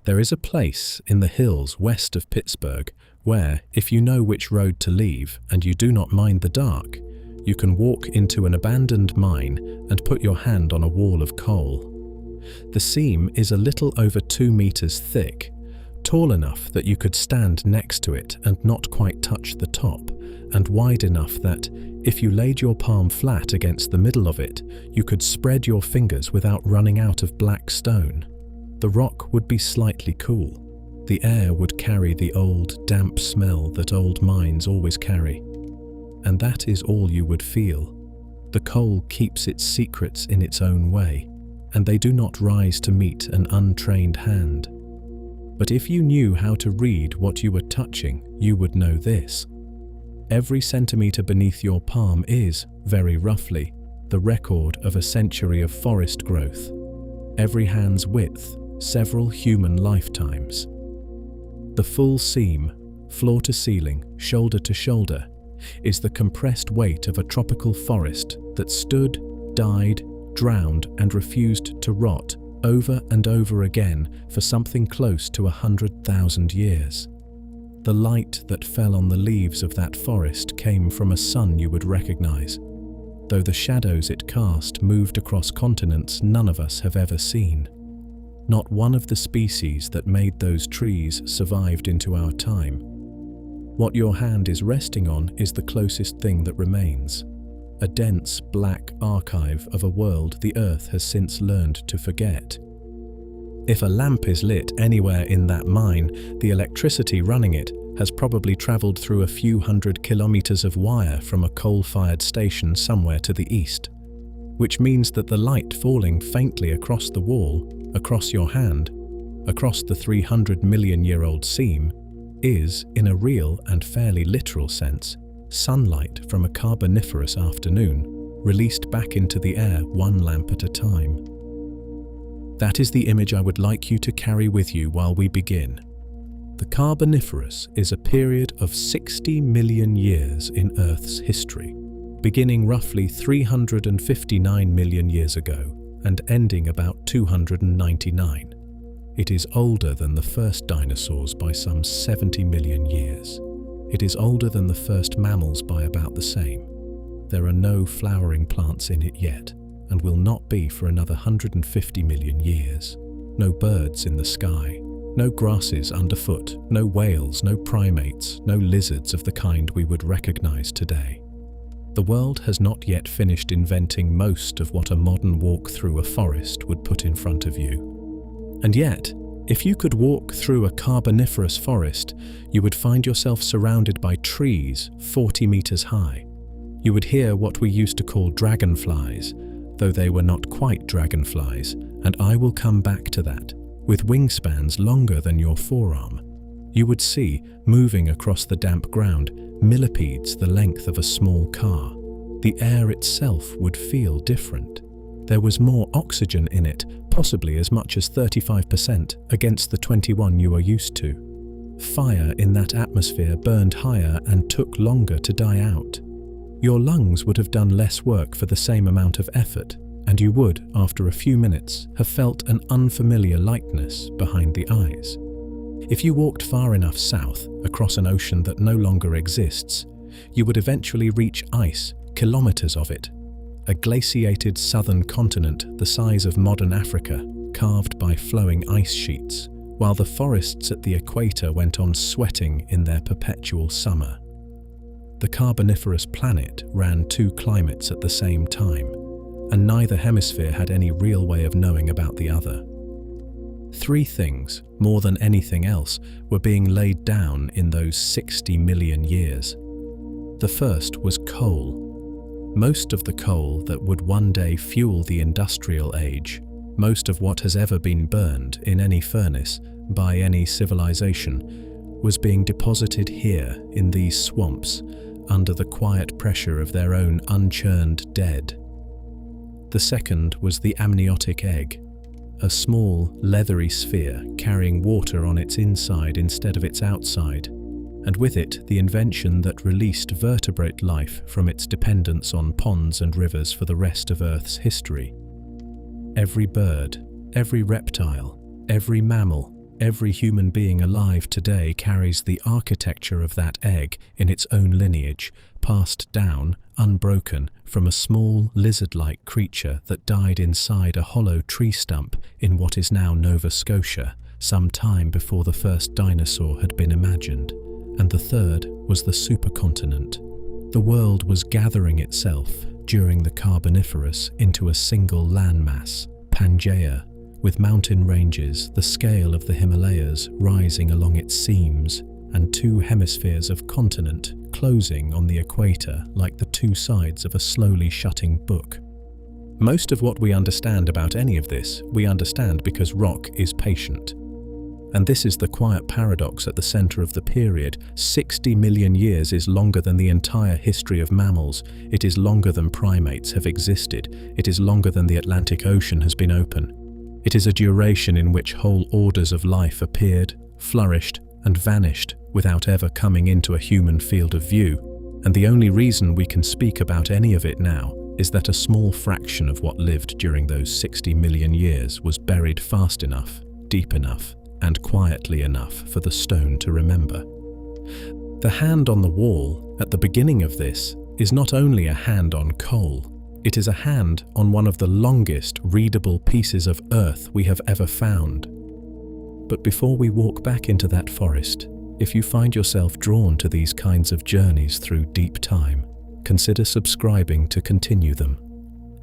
There is a place in the hills west of Pittsburgh where, if you know which road to leave and you do not mind the dark, you can walk into an abandoned mine and put your hand on a wall of coal. The seam is a little over 2 meters thick, tall enough that you could stand next to it and not quite touch the top, and wide enough that, if you laid your palm flat against the middle of it, you could spread your fingers without running out of black stone. The rock would be slightly cool. The air would carry the old, damp smell that old mines always carry. And that is all you would feel. The coal keeps its secrets in its own way, and they do not rise to meet an untrained hand. But if you knew how to read what you were touching, you would know this. Every centimeter beneath your palm is, very roughly, the record of a century of forest growth. Every hand's width, several human lifetimes. The full seam, floor to ceiling, shoulder to shoulder, is the compressed weight of a tropical forest that stood, died, drowned, and refused to rot over and over again for something close to 100,000 years. The light that fell on the leaves of that forest came from a sun you would recognize, though the shadows it cast moved across continents none of us have ever seen. Not one of the species that made those trees survived into our time. What your hand is resting on is the closest thing that remains, a dense black archive of a world the Earth has since learned to forget. If a lamp is lit anywhere in that mine, the electricity running it has probably traveled through a few hundred kilometers of wire from a coal-fired station somewhere to the east, which means that the light falling faintly across the wall, across your hand, across the 300-million-year-old seam, is, in a real and fairly literal sense, sunlight from a Carboniferous afternoon, released back into the air one lamp at a time. That is the image I would like you to carry with you while we begin. The Carboniferous is a period of 60 million years in Earth's history, beginning roughly 359 million years ago and ending about 299. It is older than the first dinosaurs by some 70 million years. It is older than the first mammals by about the same. There are no flowering plants in it yet, and will not be for another 150 million years. No birds in the sky, no grasses underfoot, no whales, no primates, no lizards of the kind we would recognize today. The world has not yet finished inventing most of what a modern walk through a forest would put in front of you. And yet, if you could walk through a Carboniferous forest, you would find yourself surrounded by trees 40 meters high. You would hear what we used to call dragonflies, though they were not quite dragonflies, and I will come back to that, with wingspans longer than your forearm. You would see, moving across the damp ground, millipedes the length of a small car. The air itself would feel different. There was more oxygen in it, possibly as much as 35% against the 21 you are used to. Fire in that atmosphere burned higher and took longer to die out. Your lungs would have done less work for the same amount of effort, and you would, after a few minutes, have felt an unfamiliar lightness behind the eyes. If you walked far enough south, across an ocean that no longer exists, you would eventually reach ice, kilometers of it. A glaciated southern continent the size of modern Africa, carved by flowing ice sheets, while the forests at the equator went on sweating in their perpetual summer. The Carboniferous planet ran 2 climates at the same time, and neither hemisphere had any real way of knowing about the other. 3 things, more than anything else, were being laid down in those 60 million years. The first was coal. Most of the coal that would one day fuel the industrial age, most of what has ever been burned in any furnace by any civilization, was being deposited here in these swamps under the quiet pressure of their own unchurned dead. The second was the amniotic egg, a small, leathery sphere carrying water on its inside instead of its outside, and with it the invention that released vertebrate life from its dependence on ponds and rivers for the rest of Earth's history. Every bird, every reptile, every mammal, Every human being alive today carries the architecture of that egg in its own lineage, passed down, unbroken, from a small lizard-like creature that died inside a hollow tree stump in what is now Nova Scotia, some time before the first dinosaur had been imagined. And the third was the supercontinent. The world was gathering itself during the Carboniferous into a single landmass, Pangaea, with mountain ranges, the scale of the Himalayas rising along its seams, and two hemispheres of continent closing on the equator like the two sides of a slowly shutting book. Most of what we understand about any of this, we understand because rock is patient. And this is the quiet paradox at the center of the period. 60 million years is longer than the entire history of mammals. It is longer than primates have existed. It is longer than the Atlantic Ocean has been open. It is a duration in which whole orders of life appeared, flourished, and vanished without ever coming into a human field of view. And the only reason we can speak about any of it now is that a small fraction of what lived during those 60 million years was buried fast enough, deep enough, and quietly enough for the stone to remember. The hand on the wall at the beginning of this is not only a hand on coal, it is a hand on one of the longest readable pieces of earth we have ever found. But before we walk back into that forest, if you find yourself drawn to these kinds of journeys through deep time, consider subscribing to continue them.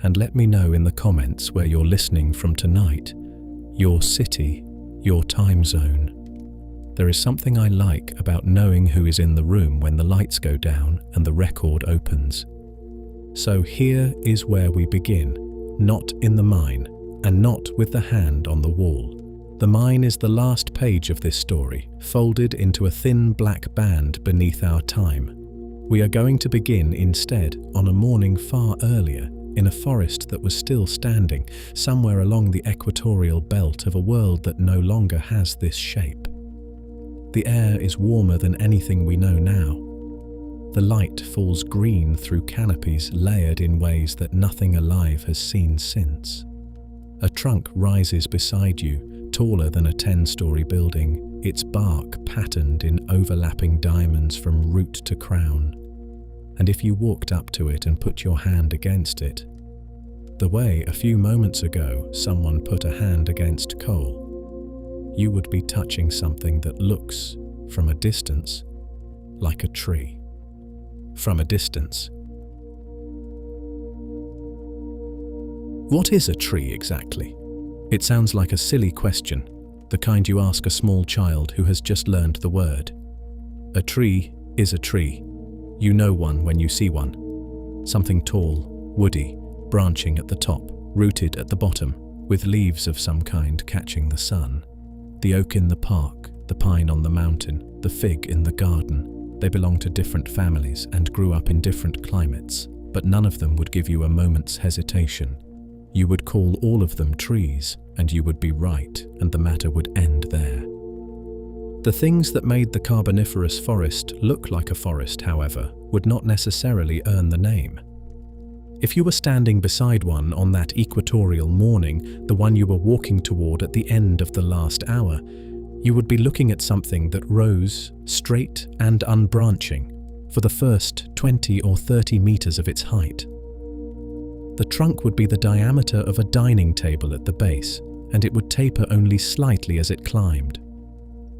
And let me know in the comments where you're listening from tonight, your city, your time zone. There is something I like about knowing who is in the room when the lights go down and the record opens. So here is where we begin, not in the mine, and not with the hand on the wall. The mine is the last page of this story, folded into a thin black band beneath our time. We are going to begin instead on a morning far earlier, in a forest that was still standing, somewhere along the equatorial belt of a world that no longer has this shape. The air is warmer than anything we know now. The light falls green through canopies layered in ways that nothing alive has seen since. A trunk rises beside you, taller than a 10-story building, its bark patterned in overlapping diamonds from root to crown. And if you walked up to it and put your hand against it, the way a few moments ago someone put a hand against coal, you would be touching something that looks, from a distance, like a tree. From a distance. What is a tree exactly? It sounds like a silly question, the kind you ask a small child who has just learned the word. A tree is a tree. You know one when you see one. Something tall, woody, branching at the top, rooted at the bottom, with leaves of some kind catching the sun. The oak in the park, the pine on the mountain, the fig in the garden. They belong to different families and grew up in different climates, but none of them would give you a moment's hesitation. You would call all of them trees, and you would be right, and the matter would end there. The things that made the Carboniferous forest look like a forest, however, would not necessarily earn the name. If you were standing beside one on that equatorial morning, the one you were walking toward at the end of the last hour, you would be looking at something that rose, straight and unbranching, for the first 20 or 30 meters of its height. The trunk would be the diameter of a dining table at the base, and it would taper only slightly as it climbed.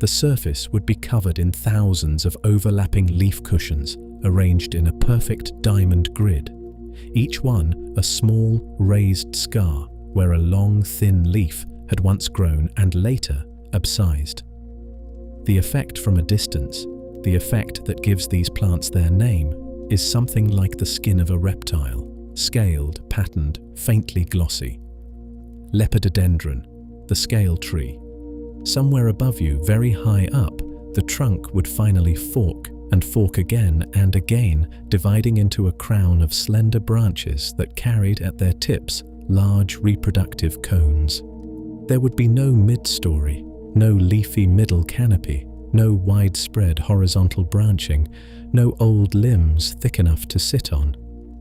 The surface would be covered in thousands of overlapping leaf cushions, arranged in a perfect diamond grid, each one a small, raised scar where a long, thin leaf had once grown and later abscised. The effect from a distance, the effect that gives these plants their name, is something like the skin of a reptile, scaled, patterned, faintly glossy. Lepidodendron, the scale tree. Somewhere above you, very high up, the trunk would finally fork and fork again and again, dividing into a crown of slender branches that carried at their tips large reproductive cones. There would be no mid-story, no leafy middle canopy, no widespread horizontal branching, no old limbs thick enough to sit on.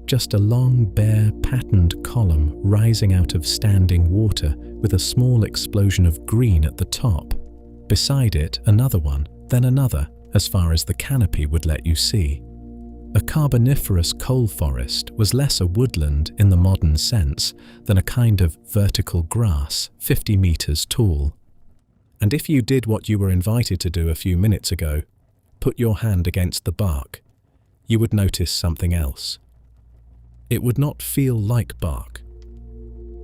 Just a long, bare, patterned column rising out of standing water with a small explosion of green at the top, Beside it, another one, then another, as far as the canopy would let you see. A Carboniferous coal forest was less a woodland in the modern sense than a kind of vertical grass 50 meters tall. And if you did what you were invited to do a few minutes ago, put your hand against the bark, you would notice something else. It would not feel like bark.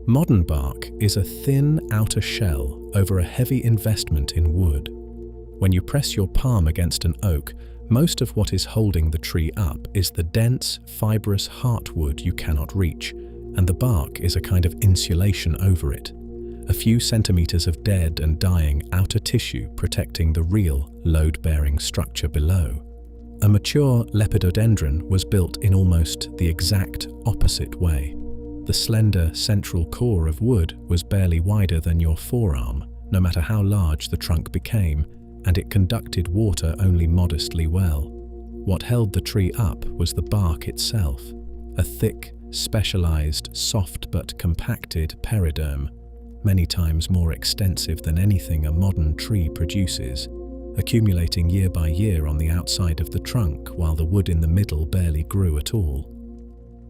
Modern bark is a thin outer shell over a heavy investment in wood. When you press your palm against an oak, most of what is holding the tree up is the dense, fibrous heartwood you cannot reach, and the bark is a kind of insulation over it. A few centimeters of dead and dying outer tissue protecting the real, load-bearing structure below. A mature lepidodendron was built in almost the exact opposite way. The slender central core of wood was barely wider than your forearm, no matter how large the trunk became, and it conducted water only modestly well. What held the tree up was the bark itself, a thick, specialized, soft but compacted periderm, many times more extensive than anything a modern tree produces, accumulating year by year on the outside of the trunk while the wood in the middle barely grew at all.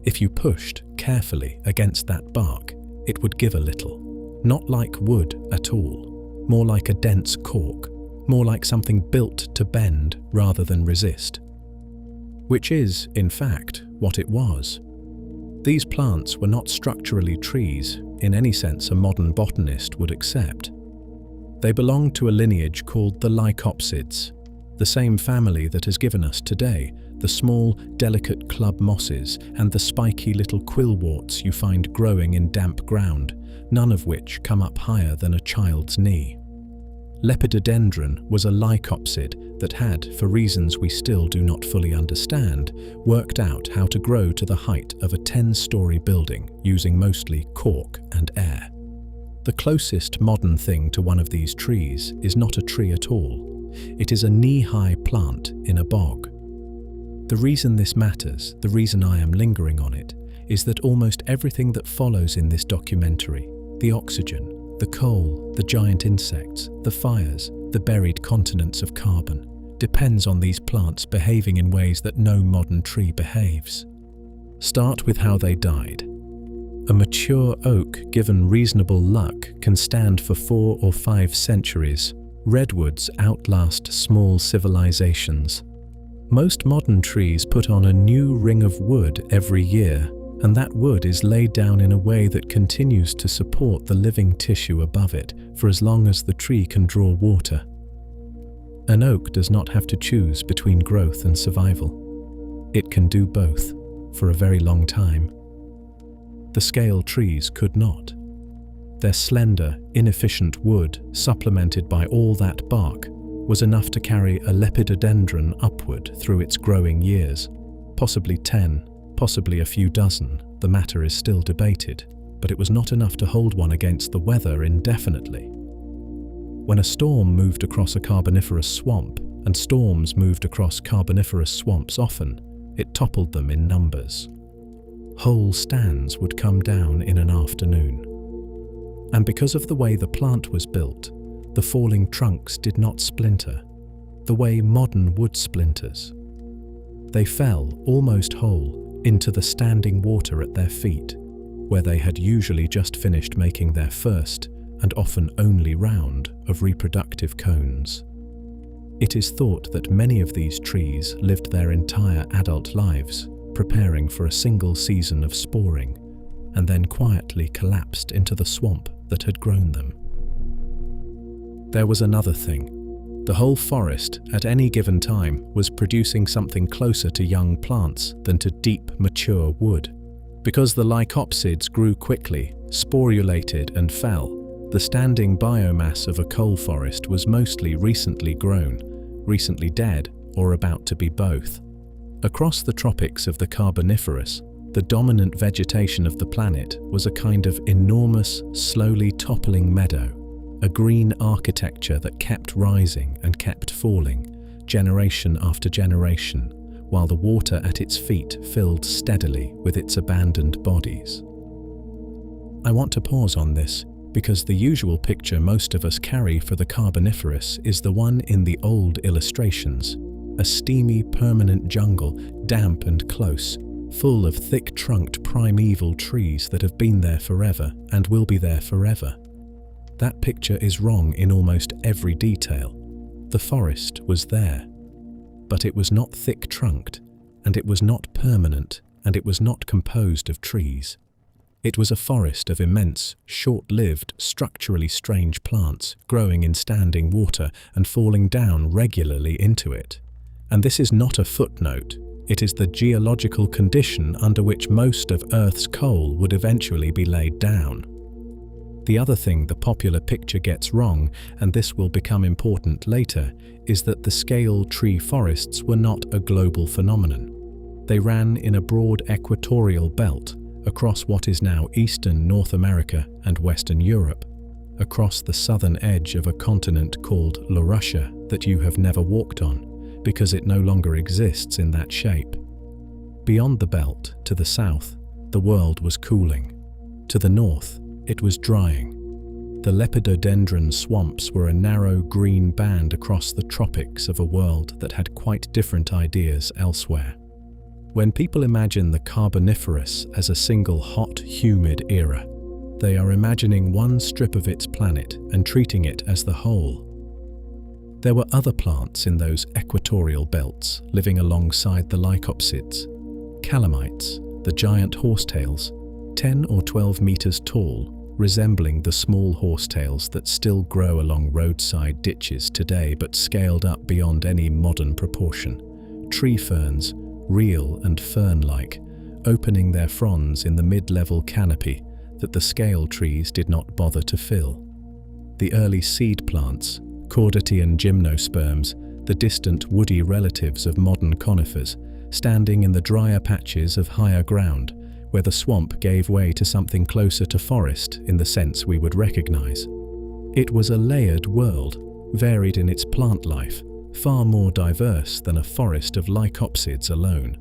If you pushed carefully against that bark, it would give a little, not like wood at all, more like a dense cork, more like something built to bend rather than resist. Which is, in fact, what it was. These plants were not structurally trees in any sense a modern botanist would accept. They belonged to a lineage called the lycopsids, the same family that has given us today the small, delicate club mosses and the spiky little quillworts you find growing in damp ground, none of which come up higher than a child's knee. Lepidodendron was a lycopsid that had, for reasons we still do not fully understand, worked out how to grow to the height of a 10-story building using mostly cork and air. The closest modern thing to one of these trees is not a tree at all. It is a knee-high plant in a bog. The reason this matters, the reason I am lingering on it, is that almost everything that follows in this documentary, the oxygen, the coal, the giant insects, the fires, the buried continents of carbon, depends on these plants behaving in ways that no modern tree behaves. Start with how they died. A mature oak, given reasonable luck, can stand for 4 or 5 centuries. Redwoods outlast small civilizations. Most modern trees put on a new ring of wood every year, and that wood is laid down in a way that continues to support the living tissue above it for as long as the tree can draw water. An oak does not have to choose between growth and survival. It can do both for a very long time. The scale trees could not. Their slender, inefficient wood, supplemented by all that bark, was enough to carry a lepidodendron upward through its growing years, possibly 10, possibly a few dozen, the matter is still debated, but it was not enough to hold one against the weather indefinitely. When a storm moved across a carboniferous swamp, and storms moved across carboniferous swamps often, it toppled them in numbers. Whole stands would come down in an afternoon. And because of the way the plant was built, the falling trunks did not splinter, the way modern wood splinters. They fell, almost whole, into the standing water at their feet, where they had usually just finished making their first, and often only round, of reproductive cones. It is thought that many of these trees lived their entire adult lives, preparing for a single season of sporing, and then quietly collapsed into the swamp that had grown them. There was another thing. The whole forest, at any given time, was producing something closer to young plants than to deep, mature wood. Because the lycopsids grew quickly, sporulated and fell, the standing biomass of a coal forest was mostly recently grown, recently dead, or about to be both. Across the tropics of the Carboniferous, the dominant vegetation of the planet was a kind of enormous, slowly toppling meadow, a green architecture that kept rising and kept falling, generation after generation, while the water at its feet filled steadily with its abandoned bodies. I want to pause on this because the usual picture most of us carry for the Carboniferous is the one in the old illustrations. A steamy, permanent jungle, damp and close, full of thick-trunked primeval trees that have been there forever and will be there forever. That picture is wrong in almost every detail. The forest was there, but it was not thick-trunked, and it was not permanent, and it was not composed of trees. It was a forest of immense, short-lived, structurally strange plants growing in standing water and falling down regularly into it. And this is not a footnote. It is the geological condition under which most of Earth's coal would eventually be laid down. The other thing the popular picture gets wrong, and this will become important later, is that the scale tree forests were not a global phenomenon. They ran in a broad equatorial belt across what is now eastern North America and western Europe, across the southern edge of a continent called Laurussia that you have never walked on, because it no longer exists in that shape. Beyond the belt, to the south, the world was cooling. To the north, it was drying. The lepidodendron swamps were a narrow green band across the tropics of a world that had quite different ideas elsewhere. When people imagine the Carboniferous as a single hot, humid era, they are imagining one strip of its planet and treating it as the whole. There were other plants in those equatorial belts living alongside the lycopsids, calamites, the giant horsetails, 10 or 12 meters tall, resembling the small horsetails that still grow along roadside ditches today but scaled up beyond any modern proportion. Tree ferns, real and fern-like, opening their fronds in the mid-level canopy that the scale trees did not bother to fill. The early seed plants, Chordatian gymnosperms, the distant woody relatives of modern conifers, standing in the drier patches of higher ground, where the swamp gave way to something closer to forest in the sense we would recognize. It was a layered world, varied in its plant life, far more diverse than a forest of lycopsids alone.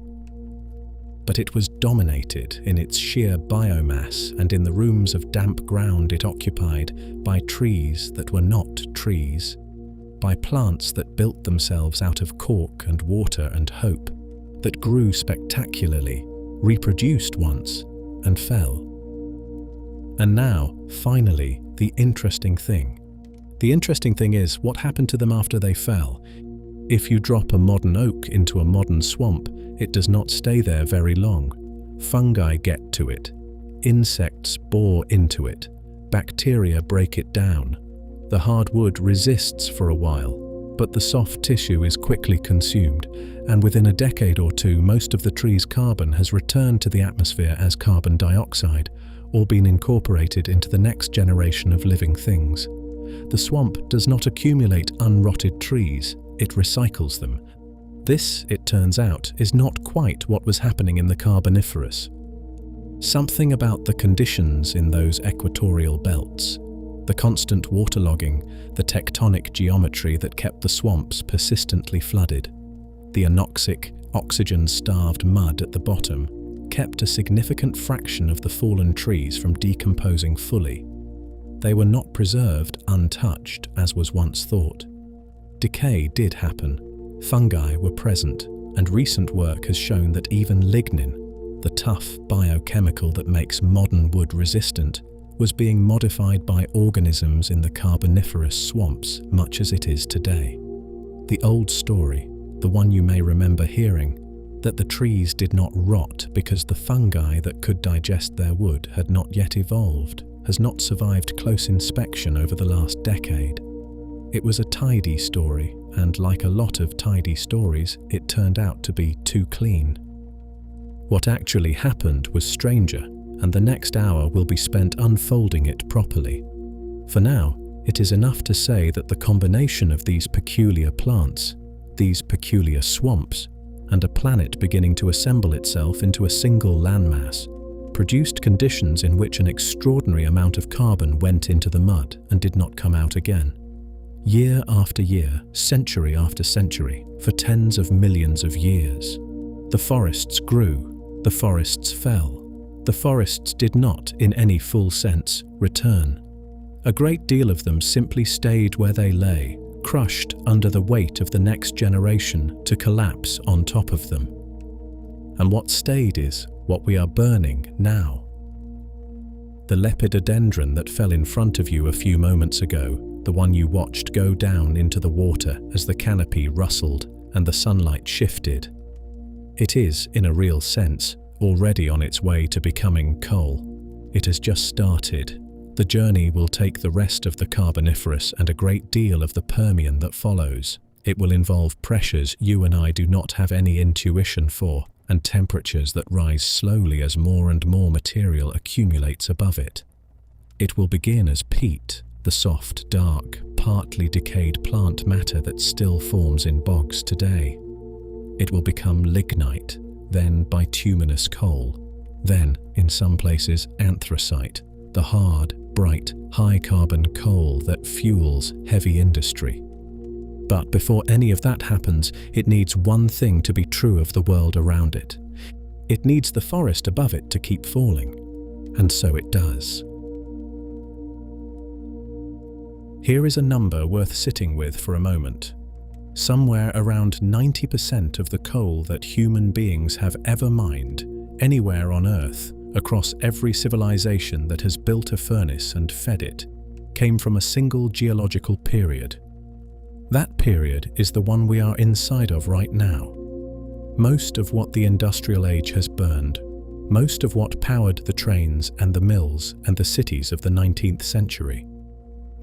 But it was dominated in its sheer biomass and in the rooms of damp ground it occupied by trees that were not trees, by plants that built themselves out of cork and water and hope, that grew spectacularly, reproduced once, and fell. And now, finally, the interesting thing. The interesting thing is what happened to them after they fell. If you drop a modern oak into a modern swamp, it does not stay there very long. Fungi get to it. Insects bore into it. Bacteria break it down. The hard wood resists for a while, but the soft tissue is quickly consumed, and within a decade or two, most of the tree's carbon has returned to the atmosphere as carbon dioxide, or been incorporated into the next generation of living things. The swamp does not accumulate unrotted trees, it recycles them. This, it turns out, is not quite what was happening in the Carboniferous. Something about the conditions in those equatorial belts, the constant waterlogging, the tectonic geometry that kept the swamps persistently flooded, the anoxic, oxygen-starved mud at the bottom, kept a significant fraction of the fallen trees from decomposing fully. They were not preserved untouched, as was once thought. Decay did happen. Fungi were present, and recent work has shown that even lignin, the tough biochemical that makes modern wood resistant, was being modified by organisms in the Carboniferous swamps much as it is today. The old story, the one you may remember hearing, that the trees did not rot because the fungi that could digest their wood had not yet evolved, has not survived close inspection over the last decade. It was a tidy story, and like a lot of tidy stories, it turned out to be too clean. What actually happened was stranger, and the next hour will be spent unfolding it properly. For now, it is enough to say that the combination of these peculiar plants, these peculiar swamps, and a planet beginning to assemble itself into a single landmass, produced conditions in which an extraordinary amount of carbon went into the mud and did not come out again. Year after year, century after century, for tens of millions of years. The forests grew, the forests fell. The forests did not, in any full sense, return. A great deal of them simply stayed where they lay, crushed under the weight of the next generation to collapse on top of them. And what stayed is what we are burning now. The lepidodendron that fell in front of you a few moments ago, the one you watched go down into the water as the canopy rustled and the sunlight shifted. It is, in a real sense, already on its way to becoming coal. It has just started. The journey will take the rest of the Carboniferous and a great deal of the Permian that follows. It will involve pressures you and I do not have any intuition for, and temperatures that rise slowly as more and more material accumulates above it. It will begin as peat, the soft, dark, partly decayed plant matter that still forms in bogs today. It will become lignite, then bituminous coal, then, in some places, anthracite, the hard, bright, high-carbon coal that fuels heavy industry. But before any of that happens, it needs one thing to be true of the world around it. It needs the forest above it to keep falling. And so it does. Here is a number worth sitting with for a moment. Somewhere around 90% of the coal that human beings have ever mined, anywhere on Earth, across every civilization that has built a furnace and fed it, came from a single geological period. That period is the one we are inside of right now. Most of what the industrial age has burned, most of what powered the trains and the mills and the cities of the 19th century,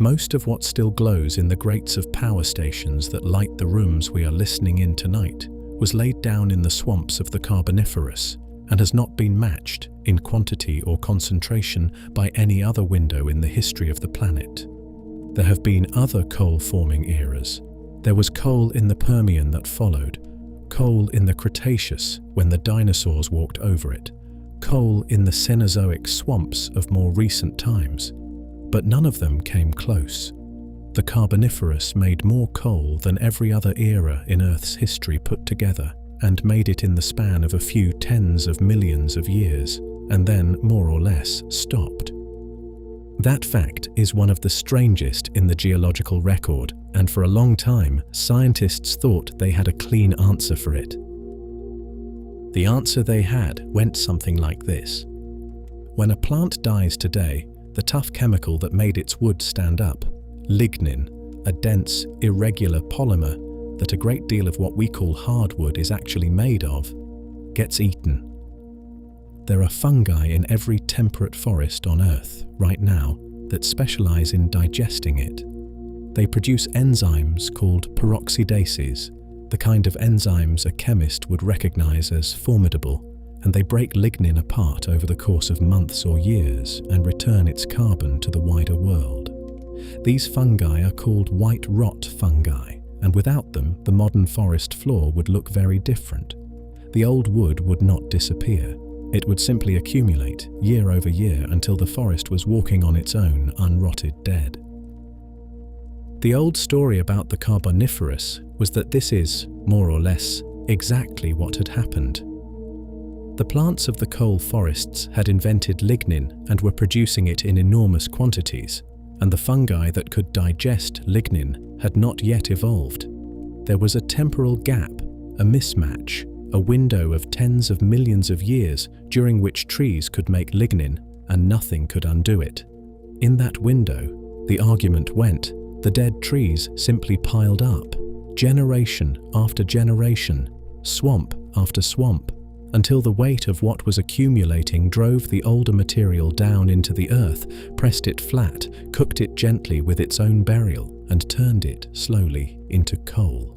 most of what still glows in the grates of power stations that light the rooms we are listening in tonight, was laid down in the swamps of the Carboniferous and has not been matched in quantity or concentration by any other window in the history of the planet. There have been other coal-forming eras. There was coal in the Permian that followed, coal in the Cretaceous when the dinosaurs walked over it, coal in the Cenozoic swamps of more recent times, but none of them came close. The Carboniferous made more coal than every other era in Earth's history put together, and made it in the span of a few tens of millions of years, and then more or less stopped. That fact is one of the strangest in the geological record, and for a long time, scientists thought they had a clean answer for it. The answer they had went something like this. When a plant dies today, the tough chemical that made its wood stand up, lignin, a dense, irregular polymer that a great deal of what we call hardwood is actually made of, gets eaten. There are fungi in every temperate forest on Earth right now that specialize in digesting it. They produce enzymes called peroxidases, the kind of enzymes a chemist would recognize as formidable, and they break lignin apart over the course of months or years and return its carbon to the wider world. These fungi are called white rot fungi, and without them, the modern forest floor would look very different. The old wood would not disappear. It would simply accumulate, year over year, until the forest was walking on its own, unrotted dead. The old story about the Carboniferous was that this is, more or less, exactly what had happened. The plants of the coal forests had invented lignin and were producing it in enormous quantities, and the fungi that could digest lignin had not yet evolved. There was a temporal gap, a mismatch, a window of tens of millions of years during which trees could make lignin and nothing could undo it. In that window, the argument went, the dead trees simply piled up, generation after generation, swamp after swamp, until the weight of what was accumulating drove the older material down into the earth, pressed it flat, cooked it gently with its own burial, and turned it slowly into coal.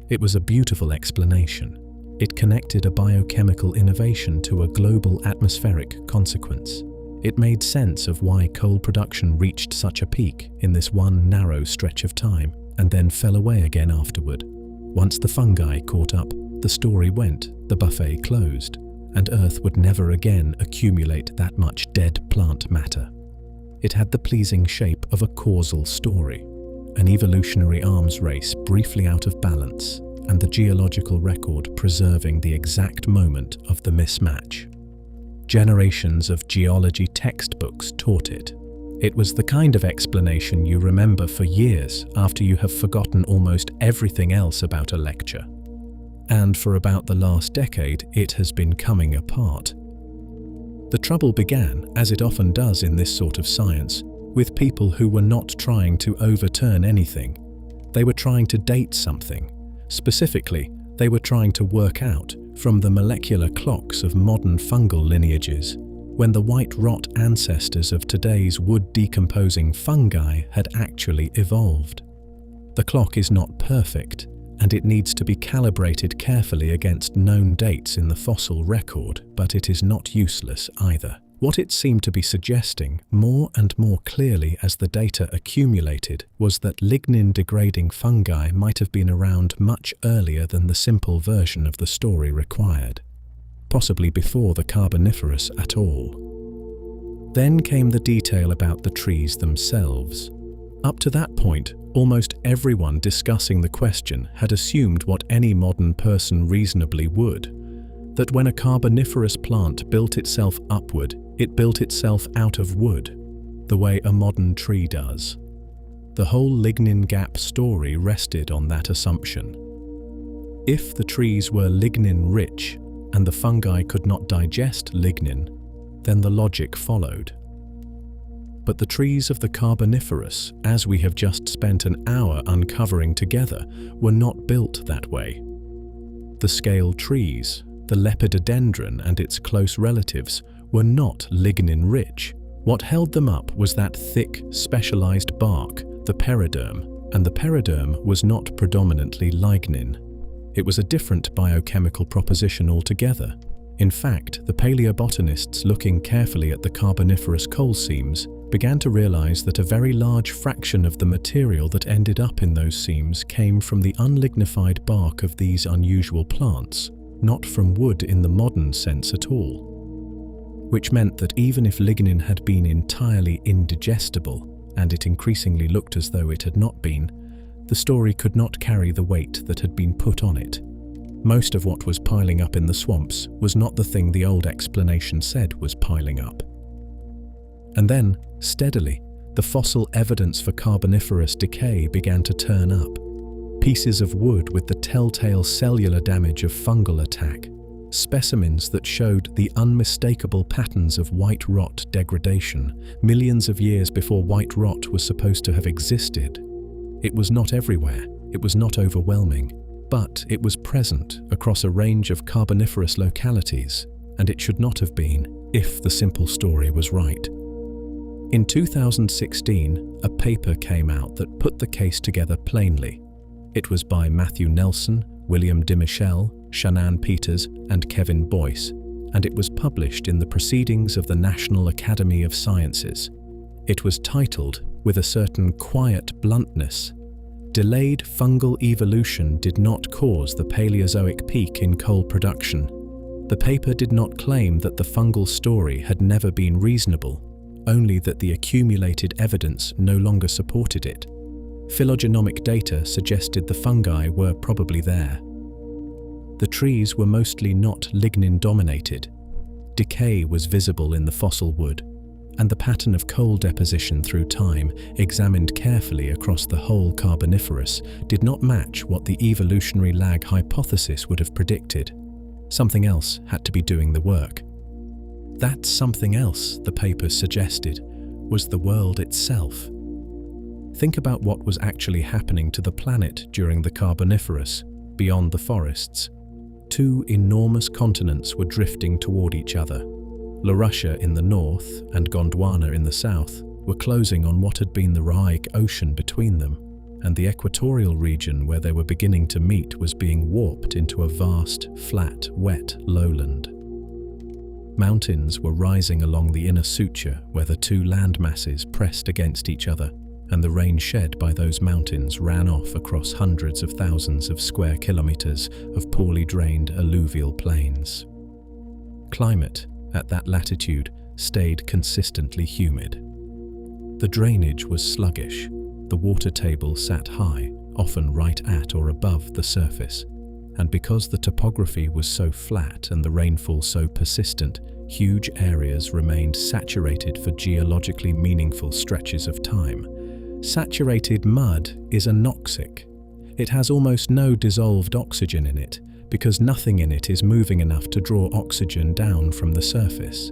It was a beautiful explanation. It connected a biochemical innovation to a global atmospheric consequence. It made sense of why coal production reached such a peak in this one narrow stretch of time and then fell away again afterward. Once the fungi caught up, the story went, the buffet closed, and Earth would never again accumulate that much dead plant matter. It had the pleasing shape of a causal story, an evolutionary arms race briefly out of balance, and the geological record preserving the exact moment of the mismatch. Generations of geology textbooks taught it. It was the kind of explanation you remember for years after you have forgotten almost everything else about a lecture. And for about the last decade, it has been coming apart. The trouble began, as it often does in this sort of science, with people who were not trying to overturn anything. They were trying to date something. Specifically, they were trying to work out, from the molecular clocks of modern fungal lineages, when the white rot ancestors of today's wood-decomposing fungi had actually evolved. The clock is not perfect, and it needs to be calibrated carefully against known dates in the fossil record, but it is not useless either. What it seemed to be suggesting, more and more clearly as the data accumulated, was that lignin-degrading fungi might have been around much earlier than the simple version of the story required, possibly before the Carboniferous at all. Then came the detail about the trees themselves. Up to that point, almost everyone discussing the question had assumed what any modern person reasonably would, that when a Carboniferous plant built itself upward, it built itself out of wood, the way a modern tree does. The whole lignin gap story rested on that assumption. If the trees were lignin-rich and the fungi could not digest lignin, then the logic followed. But the trees of the Carboniferous, as we have just spent an hour uncovering together, were not built that way. The scale trees, the lepidodendron and its close relatives, were not lignin-rich. What held them up was that thick, specialized bark, the periderm, and the periderm was not predominantly lignin. It was a different biochemical proposition altogether. In fact, the paleobotanists, looking carefully at the Carboniferous coal seams, began to realize that a very large fraction of the material that ended up in those seams came from the unlignified bark of these unusual plants, not from wood in the modern sense at all. Which meant that even if lignin had been entirely indigestible, and it increasingly looked as though it had not been, the story could not carry the weight that had been put on it. Most of what was piling up in the swamps was not the thing the old explanation said was piling up. And then, steadily, the fossil evidence for Carboniferous decay began to turn up. Pieces of wood with the telltale cellular damage of fungal attack, specimens that showed the unmistakable patterns of white rot degradation, millions of years before white rot was supposed to have existed. It was not everywhere, it was not overwhelming, but it was present across a range of Carboniferous localities, and it should not have been if the simple story was right. In 2016, a paper came out that put the case together plainly. It was by Matthew Nelson, William DiMichele, Shanann Peters, and Kevin Boyce, and it was published in the Proceedings of the National Academy of Sciences. It was titled, with a certain quiet bluntness, "Delayed fungal evolution did not cause the Paleozoic peak in coal production." The paper did not claim that the fungal story had never been reasonable, only that the accumulated evidence no longer supported it. Phylogenomic data suggested the fungi were probably there. The trees were mostly not lignin-dominated. Decay was visible in the fossil wood, and the pattern of coal deposition through time, examined carefully across the whole Carboniferous, did not match what the evolutionary lag hypothesis would have predicted. Something else had to be doing the work. That something else, the paper suggested, was the world itself. Think about what was actually happening to the planet during the Carboniferous, beyond the forests. Two enormous continents were drifting toward each other. Laurussia in the north and Gondwana in the south were closing on what had been the Arctic Ocean between them, and the equatorial region where they were beginning to meet was being warped into a vast, flat, wet lowland. Mountains were rising along the inner suture where the two land masses pressed against each other, and the rain shed by those mountains ran off across hundreds of thousands of square kilometers of poorly drained alluvial plains. Climate, at that latitude, stayed consistently humid. The drainage was sluggish. The water table sat high, often right at or above the surface, and because the topography was so flat and the rainfall so persistent, huge areas remained saturated for geologically meaningful stretches of time. Saturated mud is anoxic. It has almost no dissolved oxygen in it, because nothing in it is moving enough to draw oxygen down from the surface.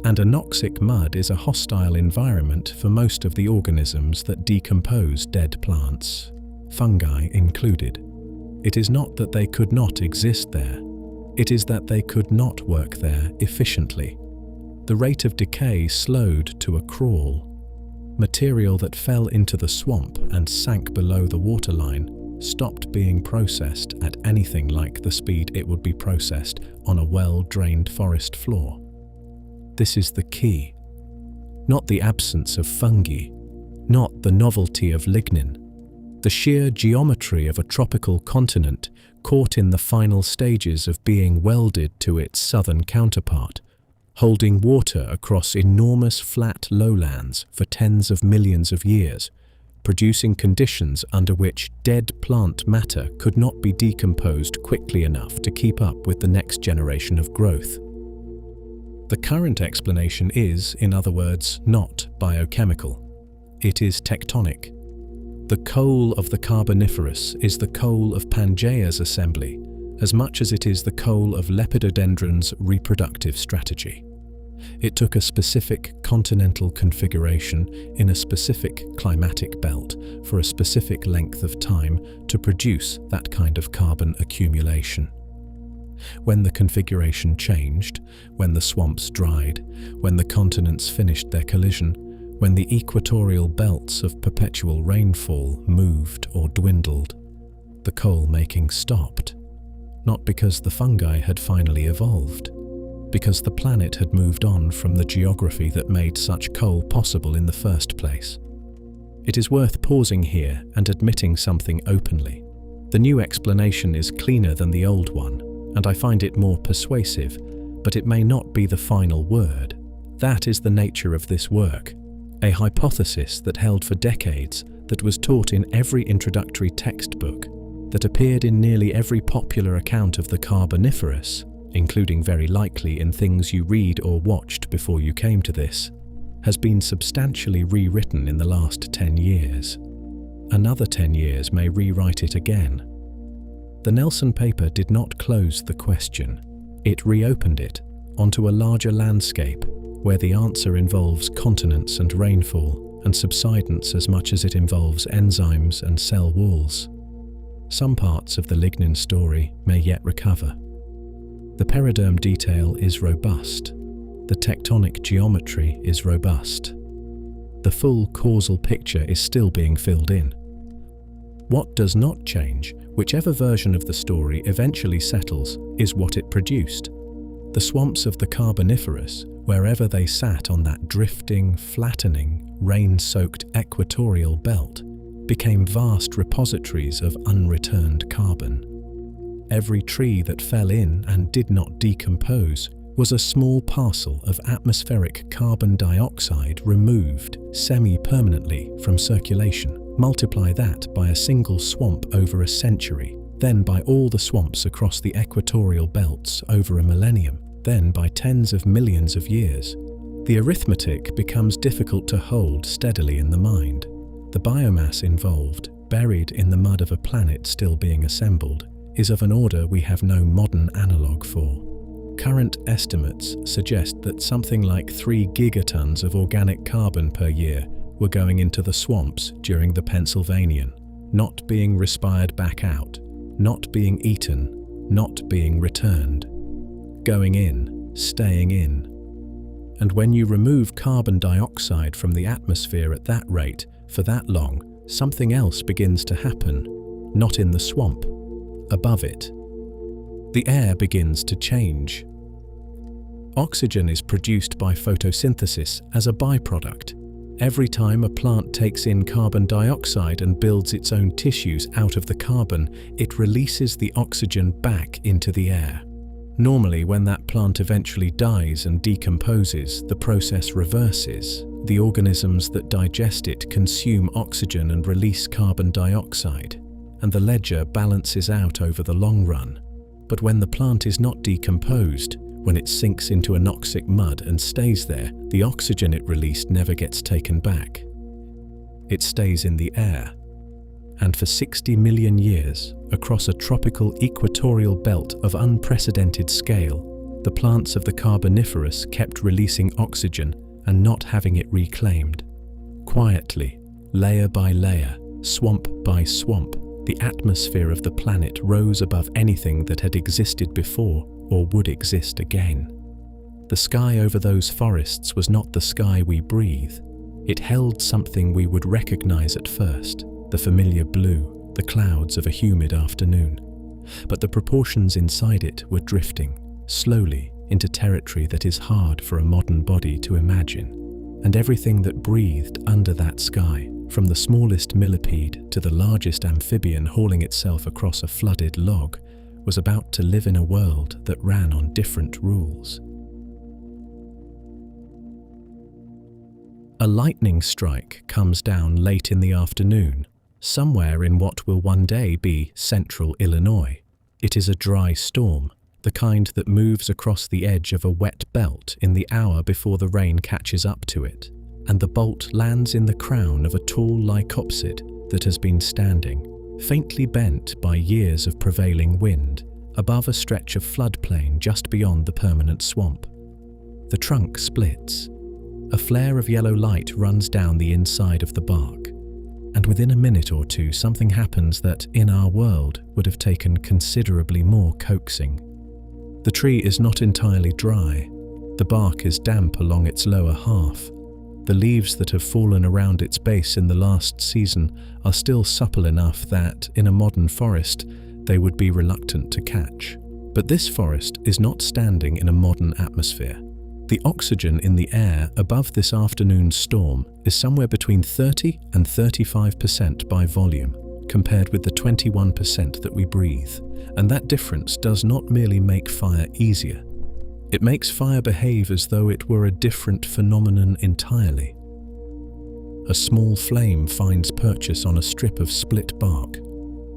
And anoxic mud is a hostile environment for most of the organisms that decompose dead plants, fungi included. It is not that they could not exist there. It is that they could not work there efficiently. The rate of decay slowed to a crawl. Material that fell into the swamp and sank below the waterline stopped being processed at anything like the speed it would be processed on a well-drained forest floor. This is the key. Not the absence of fungi, not the novelty of lignin. The sheer geometry of a tropical continent caught in the final stages of being welded to its southern counterpart, holding water across enormous flat lowlands for tens of millions of years, producing conditions under which dead plant matter could not be decomposed quickly enough to keep up with the next generation of growth. The current explanation is, in other words, not biochemical. It is tectonic. The coal of the Carboniferous is the coal of Pangaea's assembly, as much as it is the coal of Lepidodendron's reproductive strategy. It took a specific continental configuration in a specific climatic belt for a specific length of time to produce that kind of carbon accumulation. When the configuration changed, when the swamps dried, when the continents finished their collision, when the equatorial belts of perpetual rainfall moved or dwindled, the coal-making stopped. Not because the fungi had finally evolved, because the planet had moved on from the geography that made such coal possible in the first place. It is worth pausing here and admitting something openly. The new explanation is cleaner than the old one, and I find it more persuasive, but it may not be the final word. That is the nature of this work, a hypothesis that held for decades, that was taught in every introductory textbook, that appeared in nearly every popular account of the Carboniferous, including very likely in things you read or watched before you came to this, has been substantially rewritten in the last 10 years. Another 10 years may rewrite it again. The Nelson paper did not close the question. It reopened it onto a larger landscape where the answer involves continents and rainfall and subsidence as much as it involves enzymes and cell walls. Some parts of the lignin story may yet recover. The periderm detail is robust. The tectonic geometry is robust. The full causal picture is still being filled in. What does not change, whichever version of the story eventually settles, is what it produced. The swamps of the Carboniferous, wherever they sat on that drifting, flattening, rain-soaked equatorial belt, became vast repositories of unreturned carbon. Every tree that fell in and did not decompose was a small parcel of atmospheric carbon dioxide removed semi-permanently from circulation. Multiply that by a single swamp over a century, then by all the swamps across the equatorial belts over a millennium, then by tens of millions of years. The arithmetic becomes difficult to hold steadily in the mind. The biomass involved, buried in the mud of a planet still being assembled, is of an order we have no modern analogue for. Current estimates suggest that something like 3 gigatons of organic carbon per year were going into the swamps during the Pennsylvanian, not being respired back out, not being eaten, not being returned. Going in, staying in. And when you remove carbon dioxide from the atmosphere at that rate for that long, something else begins to happen, not in the swamp, above it. The air begins to change. Oxygen is produced by photosynthesis as a byproduct. Every time a plant takes in carbon dioxide and builds its own tissues out of the carbon, it releases the oxygen back into the air. Normally, when that plant eventually dies and decomposes, the process reverses. The organisms that digest it consume oxygen and release carbon dioxide, and the ledger balances out over the long run. But when the plant is not decomposed, When it sinks into anoxic mud and stays there, the oxygen it released never gets taken back. It stays in the air. And for 60 million years, across a tropical equatorial belt of unprecedented scale, the plants of the Carboniferous kept releasing oxygen and not having it reclaimed. Quietly, layer by layer, swamp by swamp, the atmosphere of the planet rose above anything that had existed before or would exist again. The sky over those forests was not the sky we breathe. It held something we would recognize at first, the familiar blue, the clouds of a humid afternoon. But the proportions inside it were drifting, slowly, into territory that is hard for a modern body to imagine. And everything that breathed under that sky, from the smallest millipede to the largest amphibian hauling itself across a flooded log, was about to live in a world that ran on different rules. A lightning strike comes down late in the afternoon, somewhere in what will one day be central Illinois. It is a dry storm, the kind that moves across the edge of a wet belt in the hour before the rain catches up to it, and the bolt lands in the crown of a tall lycopsid that has been standing, faintly bent by years of prevailing wind, above a stretch of floodplain just beyond the permanent swamp. The trunk splits. A flare of yellow light runs down the inside of the bark, and within a minute or two something happens that, in our world, would have taken considerably more coaxing. The tree is not entirely dry. The bark is damp along its lower half. The leaves that have fallen around its base in the last season are still supple enough that, in a modern forest, they would be reluctant to catch. But this forest is not standing in a modern atmosphere. The oxygen in the air above this afternoon's storm is somewhere between 30 and 35% by volume, compared with the 21% that we breathe. And that difference does not merely make fire easier. It makes fire behave as though it were a different phenomenon entirely. A small flame finds purchase on a strip of split bark.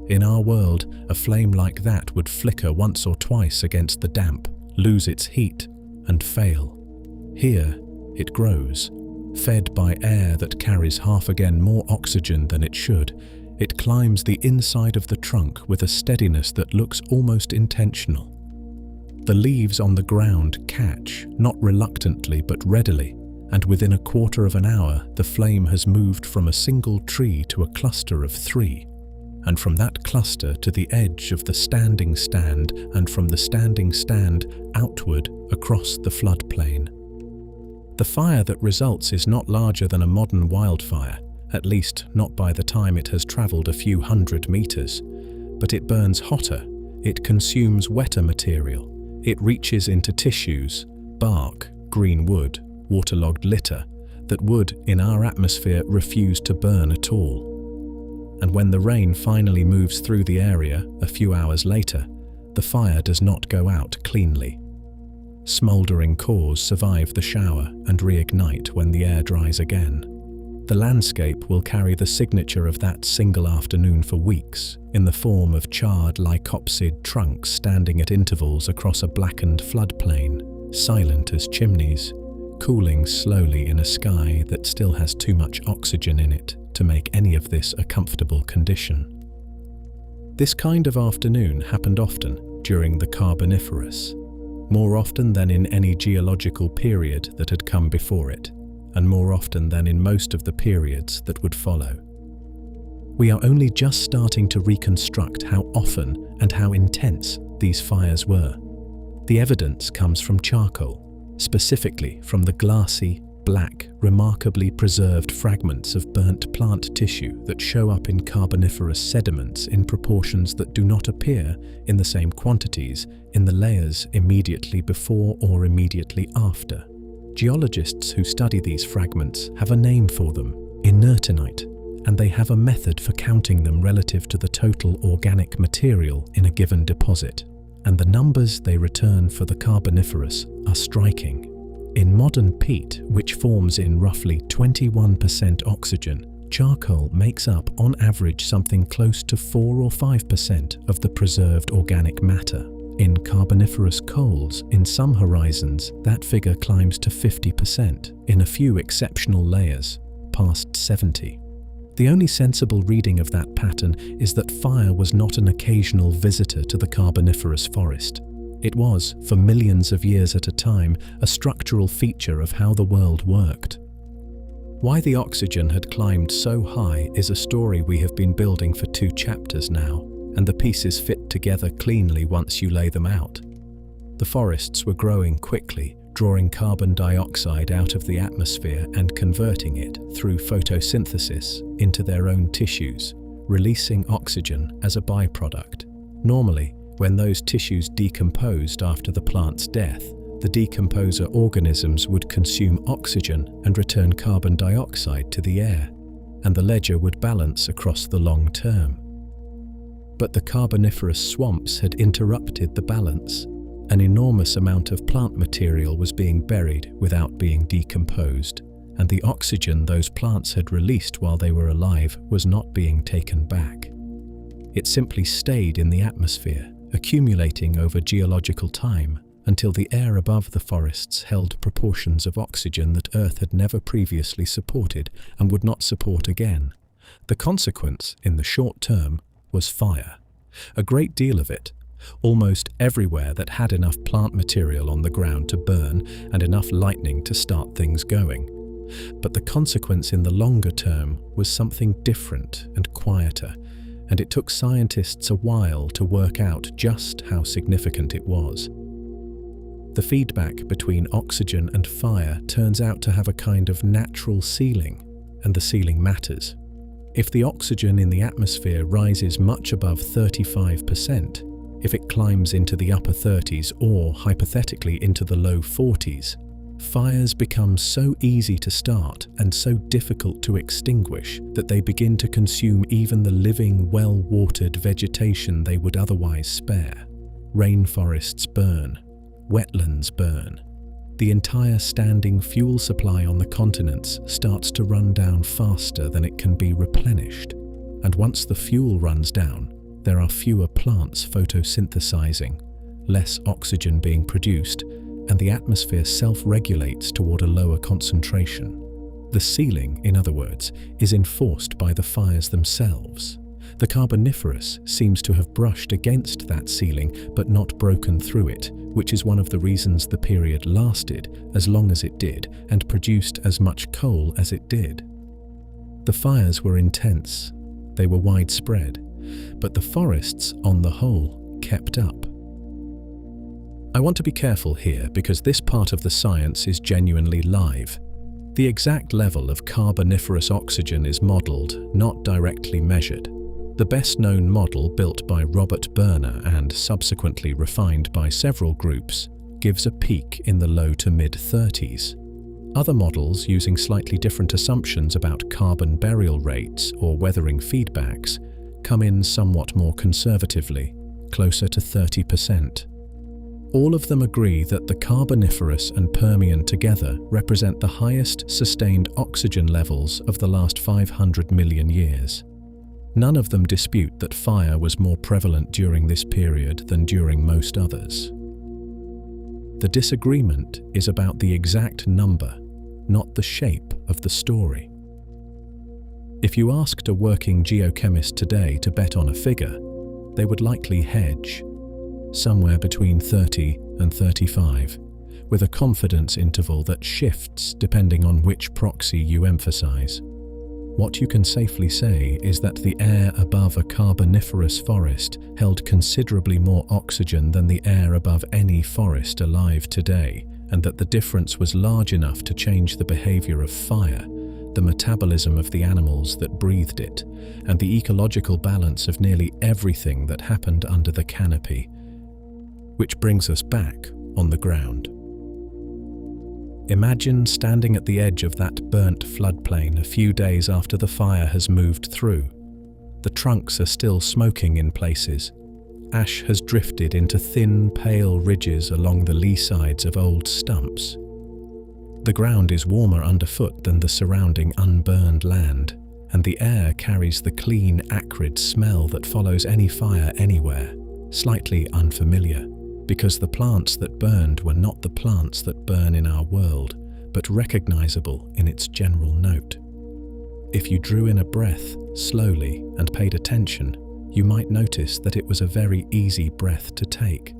In our world, a flame like that would flicker once or twice against the damp, lose its heat, and fail. Here, it grows. Fed by air that carries half again more oxygen than it should, it climbs the inside of the trunk with a steadiness that looks almost intentional. The leaves on the ground catch, not reluctantly but readily, and within a quarter of an hour the flame has moved from a single tree to a cluster of 3, and from that cluster to the edge of the standing stand, and from the standing stand outward across the floodplain. The fire that results is not larger than a modern wildfire, at least not by the time it has travelled a few hundred meters, but it burns hotter, it consumes wetter material, it reaches into tissues, bark, green wood, waterlogged litter, that would, in our atmosphere, refuse to burn at all. And when the rain finally moves through the area a few hours later, the fire does not go out cleanly. Smouldering cores survive the shower and reignite when the air dries again. The landscape will carry the signature of that single afternoon for weeks, in the form of charred lycopsid trunks standing at intervals across a blackened floodplain, silent as chimneys, cooling slowly in a sky that still has too much oxygen in it to make any of this a comfortable condition. This kind of afternoon happened often during the Carboniferous, more often than in any geological period that had come before it, and more often than in most of the periods that would follow. We are only just starting to reconstruct how often and how intense these fires were. The evidence comes from charcoal, specifically from the glassy, black, remarkably preserved fragments of burnt plant tissue that show up in Carboniferous sediments in proportions that do not appear in the same quantities in the layers immediately before or immediately after. Geologists who study these fragments have a name for them, inertinite, and they have a method for counting them relative to the total organic material in a given deposit. And the numbers they return for the Carboniferous are striking. In modern peat, which forms in roughly 21% oxygen, charcoal makes up on average something close to 4 or 5% of the preserved organic matter. In Carboniferous coals, in some horizons, that figure climbs to 50%, in a few exceptional layers, past 70%. The only sensible reading of that pattern is that fire was not an occasional visitor to the Carboniferous forest. It was, for millions of years at a time, a structural feature of how the world worked. Why the oxygen had climbed so high is a story we have been building for 2 chapters now, and the pieces fit together cleanly once you lay them out. The forests were growing quickly, drawing carbon dioxide out of the atmosphere and converting it, through photosynthesis, into their own tissues, releasing oxygen as a byproduct. Normally, when those tissues decomposed after the plant's death, the decomposer organisms would consume oxygen and return carbon dioxide to the air, and the ledger would balance across the long term. But the Carboniferous swamps had interrupted the balance. An enormous amount of plant material was being buried without being decomposed, and the oxygen those plants had released while they were alive was not being taken back. It simply stayed in the atmosphere, accumulating over geological time, until the air above the forests held proportions of oxygen that Earth had never previously supported and would not support again. The consequence, in the short term, was fire. A great deal of it, almost everywhere that had enough plant material on the ground to burn and enough lightning to start things going. But the consequence in the longer term was something different and quieter, and it took scientists a while to work out just how significant it was. The feedback between oxygen and fire turns out to have a kind of natural ceiling, and the ceiling matters. If the oxygen in the atmosphere rises much above 35%, if it climbs into the upper 30s or, hypothetically, into the low 40s, fires become so easy to start and so difficult to extinguish that they begin to consume even the living, well-watered vegetation they would otherwise spare. Rainforests burn. Wetlands burn. The entire standing fuel supply on the continents starts to run down faster than it can be replenished. And once the fuel runs down, there are fewer plants photosynthesizing, less oxygen being produced, and the atmosphere self-regulates toward a lower concentration. The ceiling, in other words, is enforced by the fires themselves. The Carboniferous seems to have brushed against that ceiling but not broken through it, which is one of the reasons the period lasted as long as it did and produced as much coal as it did. The fires were intense, they were widespread, but the forests, on the whole, kept up. I want to be careful here because this part of the science is genuinely live. The exact level of Carboniferous oxygen is modelled, not directly measured. The best-known model, built by Robert Berner and subsequently refined by several groups, gives a peak in the low to mid-30s. Other models, using slightly different assumptions about carbon burial rates or weathering feedbacks, come in somewhat more conservatively, closer to 30%. All of them agree that the Carboniferous and Permian together represent the highest sustained oxygen levels of the last 500 million years. None of them dispute that fire was more prevalent during this period than during most others. The disagreement is about the exact number, not the shape of the story. If you asked a working geochemist today to bet on a figure, they would likely hedge, somewhere between 30 and 35, with a confidence interval that shifts depending on which proxy you emphasize. What you can safely say is that the air above a Carboniferous forest held considerably more oxygen than the air above any forest alive today, and that the difference was large enough to change the behavior of fire, the metabolism of the animals that breathed it, and the ecological balance of nearly everything that happened under the canopy. Which brings us back on the ground. Imagine standing at the edge of that burnt floodplain a few days after the fire has moved through. The trunks are still smoking in places. Ash has drifted into thin, pale ridges along the lee sides of old stumps. The ground is warmer underfoot than the surrounding unburned land, and the air carries the clean, acrid smell that follows any fire anywhere, slightly unfamiliar. because the plants that burned were not the plants that burn in our world, but recognizable in its general note. If you drew in a breath slowly and paid attention, you might notice that it was a very easy breath to take.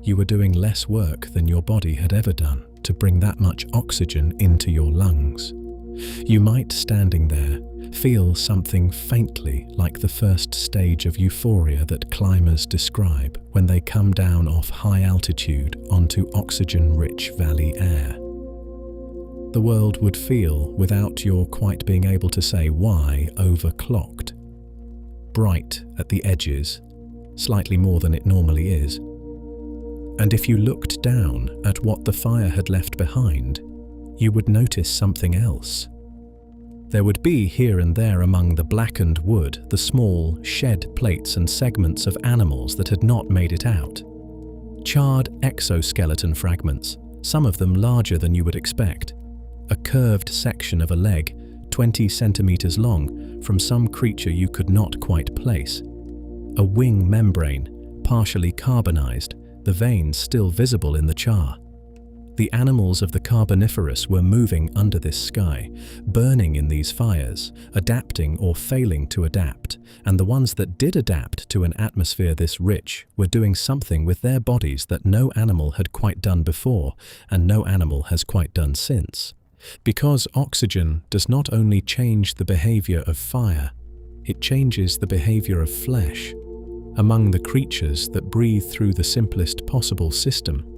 You were doing less work than your body had ever done to bring that much oxygen into your lungs. You might, standing there, feel something faintly like the first stage of euphoria that climbers describe when they come down off high altitude onto oxygen-rich valley air. The world would feel, without your quite being able to say why, overclocked. Bright at the edges, slightly more than it normally is. And if you looked down at what the fire had left behind, you would notice something else. There would be here and there among the blackened wood the small, shed plates and segments of animals that had not made it out. Charred exoskeleton fragments, some of them larger than you would expect. A curved section of a leg, 20 centimeters long, from some creature you could not quite place. A wing membrane, partially carbonized, the veins still visible in the char. The animals of the Carboniferous were moving under this sky, burning in these fires, adapting or failing to adapt, and the ones that did adapt to an atmosphere this rich were doing something with their bodies that no animal had quite done before, and no animal has quite done since. Because oxygen does not only change the behavior of fire, it changes the behavior of flesh. Among the creatures that breathe through the simplest possible system,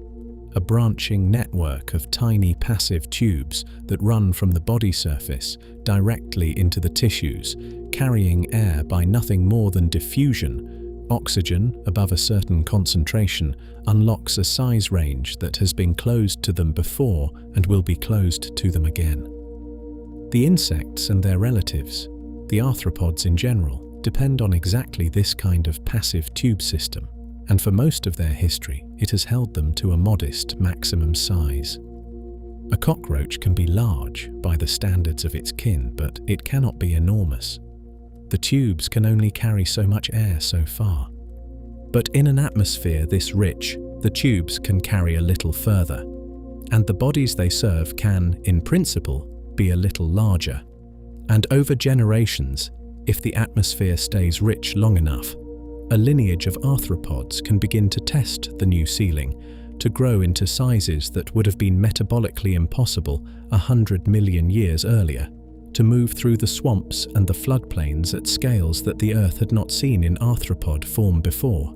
a branching network of tiny passive tubes that run from the body surface directly into the tissues, carrying air by nothing more than diffusion. Oxygen, above a certain concentration, unlocks a size range that has been closed to them before and will be closed to them again. The insects and their relatives, the arthropods in general, depend on exactly this kind of passive tube system, and for most of their history, it has held them to a modest maximum size. A cockroach can be large by the standards of its kin, but it cannot be enormous. The tubes can only carry so much air so far. But in an atmosphere this rich, the tubes can carry a little further, and the bodies they serve can, in principle, be a little larger. And over generations, if the atmosphere stays rich long enough, a lineage of arthropods can begin to test the new ceiling, to grow into sizes that would have been metabolically impossible 100 million years earlier, to move through the swamps and the floodplains at scales that the Earth had not seen in arthropod form before,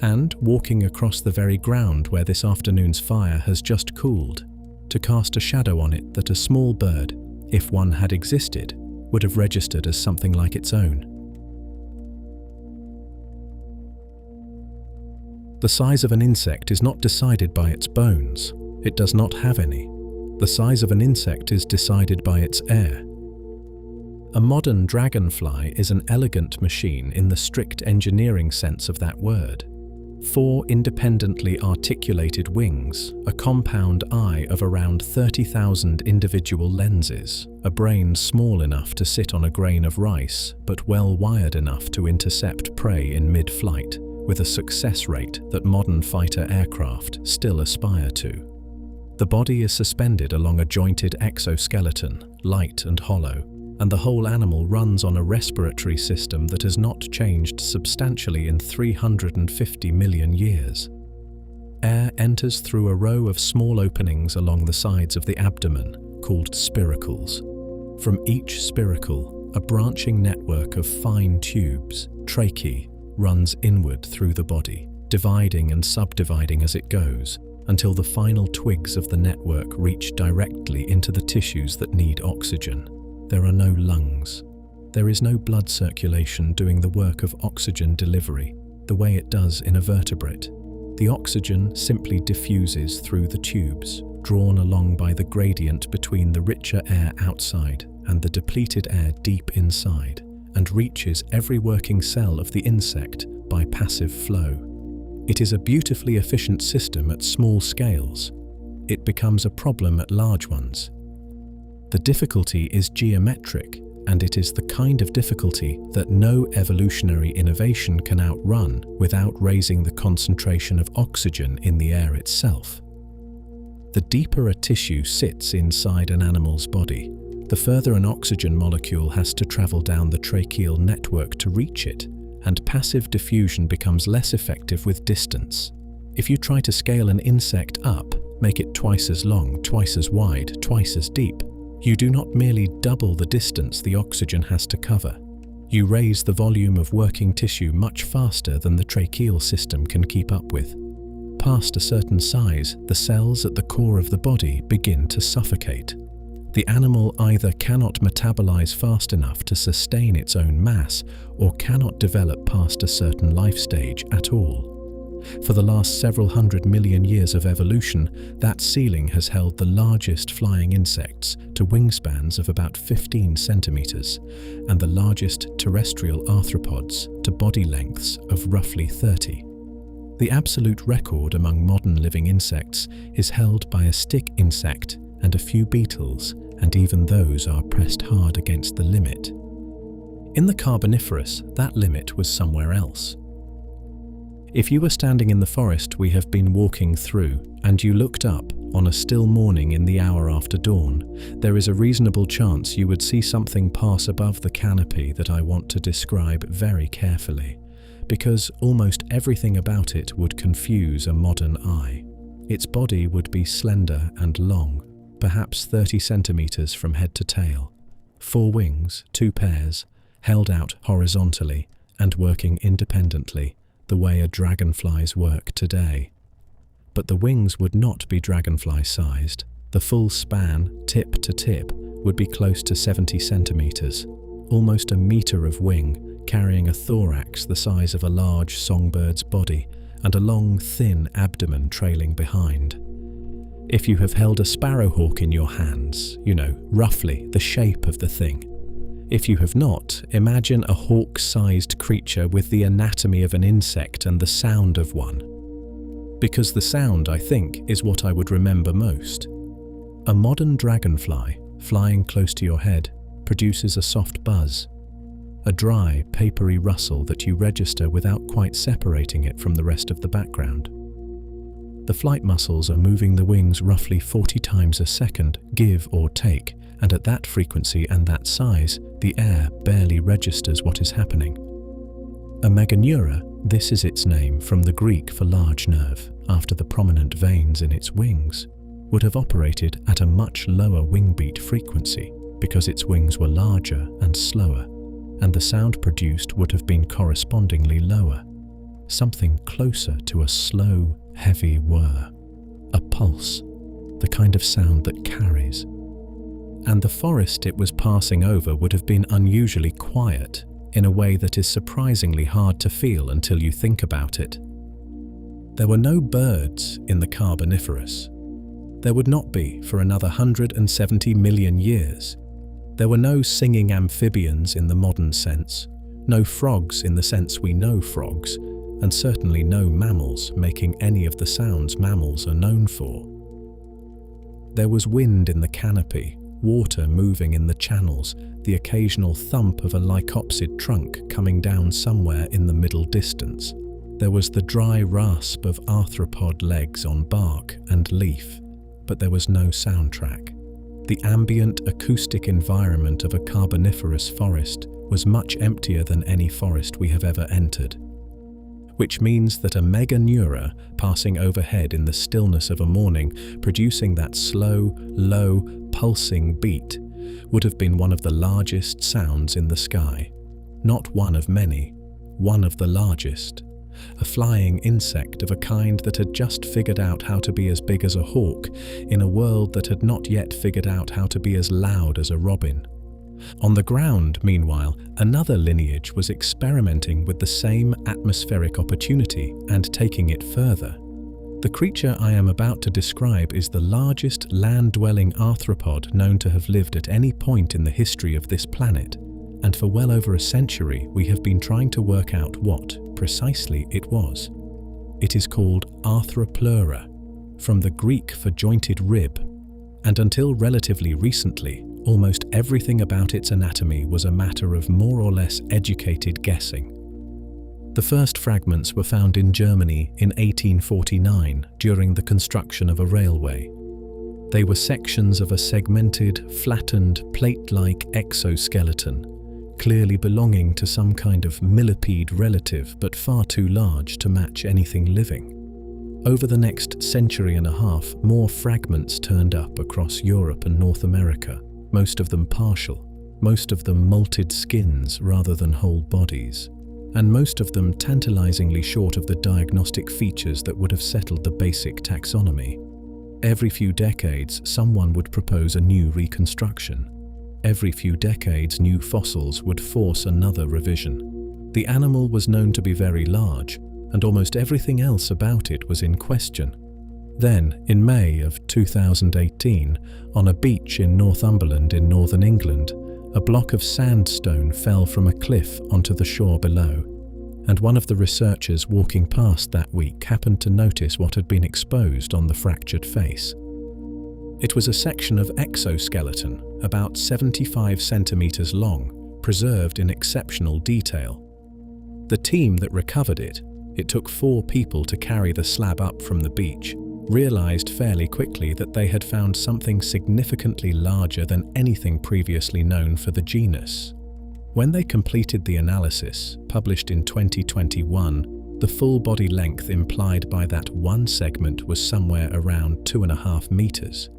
and walking across the very ground where this afternoon's fire has just cooled, to cast a shadow on it that a small bird, if one had existed, would have registered as something like its own. The size of an insect is not decided by its bones. It does not have any. The size of an insect is decided by its air. A modern dragonfly is an elegant machine in the strict engineering sense of that word. 4 independently articulated wings, a compound eye of around 30,000 individual lenses, a brain small enough to sit on a grain of rice, but well wired enough to intercept prey in mid-flight, with a success rate that modern fighter aircraft still aspire to. The body is suspended along a jointed exoskeleton, light and hollow, and the whole animal runs on a respiratory system that has not changed substantially in 350 million years. Air enters through a row of small openings along the sides of the abdomen, called spiracles. From each spiracle, a branching network of fine tubes, tracheae, runs inward through the body, dividing and subdividing as it goes, until the final twigs of the network reach directly into the tissues that need oxygen. There are no lungs. There is no blood circulation doing the work of oxygen delivery, the way it does in a vertebrate. The oxygen simply diffuses through the tubes, drawn along by the gradient between the richer air outside and the depleted air deep inside, and reaches every working cell of the insect by passive flow. It is a beautifully efficient system at small scales. It becomes a problem at large ones. The difficulty is geometric and it is the kind of difficulty that no evolutionary innovation can outrun without raising the concentration of oxygen in the air itself. The deeper a tissue sits inside an animal's body, the further an oxygen molecule has to travel down the tracheal network to reach it, and passive diffusion becomes less effective with distance. If you try to scale an insect up, make it twice as long, twice as wide, twice as deep, you do not merely double the distance the oxygen has to cover. You raise the volume of working tissue much faster than the tracheal system can keep up with. Past a certain size, the cells at the core of the body begin to suffocate. The animal either cannot metabolize fast enough to sustain its own mass, or cannot develop past a certain life stage at all. For the last several hundred million years of evolution, that ceiling has held the largest flying insects to wingspans of about 15 centimeters, and the largest terrestrial arthropods to body lengths of roughly 30. The absolute record among modern living insects is held by a stick insect and a few beetles, and even those are pressed hard against the limit. In the Carboniferous, that limit was somewhere else. If you were standing in the forest we have been walking through, and you looked up on a still morning in the hour after dawn, there is a reasonable chance you would see something pass above the canopy that I want to describe very carefully, because almost everything about it would confuse a modern eye. Its body would be slender and long, perhaps 30 centimeters from head to tail. 4 wings, 2 pairs, held out horizontally and working independently, the way a dragonfly's work today. But the wings would not be dragonfly-sized. The full span, tip to tip, would be close to 70 centimeters, almost a meter of wing, carrying a thorax the size of a large songbird's body, and a long, thin abdomen trailing behind. If you have held a sparrowhawk in your hands, you know, roughly the shape of the thing. If you have not, imagine a hawk-sized creature with the anatomy of an insect and the sound of one. Because the sound, I think, is what I would remember most. A modern dragonfly, flying close to your head, produces a soft buzz, a dry, papery rustle that you register without quite separating it from the rest of the background. The flight muscles are moving the wings roughly 40 times a second, give or take, and at that frequency and that size, the air barely registers what is happening. A meganeura, this is its name from the Greek for large nerve, after the prominent veins in its wings, would have operated at a much lower wing beat frequency because its wings were larger and slower, and the sound produced would have been correspondingly lower, something closer to a slow, heavy whir, a pulse, the kind of sound that carries. And the forest it was passing over would have been unusually quiet, in a way that is surprisingly hard to feel until you think about it. There were no birds in the Carboniferous. There would not be for another 170 million years. There were no singing amphibians in the modern sense, no frogs in the sense we know frogs, and certainly no mammals making any of the sounds mammals are known for. There was wind in the canopy, water moving in the channels, the occasional thump of a lycopsid trunk coming down somewhere in the middle distance. There was the dry rasp of arthropod legs on bark and leaf, but there was no soundtrack. The ambient acoustic environment of a Carboniferous forest was much emptier than any forest we have ever entered. Which means that a meganeura passing overhead in the stillness of a morning, producing that slow, low, pulsing beat, would have been one of the largest sounds in the sky. Not one of many, one of the largest. A flying insect of a kind that had just figured out how to be as big as a hawk in a world that had not yet figured out how to be as loud as a robin. On the ground, meanwhile, another lineage was experimenting with the same atmospheric opportunity and taking it further. The creature I am about to describe is the largest land-dwelling arthropod known to have lived at any point in the history of this planet, and for well over a century we have been trying to work out what, precisely, it was. It is called Arthropleura, from the Greek for jointed rib, and until relatively recently, almost everything about its anatomy was a matter of more or less educated guessing. The first fragments were found in Germany in 1849 during the construction of a railway. They were sections of a segmented, flattened, plate-like exoskeleton, clearly belonging to some kind of millipede relative but far too large to match anything living. Over the next century and a half, more fragments turned up across Europe and North America, most of them partial, most of them molted skins rather than whole bodies, and most of them tantalizingly short of the diagnostic features that would have settled the basic taxonomy. Every few decades, someone would propose a new reconstruction. Every few decades, new fossils would force another revision. The animal was known to be very large, and almost everything else about it was in question. Then, in May of 2018, on a beach in Northumberland in northern England, a block of sandstone fell from a cliff onto the shore below, and one of the researchers walking past that week happened to notice what had been exposed on the fractured face. It was a section of exoskeleton, about 75 centimeters long, preserved in exceptional detail. The team that recovered it took 4 people to carry the slab up from the beach, realized fairly quickly that they had found something significantly larger than anything previously known for the genus. When they completed the analysis, published in 2021, the full body length implied by that one segment was somewhere around 2.5 meters.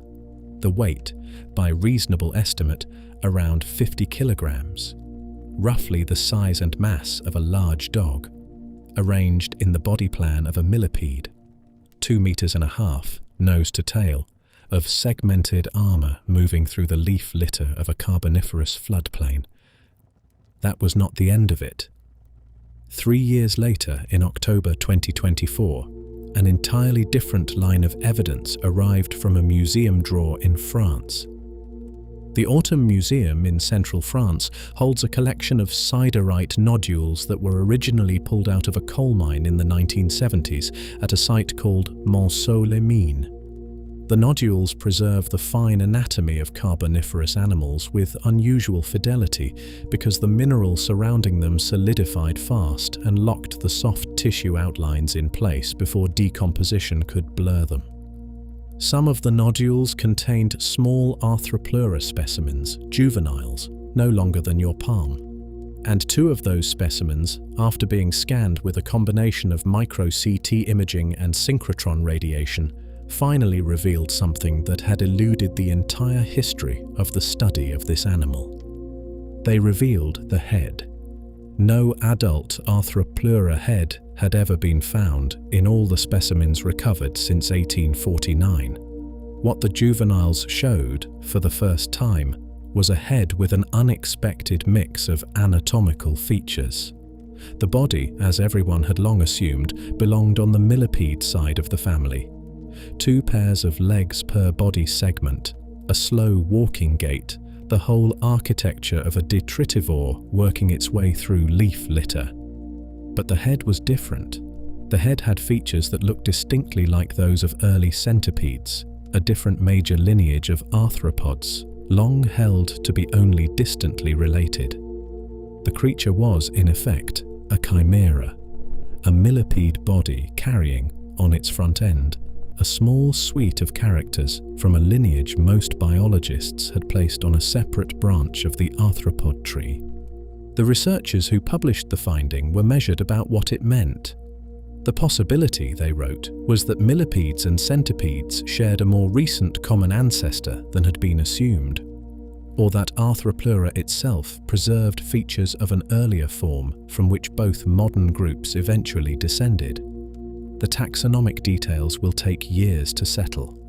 The weight, by reasonable estimate, around 50 kilograms, roughly the size and mass of a large dog, arranged in the body plan of a millipede. 2.5 meters, nose to tail, of segmented armor moving through the leaf litter of a Carboniferous floodplain. That was not the end of it. 3 years later, in October 2024, an entirely different line of evidence arrived from a museum drawer in France. The Autumn Museum in central France holds a collection of siderite nodules that were originally pulled out of a coal mine in the 1970s at a site called Monceau-les-Mines. The nodules preserve the fine anatomy of Carboniferous animals with unusual fidelity because the mineral surrounding them solidified fast and locked the soft tissue outlines in place before decomposition could blur them. Some of the nodules contained small Arthropod specimens, juveniles, no longer than your palm. And 2 of those specimens, after being scanned with a combination of micro-CT imaging and synchrotron radiation, finally revealed something that had eluded the entire history of the study of this animal. They revealed the head. No adult Arthropod head had ever been found in all the specimens recovered since 1849. What the juveniles showed, for the first time, was a head with an unexpected mix of anatomical features. The body, as everyone had long assumed, belonged on the millipede side of the family. 2 pairs of legs per body segment, a slow walking gait, the whole architecture of a detritivore working its way through leaf litter. But the head was different. The head had features that looked distinctly like those of early centipedes, a different major lineage of arthropods, long held to be only distantly related. The creature was, in effect, a chimera, a millipede body carrying, on its front end, a small suite of characters from a lineage most biologists had placed on a separate branch of the arthropod tree. The researchers who published the finding were measured about what it meant. The possibility, they wrote, was that millipedes and centipedes shared a more recent common ancestor than had been assumed, or that Arthropod itself preserved features of an earlier form from which both modern groups eventually descended. The taxonomic details will take years to settle.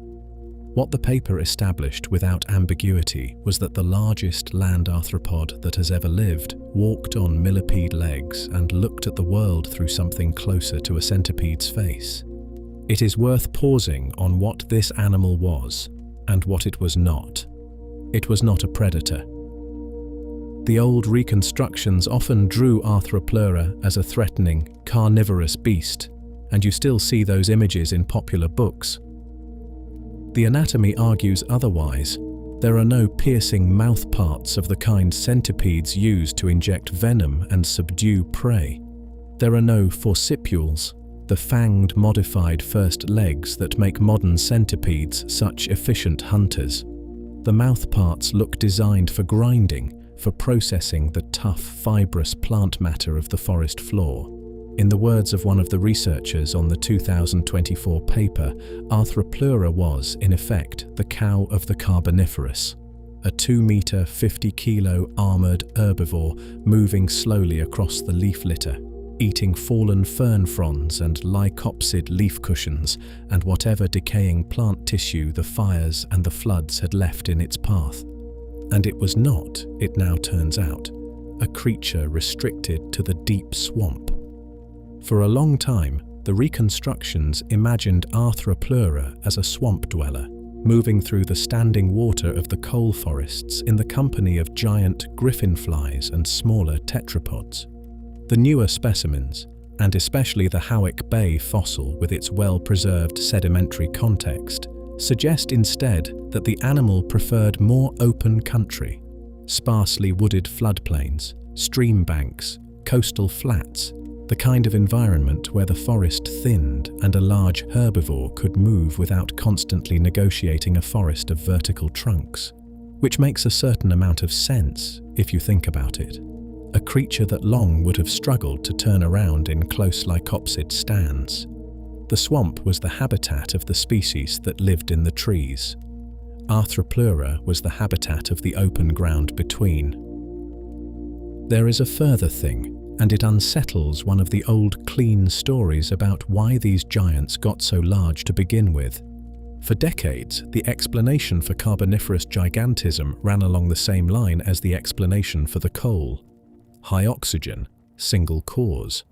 What the paper established without ambiguity was that the largest land arthropod that has ever lived walked on millipede legs and looked at the world through something closer to a centipede's face. It is worth pausing on what this animal was and what it was not. It was not a predator. The old reconstructions often drew Arthropod as a threatening, carnivorous beast, and you still see those images in popular books. The anatomy argues otherwise. There are no piercing mouthparts of the kind centipedes use to inject venom and subdue prey. There are no forcipules, the fanged modified first legs that make modern centipedes such efficient hunters. The mouthparts look designed for grinding, for processing the tough, fibrous plant matter of the forest floor. In the words of one of the researchers on the 2024 paper, Arthropod was, in effect, the cow of the Carboniferous, a 2-meter, 50-kilo armored herbivore moving slowly across the leaf litter, eating fallen fern fronds and lycopsid leaf cushions and whatever decaying plant tissue the fires and the floods had left in its path. And it was not, it now turns out, a creature restricted to the deep swamp. For a long time, the reconstructions imagined Arthropod as a swamp dweller, moving through the standing water of the coal forests in the company of giant griffin flies and smaller tetrapods. The newer specimens, and especially the Howick Bay fossil with its well-preserved sedimentary context, suggest instead that the animal preferred more open country, sparsely wooded floodplains, stream banks, coastal flats, the kind of environment where the forest thinned and a large herbivore could move without constantly negotiating a forest of vertical trunks, which makes a certain amount of sense if you think about it. A creature that long would have struggled to turn around in close lycopsid stands. The swamp was the habitat of the species that lived in the trees. Arthropod was the habitat of the open ground between. There is a further thing, and it unsettles one of the old clean stories about why these giants got so large to begin with. For decades, the explanation for Carboniferous gigantism ran along the same line as the explanation for the coal. High oxygen, single cause.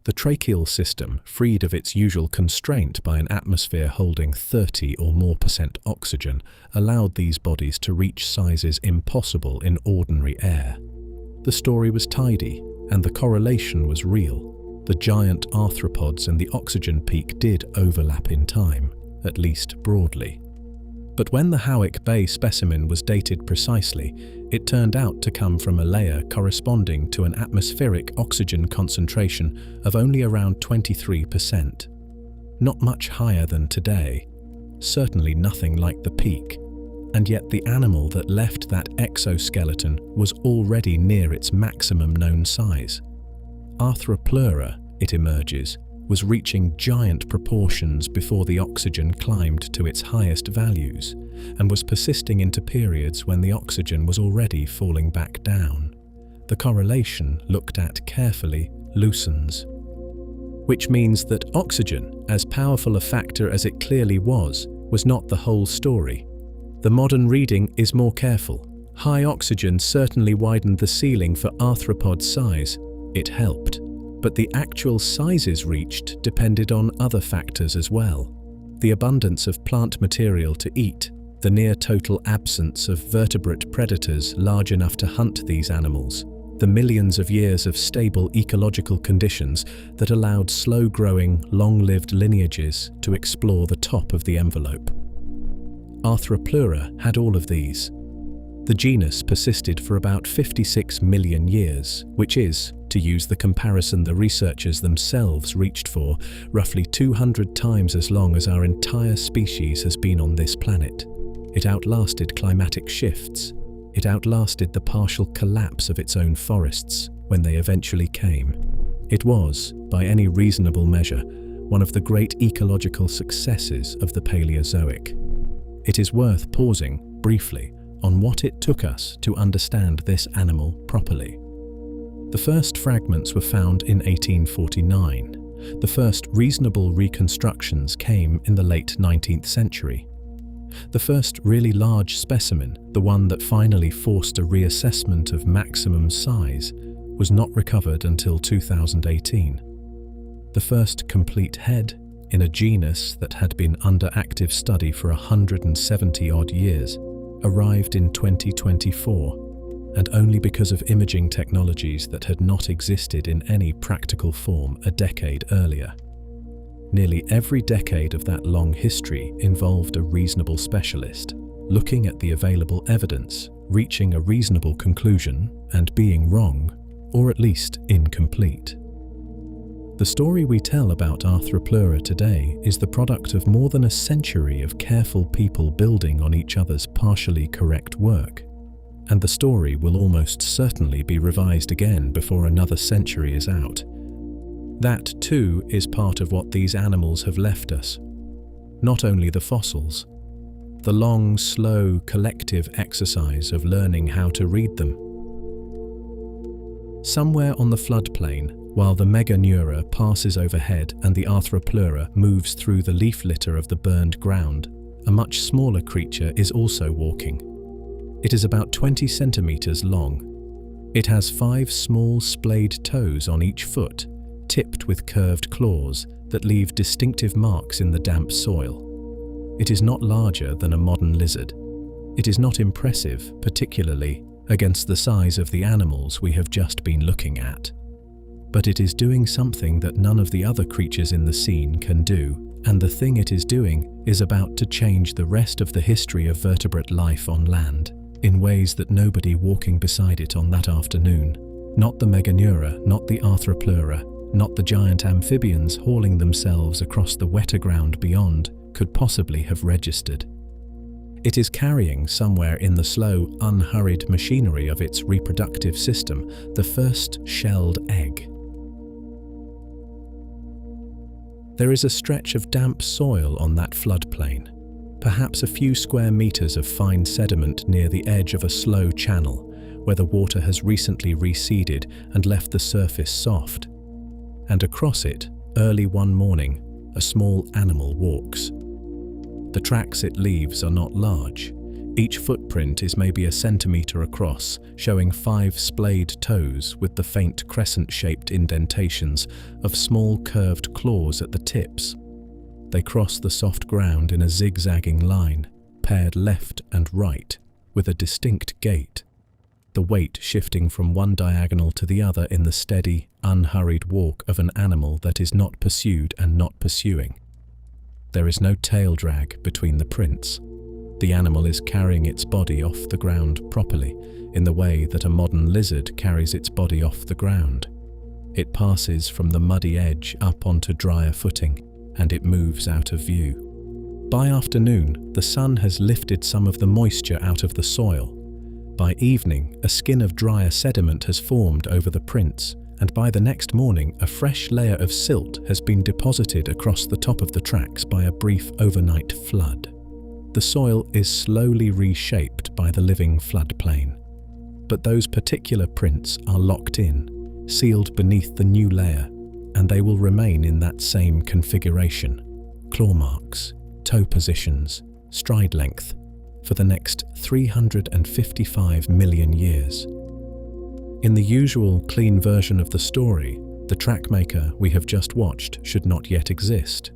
The tracheal system, freed of its usual constraint by an atmosphere holding 30 or more % oxygen, allowed these bodies to reach sizes impossible in ordinary air. The story was tidy, and the correlation was real. The giant arthropods and the oxygen peak did overlap in time, at least broadly. But when the Howick Bay specimen was dated precisely, it turned out to come from a layer corresponding to an atmospheric oxygen concentration of only around 23%. Not much higher than today, certainly nothing like the peak. And yet the animal that left that exoskeleton was already near its maximum known size. Arthropod, it emerges, was reaching giant proportions before the oxygen climbed to its highest values, and was persisting into periods when the oxygen was already falling back down. The correlation, looked at carefully, loosens. Which means that oxygen, as powerful a factor as it clearly was not the whole story. The modern reading is more careful. High oxygen certainly widened the ceiling for arthropod size. It helped. But the actual sizes reached depended on other factors as well. The abundance of plant material to eat, the near-total absence of vertebrate predators large enough to hunt these animals, the millions of years of stable ecological conditions that allowed slow-growing, long-lived lineages to explore the top of the envelope. Arthropod had all of these. The genus persisted for about 56 million years, which is, to use the comparison the researchers themselves reached for, roughly 200 times as long as our entire species has been on this planet. It outlasted climatic shifts. It outlasted the partial collapse of its own forests when they eventually came. It was, by any reasonable measure, one of the great ecological successes of the Paleozoic. It is worth pausing, briefly, on what it took us to understand this animal properly. The first fragments were found in 1849. The first reasonable reconstructions came in the late 19th century. The first really large specimen, the one that finally forced a reassessment of maximum size, was not recovered until 2018. The first complete head, in a genus that had been under active study for 170-odd years, arrived in 2024, and only because of imaging technologies that had not existed in any practical form a decade earlier. Nearly every decade of that long history involved a reasonable specialist, looking at the available evidence, reaching a reasonable conclusion, and being wrong, or at least incomplete. The story we tell about Arthropod today is the product of more than a century of careful people building on each other's partially correct work. And the story will almost certainly be revised again before another century is out. That, too, is part of what these animals have left us. Not only the fossils, the long, slow, collective exercise of learning how to read them. Somewhere on the floodplain, while the meganeura passes overhead and the arthropod moves through the leaf litter of the burned ground, a much smaller creature is also walking. It is about 20 centimeters long. It has 5 small splayed toes on each foot, tipped with curved claws that leave distinctive marks in the damp soil. It is not larger than a modern lizard. It is not impressive, particularly against the size of the animals we have just been looking at. But it is doing something that none of the other creatures in the scene can do, and the thing it is doing is about to change the rest of the history of vertebrate life on land, in ways that nobody walking beside it on that afternoon, not the meganeura, not the arthropod, not the giant amphibians hauling themselves across the wetter ground beyond, could possibly have registered. It is carrying somewhere in the slow, unhurried machinery of its reproductive system the first shelled egg. There is a stretch of damp soil on that floodplain, perhaps a few square meters of fine sediment near the edge of a slow channel where the water has recently receded and left the surface soft. And across it, early one morning, a small animal walks. The tracks it leaves are not large. Each footprint is maybe a centimeter across, showing 5 splayed toes with the faint crescent-shaped indentations of small curved claws at the tips. They cross the soft ground in a zigzagging line, paired left and right, with a distinct gait, the weight shifting from one diagonal to the other in the steady, unhurried walk of an animal that is not pursued and not pursuing. There is no tail drag between the prints. The animal is carrying its body off the ground properly, in the way that a modern lizard carries its body off the ground. It passes from the muddy edge up onto drier footing, and it moves out of view. By afternoon, the sun has lifted some of the moisture out of the soil. By evening, a skin of drier sediment has formed over the prints, and by the next morning, a fresh layer of silt has been deposited across the top of the tracks by a brief overnight flood. The soil is slowly reshaped by the living floodplain. But those particular prints are locked in, sealed beneath the new layer, and they will remain in that same configuration, claw marks, toe positions, stride length, for the next 355 million years. In the usual clean version of the story, the trackmaker we have just watched should not yet exist.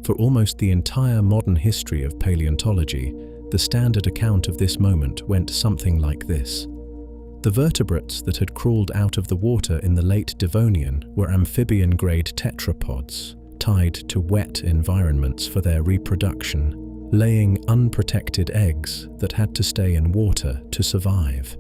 For almost the entire modern history of paleontology, the standard account of this moment went something like this. The vertebrates that had crawled out of the water in the late Devonian were amphibian-grade tetrapods, tied to wet environments for their reproduction, laying unprotected eggs that had to stay in water to survive.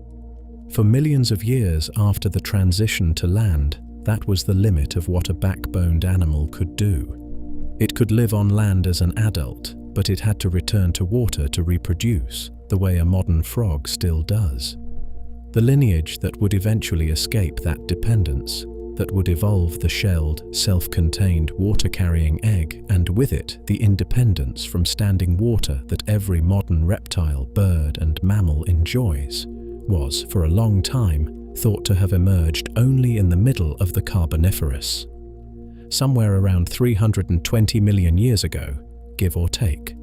For millions of years after the transition to land, that was the limit of what a backboned animal could do. It could live on land as an adult, but it had to return to water to reproduce, the way a modern frog still does. The lineage that would eventually escape that dependence, that would evolve the shelled, self-contained, water-carrying egg, and with it the independence from standing water that every modern reptile, bird, and mammal enjoys, was, for a long time, thought to have emerged only in the middle of the Carboniferous. Somewhere around 320 million years ago, give or take.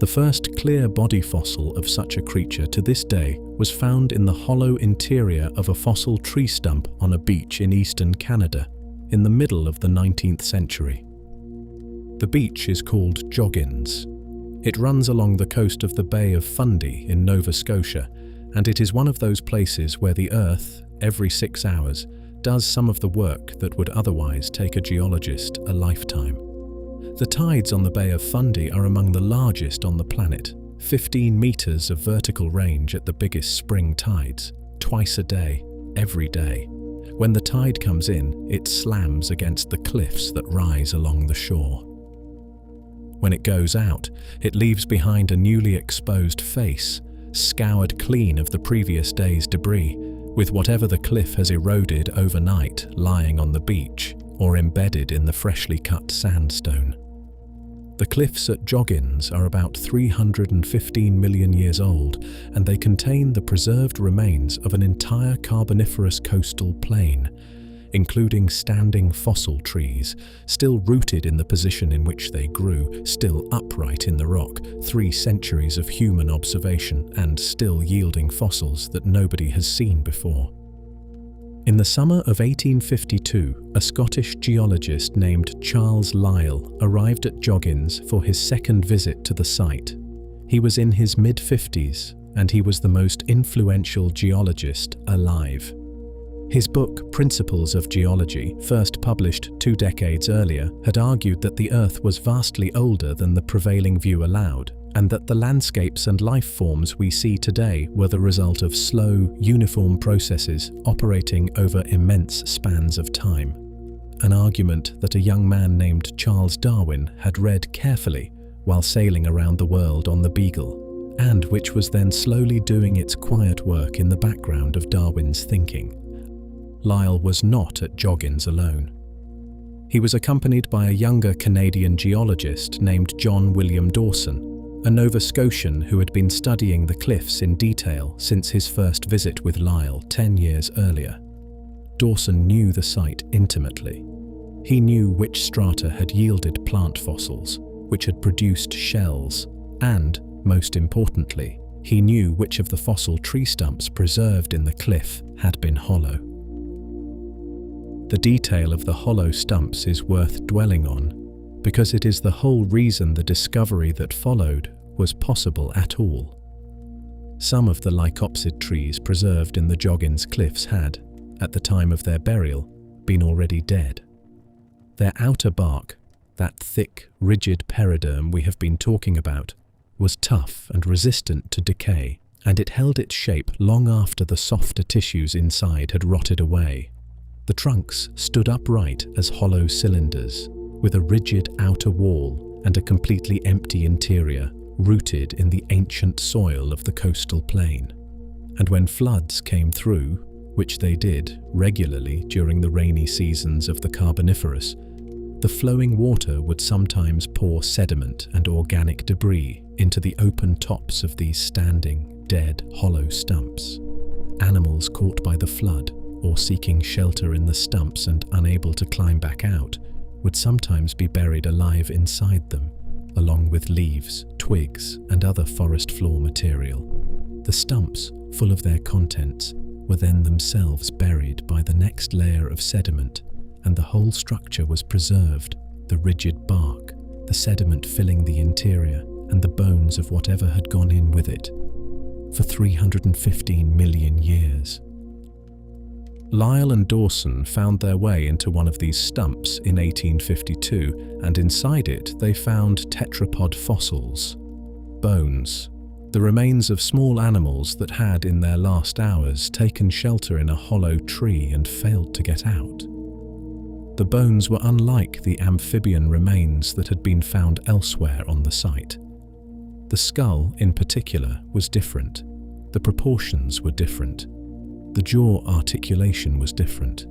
The first clear body fossil of such a creature to this day was found in the hollow interior of a fossil tree stump on a beach in eastern Canada in the middle of the 19th century. The beach is called Joggins. It runs along the coast of the Bay of Fundy in Nova Scotia, and it is one of those places where the Earth, every 6 hours, does some of the work that would otherwise take a geologist a lifetime. The tides on the Bay of Fundy are among the largest on the planet, 15 meters of vertical range at the biggest spring tides, twice a day, every day. When the tide comes in, it slams against the cliffs that rise along the shore. When it goes out, it leaves behind a newly exposed face, scoured clean of the previous day's debris, with whatever the cliff has eroded overnight lying on the beach or embedded in the freshly cut sandstone. The cliffs at Joggins are about 315 million years old, and they contain the preserved remains of an entire Carboniferous coastal plain, including standing fossil trees, still rooted in the position in which they grew, still upright in the rock, 3 centuries of human observation, and still yielding fossils that nobody has seen before. In the summer of 1852, a Scottish geologist named Charles Lyell arrived at Joggins for his second visit to the site. He was in his mid-50s, and he was the most influential geologist alive. His book, Principles of Geology, first published 2 decades earlier, had argued that the Earth was vastly older than the prevailing view allowed, and that the landscapes and life forms we see today were the result of slow, uniform processes operating over immense spans of time. An argument that a young man named Charles Darwin had read carefully while sailing around the world on the Beagle, and which was then slowly doing its quiet work in the background of Darwin's thinking. Lyell was not at Joggins alone. He was accompanied by a younger Canadian geologist named John William Dawson, a Nova Scotian who had been studying the cliffs in detail since his first visit with Lyell 10 years earlier. Dawson knew the site intimately. He knew which strata had yielded plant fossils, which had produced shells, and, most importantly, he knew which of the fossil tree stumps preserved in the cliff had been hollow. The detail of the hollow stumps is worth dwelling on, because it is the whole reason the discovery that followed was possible at all. Some of the lycopsid trees preserved in the Joggins cliffs had, at the time of their burial, been already dead. Their outer bark, that thick, rigid periderm we have been talking about, was tough and resistant to decay, and it held its shape long after the softer tissues inside had rotted away. The trunks stood upright as hollow cylinders, with a rigid outer wall and a completely empty interior, rooted in the ancient soil of the coastal plain. And when floods came through, which they did regularly during the rainy seasons of the Carboniferous, the flowing water would sometimes pour sediment and organic debris into the open tops of these standing, dead, hollow stumps. Animals caught by the flood, or seeking shelter in the stumps and unable to climb back out, would sometimes be buried alive inside them, along with leaves, twigs, and other forest floor material. The stumps, full of their contents, were then themselves buried by the next layer of sediment, and the whole structure was preserved, the rigid bark, the sediment filling the interior, and the bones of whatever had gone in with it, for 315 million years. Lyell and Dawson found their way into one of these stumps in 1852, and inside it they found tetrapod fossils, bones, the remains of small animals that had in their last hours taken shelter in a hollow tree and failed to get out. The bones were unlike the amphibian remains that had been found elsewhere on the site. The skull, in particular, was different. The proportions were different. The jaw articulation was different.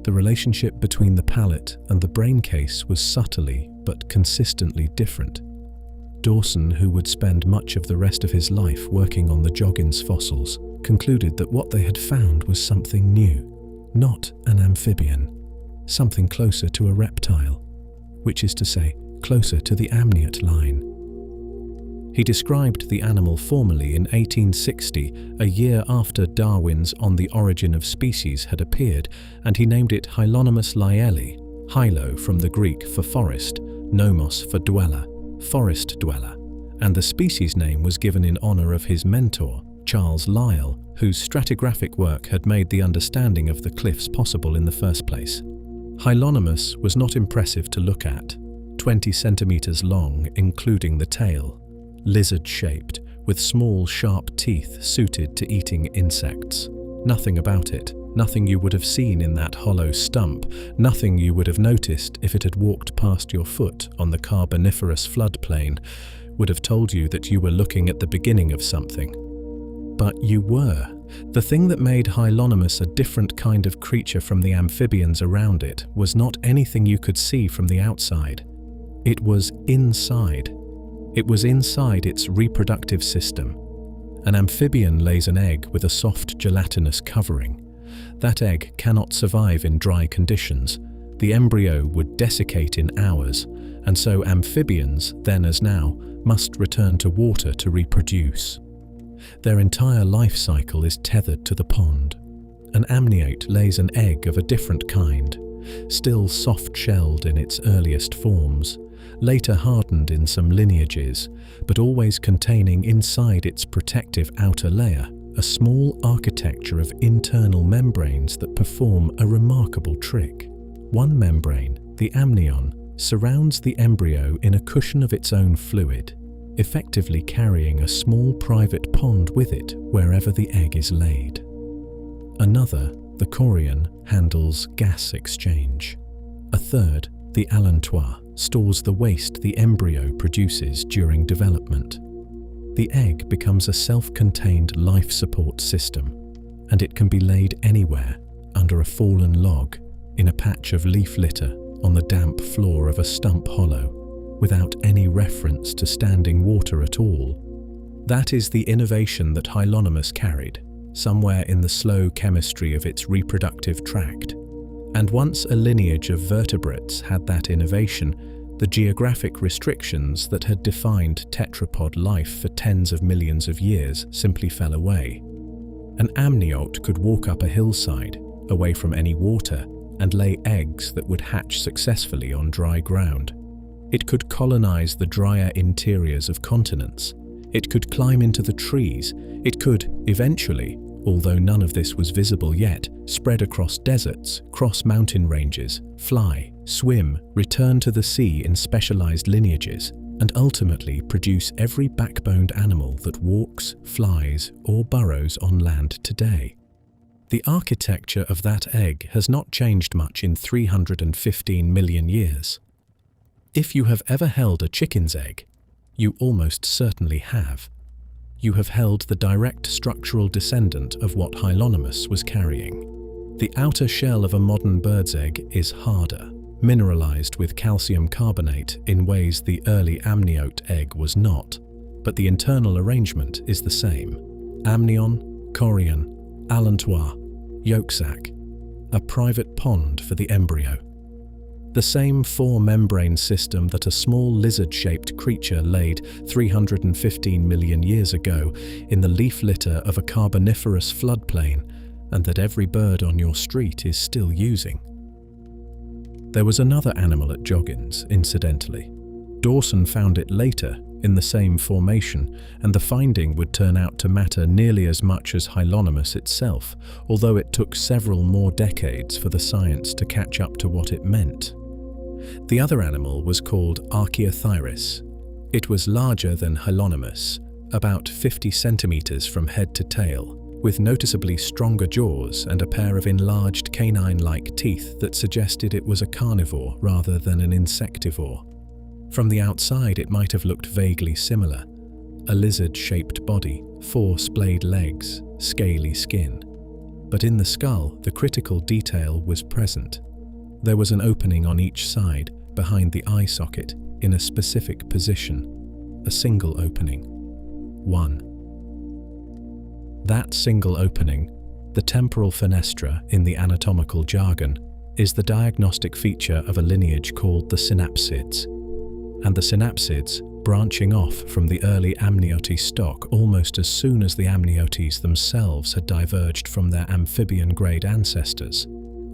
The relationship between the palate and the brain case was subtly but consistently different. Dawson, who would spend much of the rest of his life working on the Joggins fossils, concluded that what they had found was something new, not an amphibian, something closer to a reptile, which is to say, closer to the amniotic line. He described the animal formally in 1860, a year after Darwin's On the Origin of Species had appeared, and he named it Hylonomus lyelli, hylo from the Greek for forest, nomos for dweller, forest dweller, and the species name was given in honor of his mentor, Charles Lyell, whose stratigraphic work had made the understanding of the cliffs possible in the first place. Hylonomus was not impressive to look at, 20 centimeters long, including the tail, lizard-shaped, with small, sharp teeth suited to eating insects. Nothing about it, nothing you would have seen in that hollow stump, nothing you would have noticed if it had walked past your foot on the Carboniferous floodplain, would have told you that you were looking at the beginning of something. But you were. The thing that made Hylonomus a different kind of creature from the amphibians around it was not anything you could see from the outside. It was inside. It was inside its reproductive system. An amphibian lays an egg with a soft gelatinous covering. That egg cannot survive in dry conditions. The embryo would desiccate in hours, and so amphibians, then as now, must return to water to reproduce. Their entire life cycle is tethered to the pond. An amniote lays an egg of a different kind, still soft-shelled in its earliest forms, later hardened in some lineages, but always containing inside its protective outer layer a small architecture of internal membranes that perform a remarkable trick. One membrane, the amnion, surrounds the embryo in a cushion of its own fluid, effectively carrying a small private pond with it wherever the egg is laid. Another, the chorion, handles gas exchange. A third, the allantois, stores the waste the embryo produces during development. The egg becomes a self-contained life support system, and it can be laid anywhere, under a fallen log, in a patch of leaf litter, on the damp floor of a stump hollow, without any reference to standing water at all. That is the innovation that Hylonomus carried, somewhere in the slow chemistry of its reproductive tract. And once a lineage of vertebrates had that innovation, the geographic restrictions that had defined tetrapod life for tens of millions of years simply fell away. An amniote could walk up a hillside, away from any water, and lay eggs that would hatch successfully on dry ground. It could colonize the drier interiors of continents. It could climb into the trees. It could, eventually, although none of this was visible yet, spread across deserts, cross mountain ranges, fly, swim, return to the sea in specialized lineages, and ultimately produce every backboned animal that walks, flies, or burrows on land today. The architecture of that egg has not changed much in 315 million years. If you have ever held a chicken's egg, you almost certainly have. You have held the direct structural descendant of what Hylonomus was carrying. The outer shell of a modern bird's egg is harder, mineralized with calcium carbonate in ways the early amniote egg was not, but the internal arrangement is the same. Amnion, chorion, allantois, yolk sac, a private pond for the embryo. The same four-membrane system that a small lizard-shaped creature laid 315 million years ago in the leaf litter of a Carboniferous floodplain, and that every bird on your street is still using. There was another animal at Joggins, incidentally. Dawson found it later in the same formation, and the finding would turn out to matter nearly as much as Hylonomus itself, although it took several more decades for the science to catch up to what it meant. The other animal was called Archaeothyris. It was larger than Hylonomus, about 50 centimeters from head to tail, with noticeably stronger jaws and a pair of enlarged canine-like teeth that suggested it was a carnivore rather than an insectivore. From the outside, it might have looked vaguely similar. A lizard-shaped body, 4 splayed legs, scaly skin. But in the skull, the critical detail was present. There was an opening on each side, behind the eye socket, in a specific position. A single opening. One. That single opening, the temporal fenestra in the anatomical jargon, is the diagnostic feature of a lineage called the synapsids. And the synapsids, branching off from the early amniote stock almost as soon as the amniotes themselves had diverged from their amphibian-grade ancestors,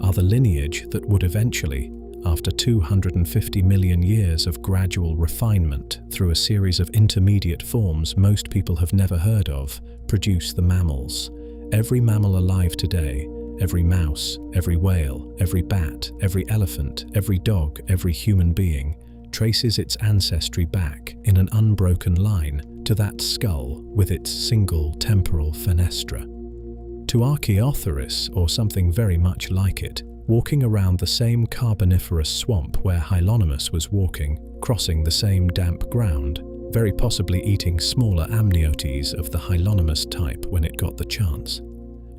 are the lineage that would eventually, after 250 million years of gradual refinement through a series of intermediate forms most people have never heard of, produce the mammals. Every mammal alive today, every mouse, every whale, every bat, every elephant, every dog, every human being, traces its ancestry back in an unbroken line to that skull with its single temporal fenestra. To Archaeopteryx, or something very much like it, walking around the same Carboniferous swamp where Hylonomus was walking, crossing the same damp ground, very possibly eating smaller amniotes of the Hylonomus type when it got the chance.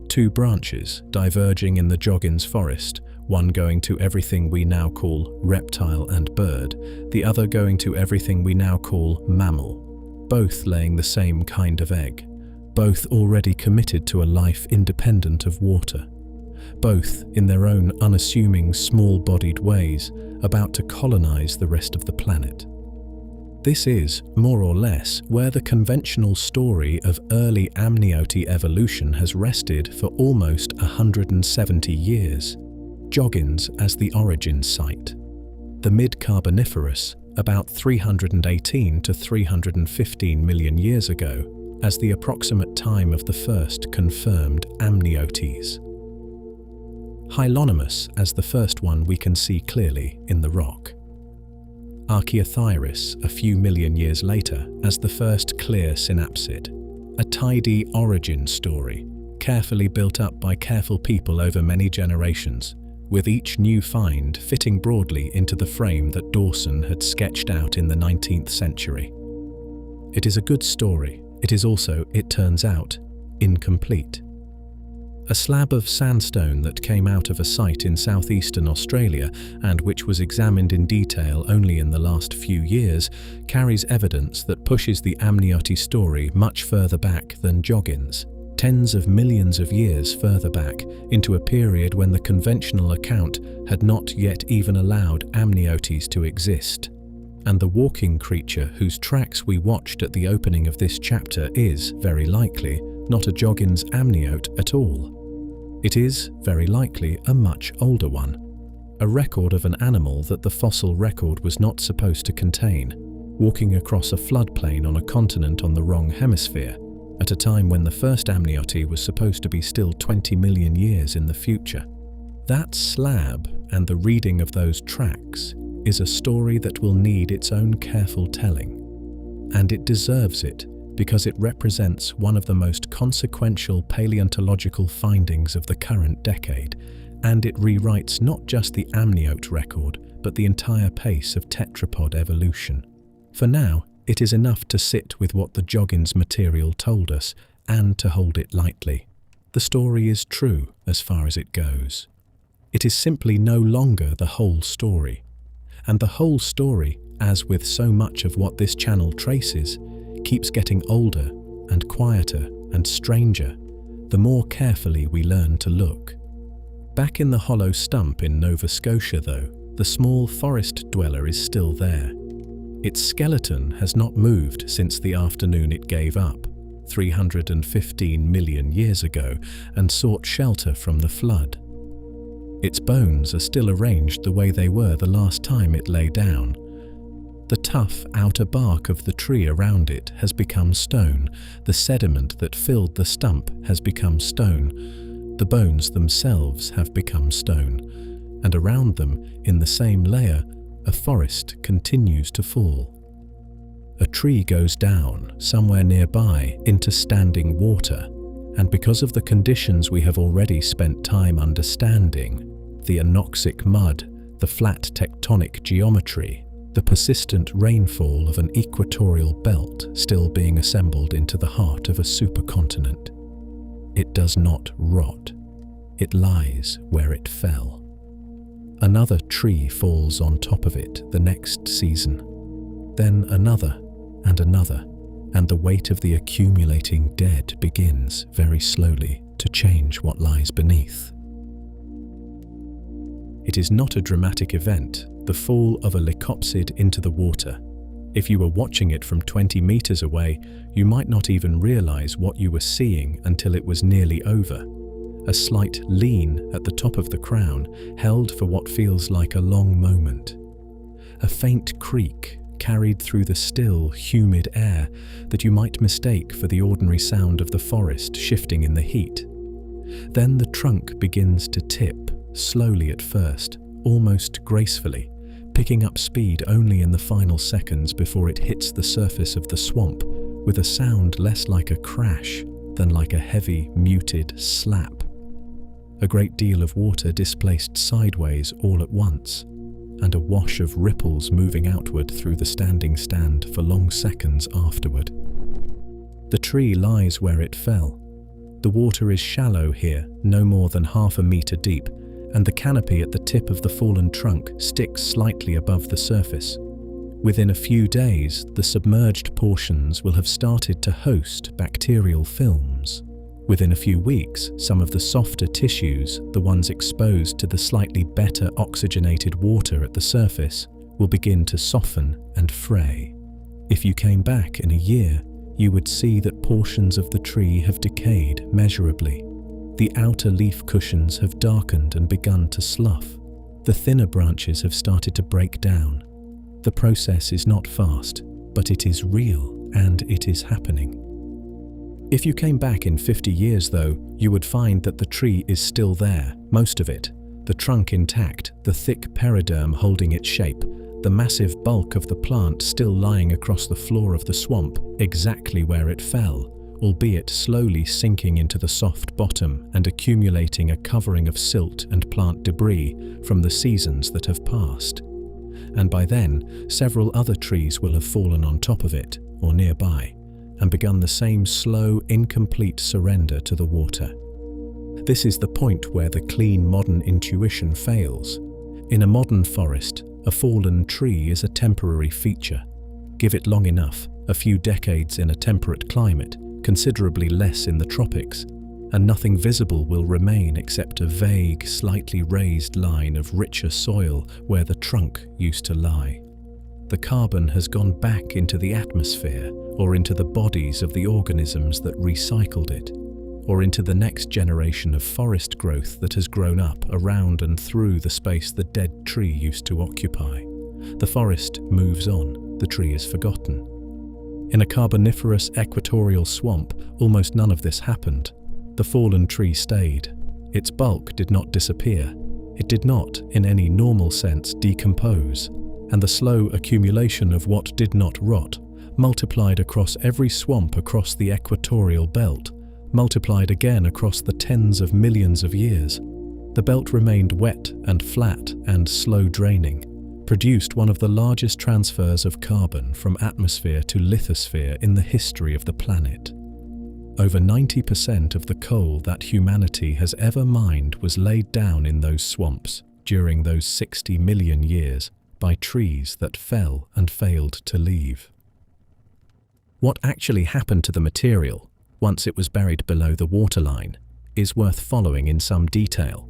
Two branches diverging in the Joggins forest, one going to everything we now call reptile and bird, the other going to everything we now call mammal, both laying the same kind of egg, both already committed to a life independent of water, both in their own unassuming small-bodied ways about to colonize the rest of the planet. This is, more or less, where the conventional story of early amniotic evolution has rested for almost 170 years. Joggins as the origin site. The mid-Carboniferous, about 318 to 315 million years ago, as the approximate time of the first confirmed amniotes. Hylonomus as the first one we can see clearly in the rock. Archaeopteryx a few million years later as the first clear synapsid. A tidy origin story, carefully built up by careful people over many generations, with each new find fitting broadly into the frame that Dawson had sketched out in the 19th century. It is a good story. It is also, it turns out, incomplete. A slab of sandstone that came out of a site in southeastern Australia and which was examined in detail only in the last few years carries evidence that pushes the amniotic story much further back than Joggins, tens of millions of years further back into a period when the conventional account had not yet even allowed amniotes to exist. And the walking creature whose tracks we watched at the opening of this chapter is, very likely, not a Joggins amniote at all. It is, very likely, a much older one, a record of an animal that the fossil record was not supposed to contain, walking across a floodplain on a continent on the wrong hemisphere, at a time when the first amniote was supposed to be still 20 million years in the future. That slab and the reading of those tracks is a story that will need its own careful telling, and it deserves it because it represents one of the most consequential paleontological findings of the current decade, and it rewrites not just the amniote record, but the entire pace of tetrapod evolution. For now, it is enough to sit with what the Joggins material told us, and to hold it lightly. The story is true as far as it goes. It is simply no longer the whole story. And the whole story, as with so much of what this channel traces, keeps getting older and quieter and stranger the more carefully we learn to look. Back in the hollow stump in Nova Scotia, though, the small forest dweller is still there. Its skeleton has not moved since the afternoon it gave up, 315 million years ago, and sought shelter from the flood. Its bones are still arranged the way they were the last time it lay down. The tough outer bark of the tree around it has become stone, the sediment that filled the stump has become stone, the bones themselves have become stone, and around them, in the same layer, a forest continues to fall. A tree goes down, somewhere nearby, into standing water, and because of the conditions we have already spent time understanding, the anoxic mud, the flat tectonic geometry, the persistent rainfall of an equatorial belt still being assembled into the heart of a supercontinent. It does not rot. It lies where it fell. Another tree falls on top of it the next season. Then another, and the weight of the accumulating dead begins very slowly to change what lies beneath. It is not a dramatic event, the fall of a lycopsid into the water. If you were watching it from 20 meters away, you might not even realize what you were seeing until it was nearly over. A slight lean at the top of the crown, held for what feels like a long moment. A faint creak carried through the still, humid air that you might mistake for the ordinary sound of the forest shifting in the heat. Then the trunk begins to tip, slowly at first, almost gracefully, picking up speed only in the final seconds before it hits the surface of the swamp, with a sound less like a crash than like a heavy, muted slap. A great deal of water displaced sideways all at once, and a wash of ripples moving outward through the standing stand for long seconds afterward. The tree lies where it fell. The water is shallow here, no more than half a meter deep, and the canopy at the tip of the fallen trunk sticks slightly above the surface. Within a few days, the submerged portions will have started to host bacterial films. Within a few weeks, some of the softer tissues, the ones exposed to the slightly better oxygenated water at the surface, will begin to soften and fray. If you came back in a year, you would see that portions of the tree have decayed measurably. The outer leaf cushions have darkened and begun to slough. The thinner branches have started to break down. The process is not fast, but it is real and it is happening. If you came back in 50 years though, you would find that the tree is still there, most of it. The trunk intact, the thick periderm holding its shape, the massive bulk of the plant still lying across the floor of the swamp, exactly where it fell, albeit slowly sinking into the soft bottom and accumulating a covering of silt and plant debris from the seasons that have passed. And by then, several other trees will have fallen on top of it, or nearby, and begun the same slow, incomplete surrender to the water. This is the point where the clean modern intuition fails. In a modern forest, a fallen tree is a temporary feature. Give it long enough, a few decades in a temperate climate, considerably less in the tropics, and nothing visible will remain except a vague, slightly raised line of richer soil where the trunk used to lie. The carbon has gone back into the atmosphere, or into the bodies of the organisms that recycled it, or into the next generation of forest growth that has grown up around and through the space the dead tree used to occupy. The forest moves on, the tree is forgotten. In a Carboniferous equatorial swamp, almost none of this happened. The fallen tree stayed. Its bulk did not disappear. It did not, in any normal sense, decompose, and the slow accumulation of what did not rot multiplied across every swamp across the equatorial belt, multiplied again across the tens of millions of years. The belt remained wet and flat and slow draining, produced one of the largest transfers of carbon from atmosphere to lithosphere in the history of the planet. Over 90% of the coal that humanity has ever mined was laid down in those swamps during those 60 million years by trees that fell and failed to leave. What actually happened to the material once it was buried below the waterline is worth following in some detail,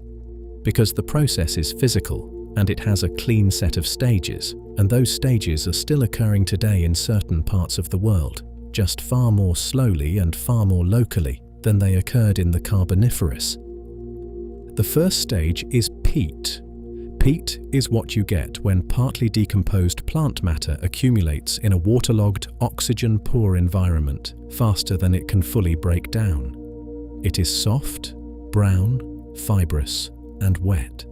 because the process is physical and it has a clean set of stages, and those stages are still occurring today in certain parts of the world, just far more slowly and far more locally than they occurred in the Carboniferous. The first stage is peat. Peat is what you get when partly decomposed plant matter accumulates in a waterlogged, oxygen-poor environment faster than it can fully break down. It is soft, brown, fibrous, and wet.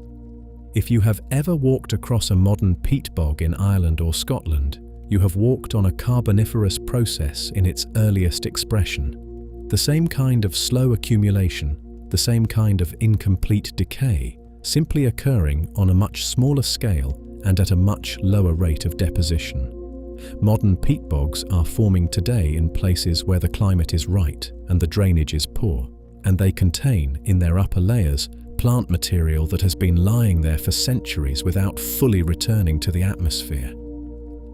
If you have ever walked across a modern peat bog in Ireland or Scotland, you have walked on a Carboniferous process in its earliest expression. The same kind of slow accumulation, the same kind of incomplete decay, simply occurring on a much smaller scale and at a much lower rate of deposition. Modern peat bogs are forming today in places where the climate is right and the drainage is poor, and they contain, in their upper layers, plant material that has been lying there for centuries without fully returning to the atmosphere.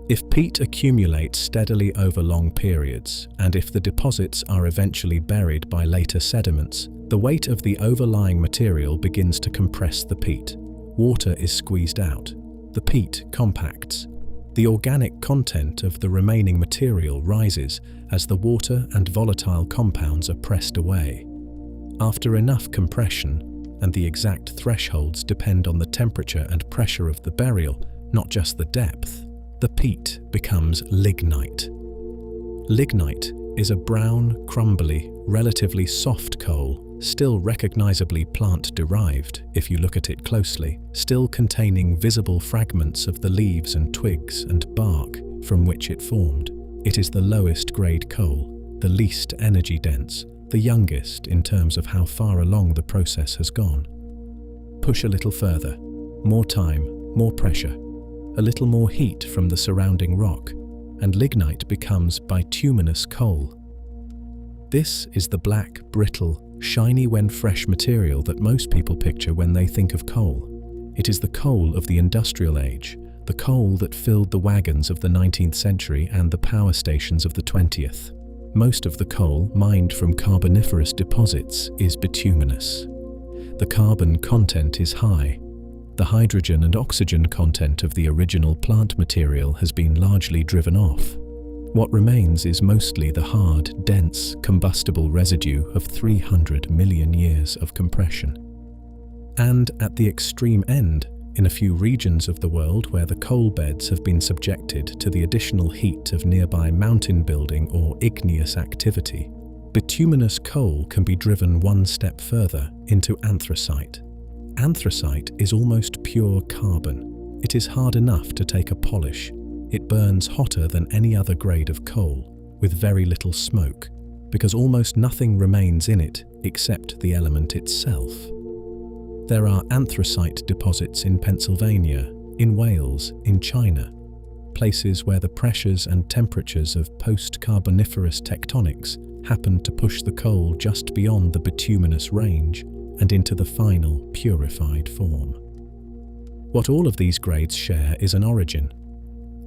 If peat accumulates steadily over long periods, and if the deposits are eventually buried by later sediments, the weight of the overlying material begins to compress the peat. Water is squeezed out. The peat compacts. The organic content of the remaining material rises as the water and volatile compounds are pressed away. After enough compression, and the exact thresholds depend on the temperature and pressure of the burial, not just the depth, the peat becomes lignite. Lignite is a brown, crumbly, relatively soft coal still recognizably plant-derived if you look at it closely, still containing visible fragments of the leaves and twigs and bark from which it formed. It is the lowest grade coal, the least energy dense, the youngest in terms of how far along the process has gone. Push a little further, more time, more pressure, a little more heat from the surrounding rock, and lignite becomes bituminous coal. This is the black, brittle, shiny when fresh material that most people picture when they think of coal. It is the coal of the industrial age, the coal that filled the wagons of the 19th century and the power stations of the 20th. Most of the coal mined from Carboniferous deposits is bituminous. The carbon content is high. The hydrogen and oxygen content of the original plant material has been largely driven off. What remains is mostly the hard, dense, combustible residue of 300 million years of compression. And at the extreme end, in a few regions of the world where the coal beds have been subjected to the additional heat of nearby mountain building or igneous activity, bituminous coal can be driven one step further into anthracite. Anthracite is almost pure carbon. It is hard enough to take a polish. It burns hotter than any other grade of coal, with very little smoke, because almost nothing remains in it except the element itself. There are anthracite deposits in Pennsylvania, in Wales, in China, places where the pressures and temperatures of post-Carboniferous tectonics happened to push the coal just beyond the bituminous range and into the final, purified form. What all of these grades share is an origin.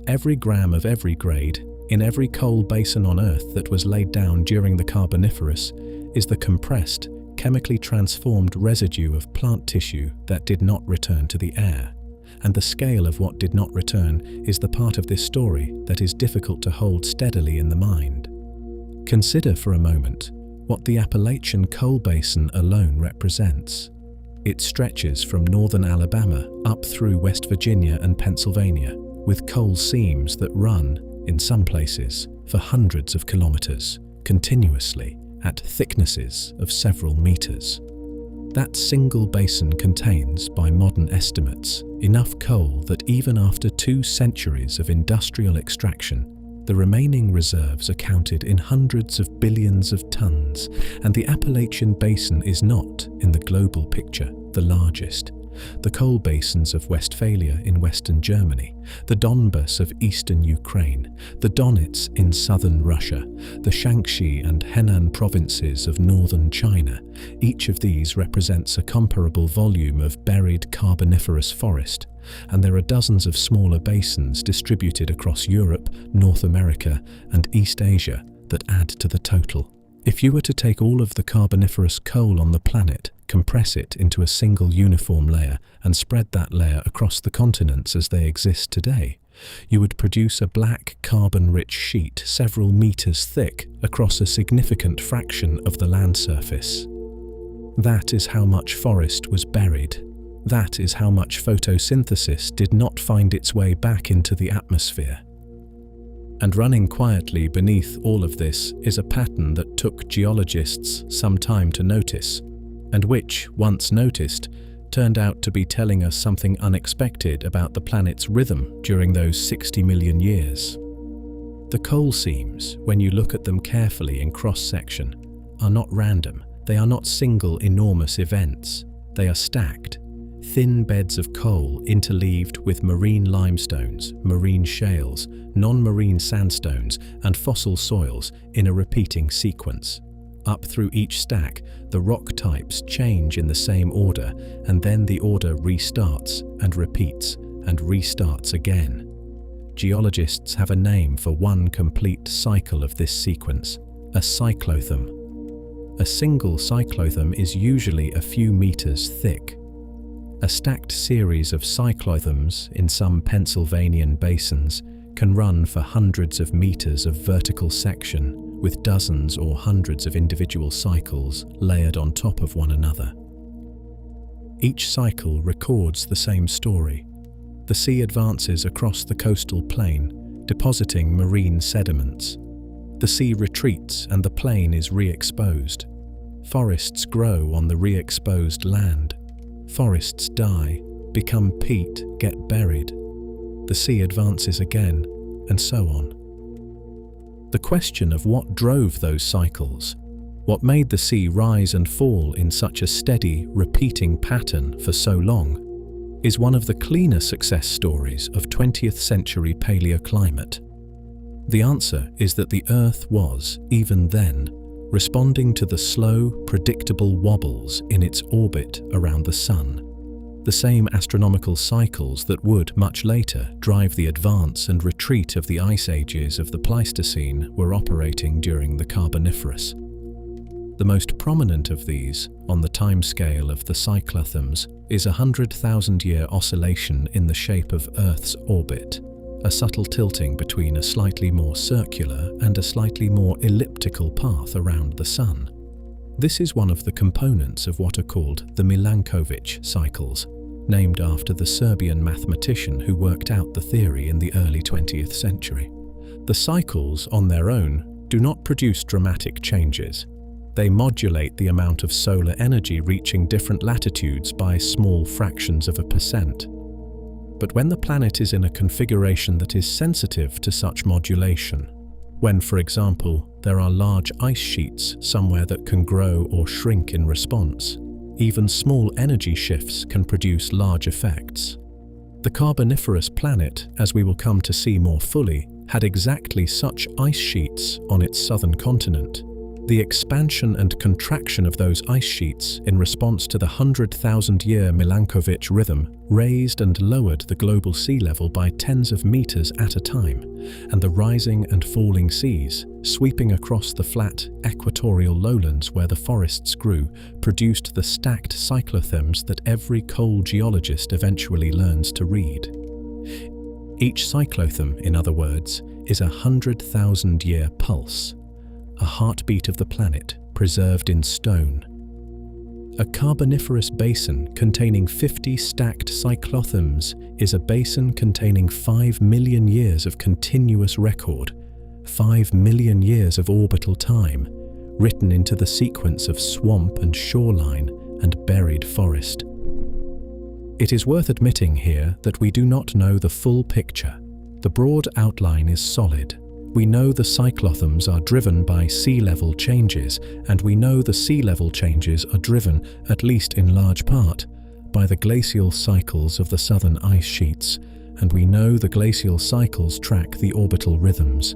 Every gram of every grade, in every coal basin on Earth that was laid down during the Carboniferous, is the compressed, chemically transformed residue of plant tissue that did not return to the air. And the scale of what did not return is the part of this story that is difficult to hold steadily in the mind. Consider for a moment what the Appalachian coal basin alone represents. It stretches from northern Alabama up through West Virginia and Pennsylvania, with coal seams that run, in some places, for hundreds of kilometers, continuously, at thicknesses of several meters. That single basin contains, by modern estimates, enough coal that even after 2 centuries of industrial extraction, the remaining reserves are counted in hundreds of billions of tons, and the Appalachian Basin is not, in the global picture, the largest. The coal basins of Westphalia in western Germany, the Donbas of eastern Ukraine, the Donets in southern Russia, the Shaanxi and Henan provinces of northern China, each of these represents a comparable volume of buried Carboniferous forest, and there are dozens of smaller basins distributed across Europe, North America, and East Asia that add to the total. If you were to take all of the Carboniferous coal on the planet, compress it into a single uniform layer, and spread that layer across the continents as they exist today, you would produce a black, carbon-rich sheet several meters thick across a significant fraction of the land surface. That is how much forest was buried. That is how much photosynthesis did not find its way back into the atmosphere. And running quietly beneath all of this is a pattern that took geologists some time to notice, and which, once noticed, turned out to be telling us something unexpected about the planet's rhythm during those 60 million years. The coal seams, when you look at them carefully in cross-section, are not random. They are not single enormous events. They are stacked, thin beds of coal interleaved with marine limestones, marine shales, non-marine sandstones, and fossil soils in a repeating sequence. Up through each stack, the rock types change in the same order, and then the order restarts and repeats and restarts again. Geologists have a name for one complete cycle of this sequence, a cyclothem. A single cyclothem is usually a few meters thick. A stacked series of cyclothems in some Pennsylvanian basins can run for hundreds of meters of vertical section, with dozens or hundreds of individual cycles layered on top of one another. Each cycle records the same story. The sea advances across the coastal plain, depositing marine sediments. The sea retreats and the plain is re-exposed. Forests grow on the re-exposed land. Forests die, become peat, get buried. The sea advances again, and so on. The question of what drove those cycles, what made the sea rise and fall in such a steady, repeating pattern for so long, is one of the cleaner success stories of 20th century paleoclimate. The answer is that the Earth was, even then, responding to the slow, predictable wobbles in its orbit around the Sun, the same astronomical cycles that would, much later, drive the advance and retreat of the ice ages of the Pleistocene were operating during the Carboniferous. The most prominent of these, on the timescale of the cyclothms, is a 100,000-year oscillation in the shape of Earth's orbit, a subtle tilting between a slightly more circular and a slightly more elliptical path around the Sun. This is one of the components of what are called the Milankovitch cycles, named after the Serbian mathematician who worked out the theory in the early 20th century. The cycles, on their own, do not produce dramatic changes. They modulate the amount of solar energy reaching different latitudes by small fractions of a percent. But when the planet is in a configuration that is sensitive to such modulation, when, for example, there are large ice sheets somewhere that can grow or shrink in response, even small energy shifts can produce large effects. The Carboniferous planet, as we will come to see more fully, had exactly such ice sheets on its southern continent. The expansion and contraction of those ice sheets in response to the 100,000-year Milankovitch rhythm raised and lowered the global sea level by tens of meters at a time, and the rising and falling seas, sweeping across the flat equatorial lowlands where the forests grew, produced the stacked cyclothems that every coal geologist eventually learns to read. Each cyclothem, in other words, is a 100,000-year pulse, a heartbeat of the planet preserved in stone. A Carboniferous basin containing 50 stacked cyclothems is a basin containing 5 million years of continuous record, 5 million years of orbital time, written into the sequence of swamp and shoreline and buried forest. It is worth admitting here that we do not know the full picture. The broad outline is solid. We know the cyclothems are driven by sea level changes, and we know the sea level changes are driven, at least in large part, by the glacial cycles of the southern ice sheets, and we know the glacial cycles track the orbital rhythms.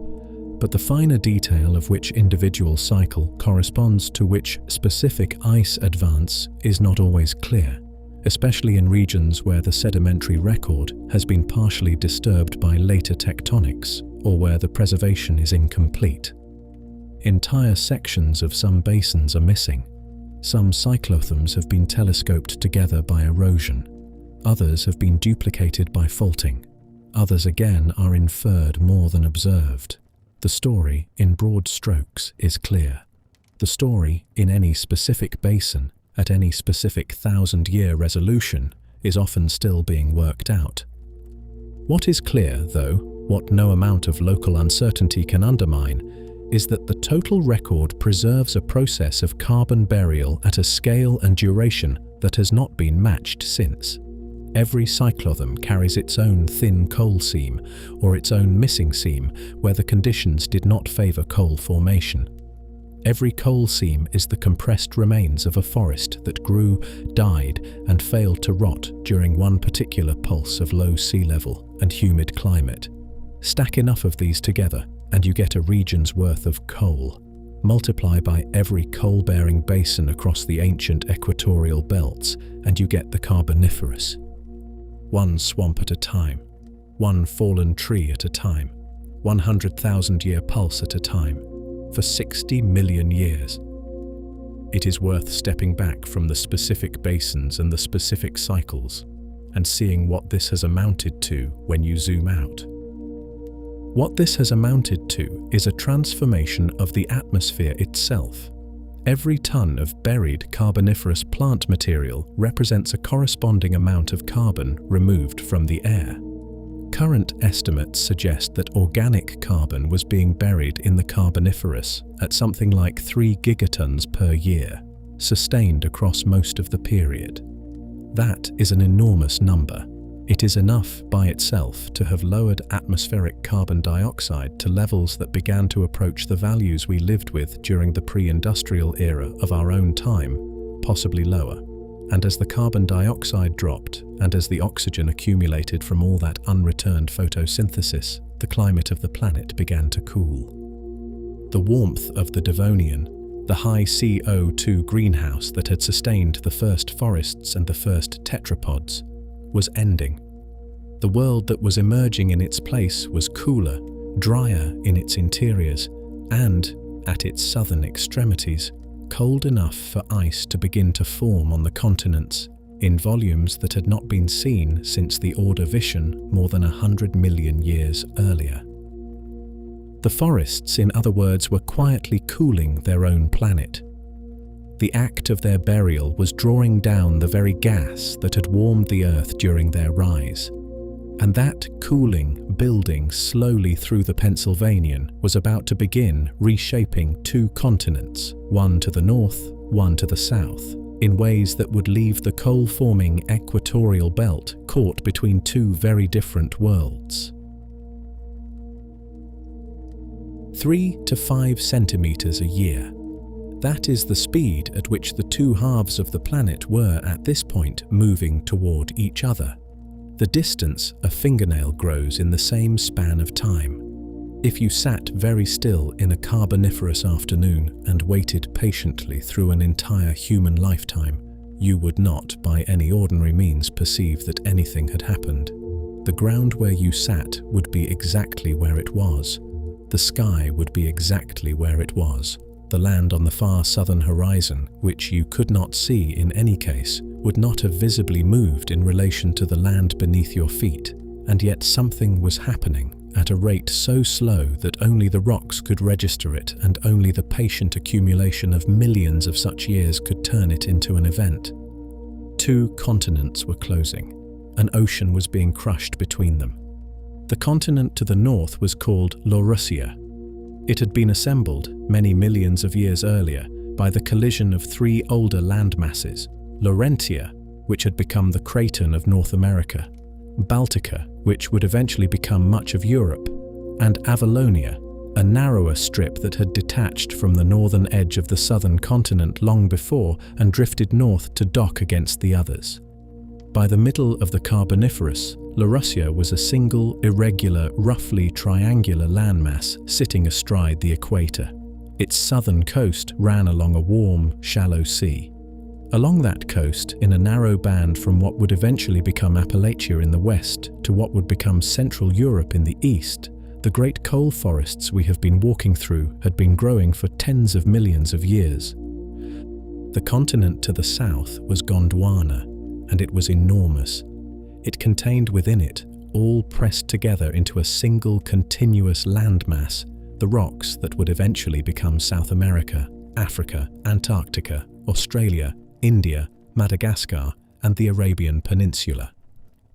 But the finer detail of which individual cycle corresponds to which specific ice advance is not always clear, especially in regions where the sedimentary record has been partially disturbed by later tectonics, or where the preservation is incomplete. Entire sections of some basins are missing. Some cyclothems have been telescoped together by erosion. Others have been duplicated by faulting. Others again are inferred more than observed. The story, in broad strokes, is clear. The story, in any specific basin, at any specific 1,000-year resolution, is often still being worked out. What is clear, though, what no amount of local uncertainty can undermine, is that the total record preserves a process of carbon burial at a scale and duration that has not been matched since. Every cyclothem carries its own thin coal seam, or its own missing seam, where the conditions did not favor coal formation. Every coal seam is the compressed remains of a forest that grew, died, and failed to rot during one particular pulse of low sea level and humid climate. Stack enough of these together, and you get a region's worth of coal. Multiply by every coal-bearing basin across the ancient equatorial belts, and you get the Carboniferous. One swamp at a time, one fallen tree at a time, 100,000-year pulse at a time, for 60 million years. It is worth stepping back from the specific basins and the specific cycles, and seeing what this has amounted to when you zoom out. What this has amounted to is a transformation of the atmosphere itself. Every ton of buried Carboniferous plant material represents a corresponding amount of carbon removed from the air. Current estimates suggest that organic carbon was being buried in the Carboniferous at something like 3 gigatons per year. sustained across most of the period. That is an enormous number. It is enough by itself to have lowered atmospheric carbon dioxide to levels that began to approach the values we lived with during the pre-industrial era of our own time, possibly lower. And as the carbon dioxide dropped, and as the oxygen accumulated from all that unreturned photosynthesis, the climate of the planet began to cool. The warmth of the Devonian, the high CO2 greenhouse that had sustained the first forests and the first tetrapods, was ending. The world that was emerging in its place was cooler, drier in its interiors, and, at its southern extremities, cold enough for ice to begin to form on the continents in volumes that had not been seen since the Ordovician more than 100 million years earlier. The forests, in other words, were quietly cooling their own planet. The act of their burial was drawing down the very gas that had warmed the Earth during their rise. And that cooling, building slowly through the Pennsylvanian, was about to begin reshaping two continents, one to the north, one to the south, in ways that would leave the coal-forming equatorial belt caught between two very different worlds. 3 to 5 centimeters a year. That is the speed at which the two halves of the planet were at this point moving toward each other. The distance a fingernail grows in the same span of time. If you sat very still in a Carboniferous afternoon and waited patiently through an entire human lifetime, you would not by any ordinary means perceive that anything had happened. The ground where you sat would be exactly where it was. The sky would be exactly where it was. The land on the far southern horizon, which you could not see in any case, would not have visibly moved in relation to the land beneath your feet, and yet something was happening at a rate so slow that only the rocks could register it, and only the patient accumulation of millions of such years could turn it into an event. Two continents were closing. An ocean was being crushed between them. The continent to the north was called Laurussia. It had been assembled many millions of years earlier by the collision of three older landmasses: Laurentia, which had become the Craton of North America, Baltica, which would eventually become much of Europe, and Avalonia, a narrower strip that had detached from the northern edge of the southern continent long before and drifted north to dock against the others. By the middle of the Carboniferous, Laurussia was a single, irregular, roughly triangular landmass sitting astride the equator. Its southern coast ran along a warm, shallow sea. Along that coast, in a narrow band from what would eventually become Appalachia in the west to what would become Central Europe in the east, the great coal forests we have been walking through had been growing for tens of millions of years. The continent to the south was Gondwana, and it was enormous. It contained within it, all pressed together into a single continuous landmass, the rocks that would eventually become South America, Africa, Antarctica, Australia, India, Madagascar, and the Arabian Peninsula.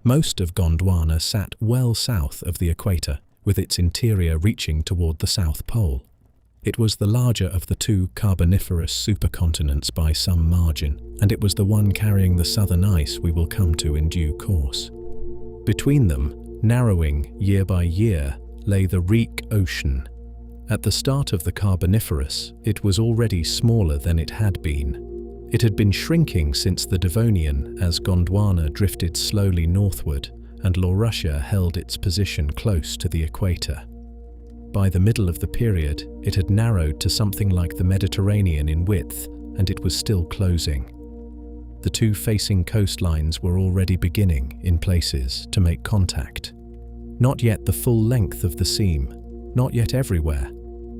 Most of Gondwana sat well south of the equator, with its interior reaching toward the South Pole. It was the larger of the two Carboniferous supercontinents by some margin, and it was the one carrying the southern ice we will come to in due course. Between them, narrowing year by year, lay the Reek Ocean. At the start of the Carboniferous, it was already smaller than it had been. It had been shrinking since the Devonian as Gondwana drifted slowly northward and Laurussia held its position close to the equator. By the middle of the period, it had narrowed to something like the Mediterranean in width, and it was still closing. The two facing coastlines were already beginning, in places, to make contact. Not yet the full length of the seam, not yet everywhere,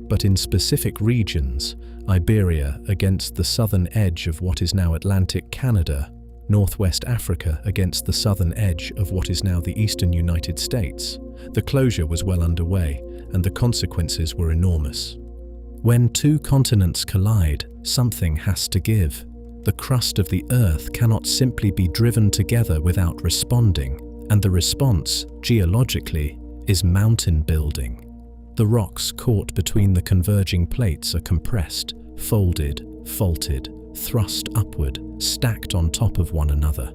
but in specific regions, Iberia against the southern edge of what is now Atlantic Canada, Northwest Africa against the southern edge of what is now the eastern United States, the closure was well underway, and the consequences were enormous. When two continents collide, something has to give. The crust of the Earth cannot simply be driven together without responding, and the response, geologically, is mountain building. The rocks caught between the converging plates are compressed, folded, faulted, thrust upward, stacked on top of one another.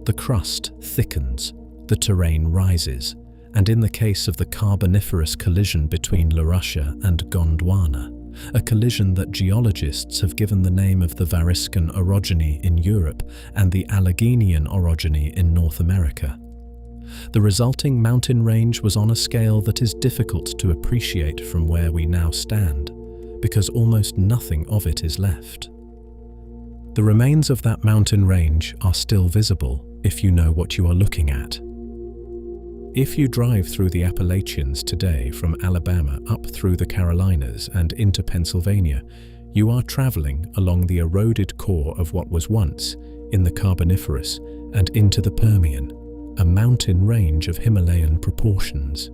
The crust thickens, the terrain rises, and in the case of the Carboniferous collision between Laurussia and Gondwana, a collision that geologists have given the name of the Variscan orogeny in Europe and the Alleghenian orogeny in North America. The resulting mountain range was on a scale that is difficult to appreciate from where we now stand, because almost nothing of it is left. The remains of that mountain range are still visible if you know what you are looking at. If you drive through the Appalachians today from Alabama up through the Carolinas and into Pennsylvania, you are traveling along the eroded core of what was once in the Carboniferous and into the Permian, a mountain range of Himalayan proportions.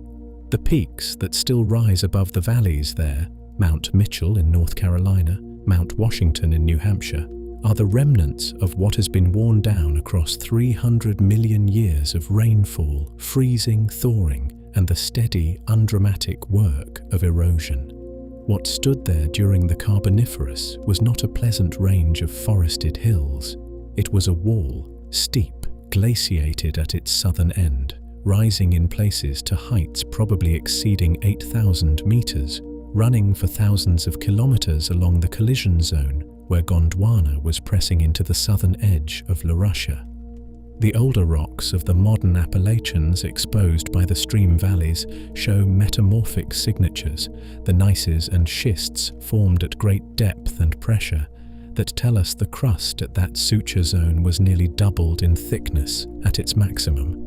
The peaks that still rise above the valleys there, Mount Mitchell in North Carolina, Mount Washington in New Hampshire, are the remnants of what has been worn down across 300 million years of rainfall, freezing, thawing, and the steady, undramatic work of erosion. What stood there during the Carboniferous was not a pleasant range of forested hills. It was a wall, steep, glaciated at its southern end, rising in places to heights probably exceeding 8,000 meters, running for thousands of kilometers along the collision zone where Gondwana was pressing into the southern edge of Laurussia. The older rocks of the modern Appalachians exposed by the stream valleys show metamorphic signatures, the gneisses and schists formed at great depth and pressure, that tell us the crust at that suture zone was nearly doubled in thickness at its maximum.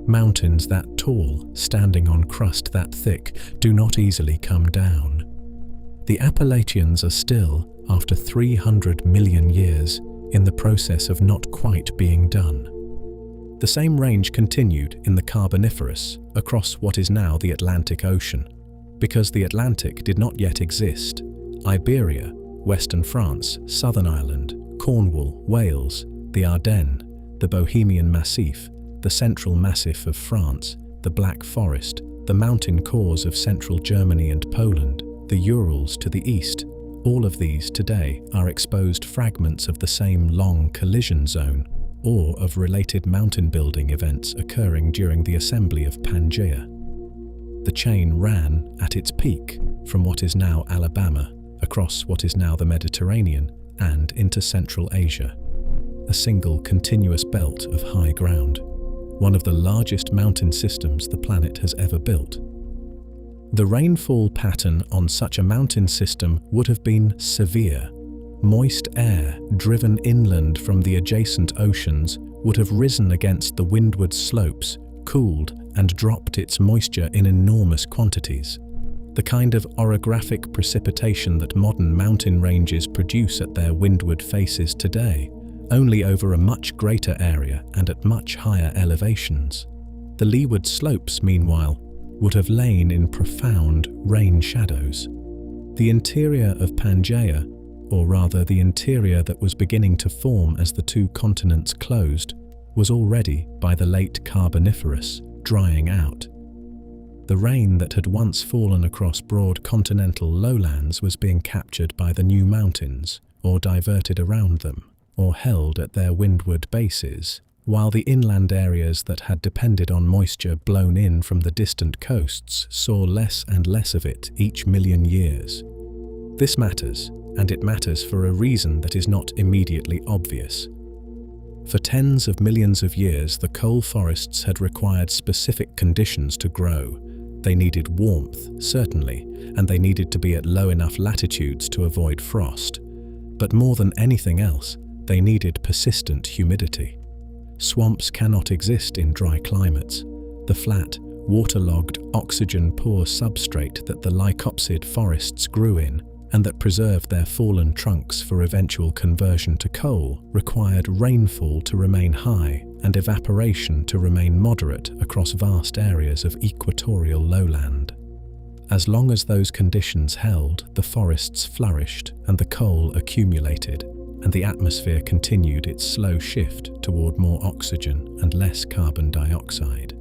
Mountains that tall, standing on crust that thick, do not easily come down. The Appalachians are still, after 300 million years, in the process of not quite being done. The same range continued in the Carboniferous across what is now the Atlantic Ocean. Because the Atlantic did not yet exist, Iberia, Western France, Southern Ireland, Cornwall, Wales, the Ardennes, the Bohemian Massif, the Central Massif of France, the Black Forest, the mountain cores of central Germany and Poland, the Urals to the east, all of these today are exposed fragments of the same long collision zone or of related mountain building events occurring during the assembly of Pangaea. The chain ran at its peak from what is now Alabama, across what is now the Mediterranean, and into Central Asia. A single continuous belt of high ground, one of the largest mountain systems the planet has ever built. The rainfall pattern on such a mountain system would have been severe. Moist air driven inland from the adjacent oceans would have risen against the windward slopes, cooled and dropped its moisture in enormous quantities. The kind of orographic precipitation that modern mountain ranges produce at their windward faces today, only over a much greater area and at much higher elevations. The leeward slopes, meanwhile, would have lain in profound rain shadows. The interior of Pangaea, or rather the interior that was beginning to form as the two continents closed, was already, by the late Carboniferous, drying out. The rain that had once fallen across broad continental lowlands was being captured by the new mountains, or diverted around them, or held at their windward bases, while the inland areas that had depended on moisture blown in from the distant coasts saw less and less of it each million years. This matters, and it matters for a reason that is not immediately obvious. For tens of millions of years, the coal forests had required specific conditions to grow. They needed warmth, certainly, and they needed to be at low enough latitudes to avoid frost. But more than anything else, they needed persistent humidity. Swamps cannot exist in dry climates. The flat, waterlogged, oxygen-poor substrate that the lycopsid forests grew in, and that preserved their fallen trunks for eventual conversion to coal, required rainfall to remain high and evaporation to remain moderate across vast areas of equatorial lowland. As long as those conditions held, the forests flourished and the coal accumulated, and the atmosphere continued its slow shift toward more oxygen and less carbon dioxide.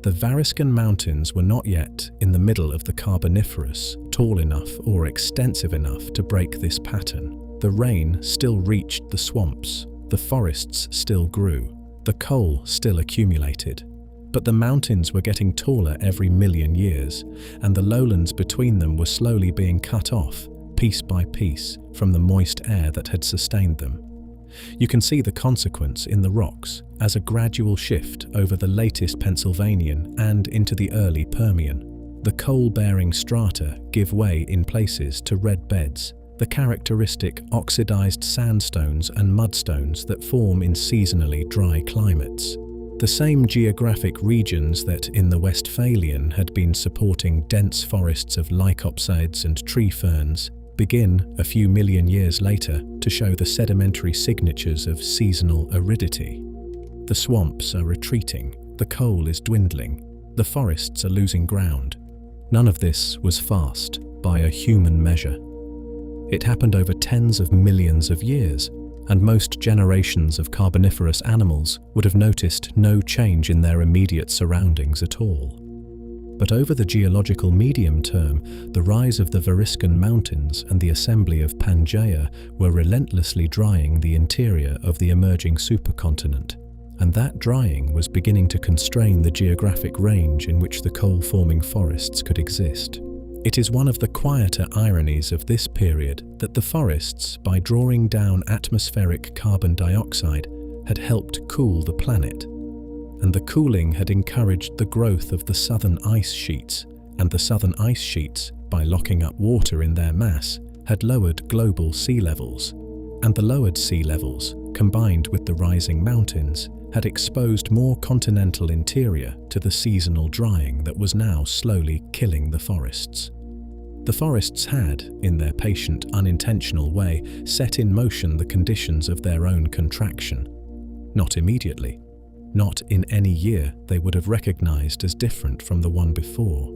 The Variscan Mountains were not yet in the middle of the Carboniferous, tall enough or extensive enough to break this pattern. The rain still reached the swamps, the forests still grew, the coal still accumulated. But the mountains were getting taller every million years, and the lowlands between them were slowly being cut off, piece by piece, from the moist air that had sustained them. You can see the consequence in the rocks as a gradual shift over the latest Pennsylvanian and into the early Permian. The coal-bearing strata give way in places to red beds, the characteristic oxidized sandstones and mudstones that form in seasonally dry climates. The same geographic regions that in the Westphalian had been supporting dense forests of lycopsids and tree ferns begin, a few million years later, to show the sedimentary signatures of seasonal aridity. The swamps are retreating, the coal is dwindling, the forests are losing ground. None of this was fast, by a human measure. It happened over tens of millions of years, and most generations of Carboniferous animals would have noticed no change in their immediate surroundings at all. But over the geological medium term, the rise of the Variscan Mountains and the assembly of Pangaea were relentlessly drying the interior of the emerging supercontinent, and that drying was beginning to constrain the geographic range in which the coal-forming forests could exist. It is one of the quieter ironies of this period that the forests, by drawing down atmospheric carbon dioxide, had helped cool the planet. And the cooling had encouraged the growth of the southern ice sheets, and the southern ice sheets, by locking up water in their mass, had lowered global sea levels. And the lowered sea levels, combined with the rising mountains, had exposed more continental interior to the seasonal drying that was now slowly killing the forests. The forests had, in their patient, unintentional way, set in motion the conditions of their own contraction. Not immediately. Not in any year they would have recognized as different from the one before.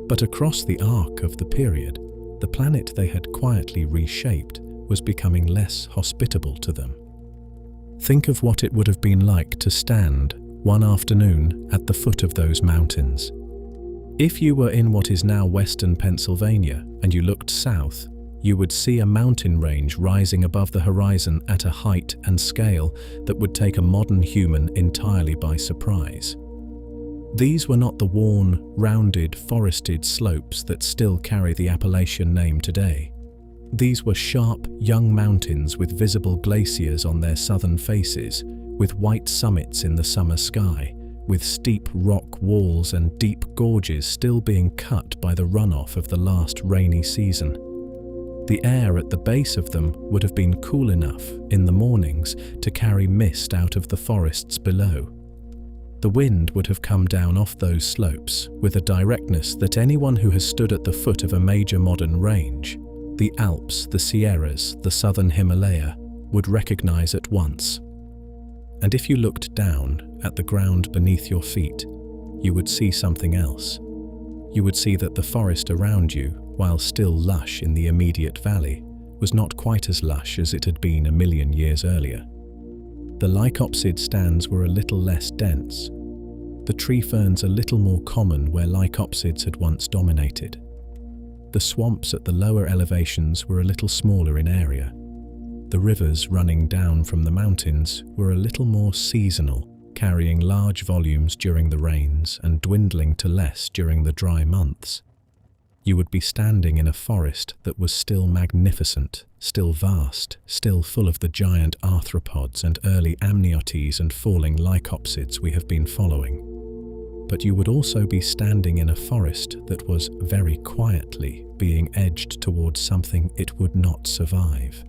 But across the arc of the period, the planet they had quietly reshaped was becoming less hospitable to them. Think of what it would have been like to stand, one afternoon, at the foot of those mountains. If you were in what is now western Pennsylvania and you looked south, you would see a mountain range rising above the horizon at a height and scale that would take a modern human entirely by surprise. These were not the worn, rounded, forested slopes that still carry the Appalachian name today. These were sharp, young mountains with visible glaciers on their southern faces, with white summits in the summer sky, with steep rock walls and deep gorges still being cut by the runoff of the last rainy season. The air at the base of them would have been cool enough in the mornings to carry mist out of the forests below. The wind would have come down off those slopes with a directness that anyone who has stood at the foot of a major modern range, the Alps, the Sierras, the southern Himalaya, would recognize at once. And if you looked down at the ground beneath your feet, you would see something else. You would see that the forest around you, while still lush in the immediate valley, was not quite as lush as it had been a million years earlier. The lycopsid stands were a little less dense, the tree ferns a little more common where lycopsids had once dominated. The swamps at the lower elevations were a little smaller in area. The rivers running down from the mountains were a little more seasonal, carrying large volumes during the rains and dwindling to less during the dry months. You would be standing in a forest that was still magnificent, still vast, still full of the giant arthropods and early amniotes and falling lycopsids we have been following. But you would also be standing in a forest that was very quietly being edged towards something it would not survive.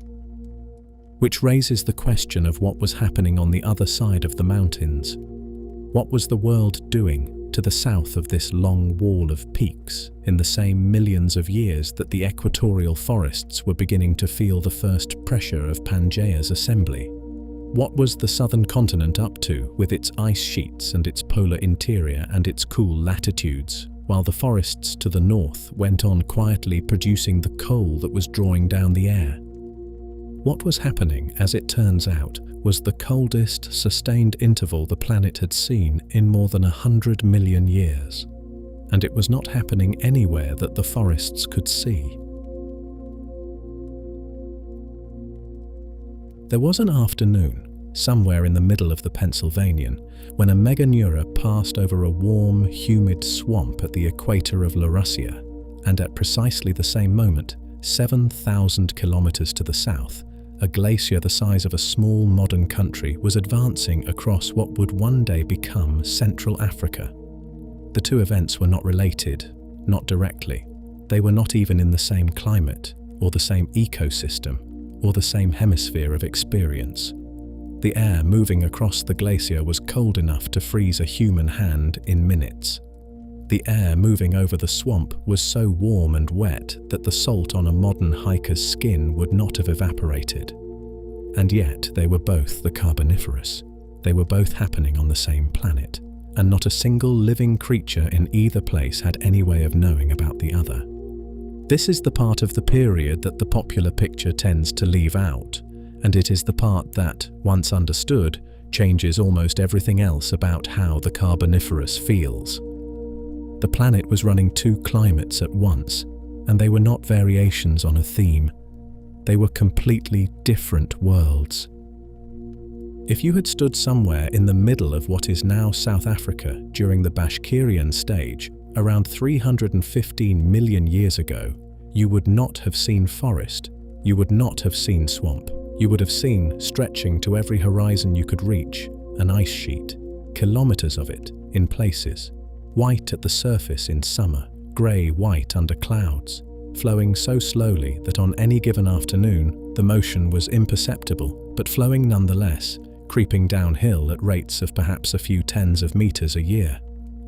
Which raises the question of what was happening on the other side of the mountains. What was the world doing to the south of this long wall of peaks in the same millions of years that the equatorial forests were beginning to feel the first pressure of Pangaea's assembly? What was the southern continent up to with its ice sheets and its polar interior and its cool latitudes, while the forests to the north went on quietly producing the coal that was drawing down the air? What was happening, as it turns out, was the coldest sustained interval the planet had seen in more than 100 million years. And it was not happening anywhere that the forests could see. There was an afternoon, somewhere in the middle of the Pennsylvanian, when a meganeura passed over a warm, humid swamp at the equator of Laurussia, and at precisely the same moment, 7,000 kilometers to the south, a glacier the size of a small modern country was advancing across what would one day become Central Africa. The two events were not related, not directly. They were not even in the same climate, or the same ecosystem, or the same hemisphere of experience. The air moving across the glacier was cold enough to freeze a human hand in minutes. The air moving over the swamp was so warm and wet that the salt on a modern hiker's skin would not have evaporated. And yet they were both the Carboniferous. They were both happening on the same planet, and not a single living creature in either place had any way of knowing about the other. This is the part of the period that the popular picture tends to leave out, and it is the part that, once understood, changes almost everything else about how the Carboniferous feels. The planet was running two climates at once, and they were not variations on a theme. They were completely different worlds. If you had stood somewhere in the middle of what is now South Africa during the Bashkirian stage, around 315 million years ago, you would not have seen forest, you would not have seen swamp. You would have seen, stretching to every horizon you could reach, an ice sheet, kilometers of it, in places. White at the surface in summer, grey-white under clouds, flowing so slowly that on any given afternoon the motion was imperceptible, but flowing nonetheless, creeping downhill at rates of perhaps a few tens of meters a year.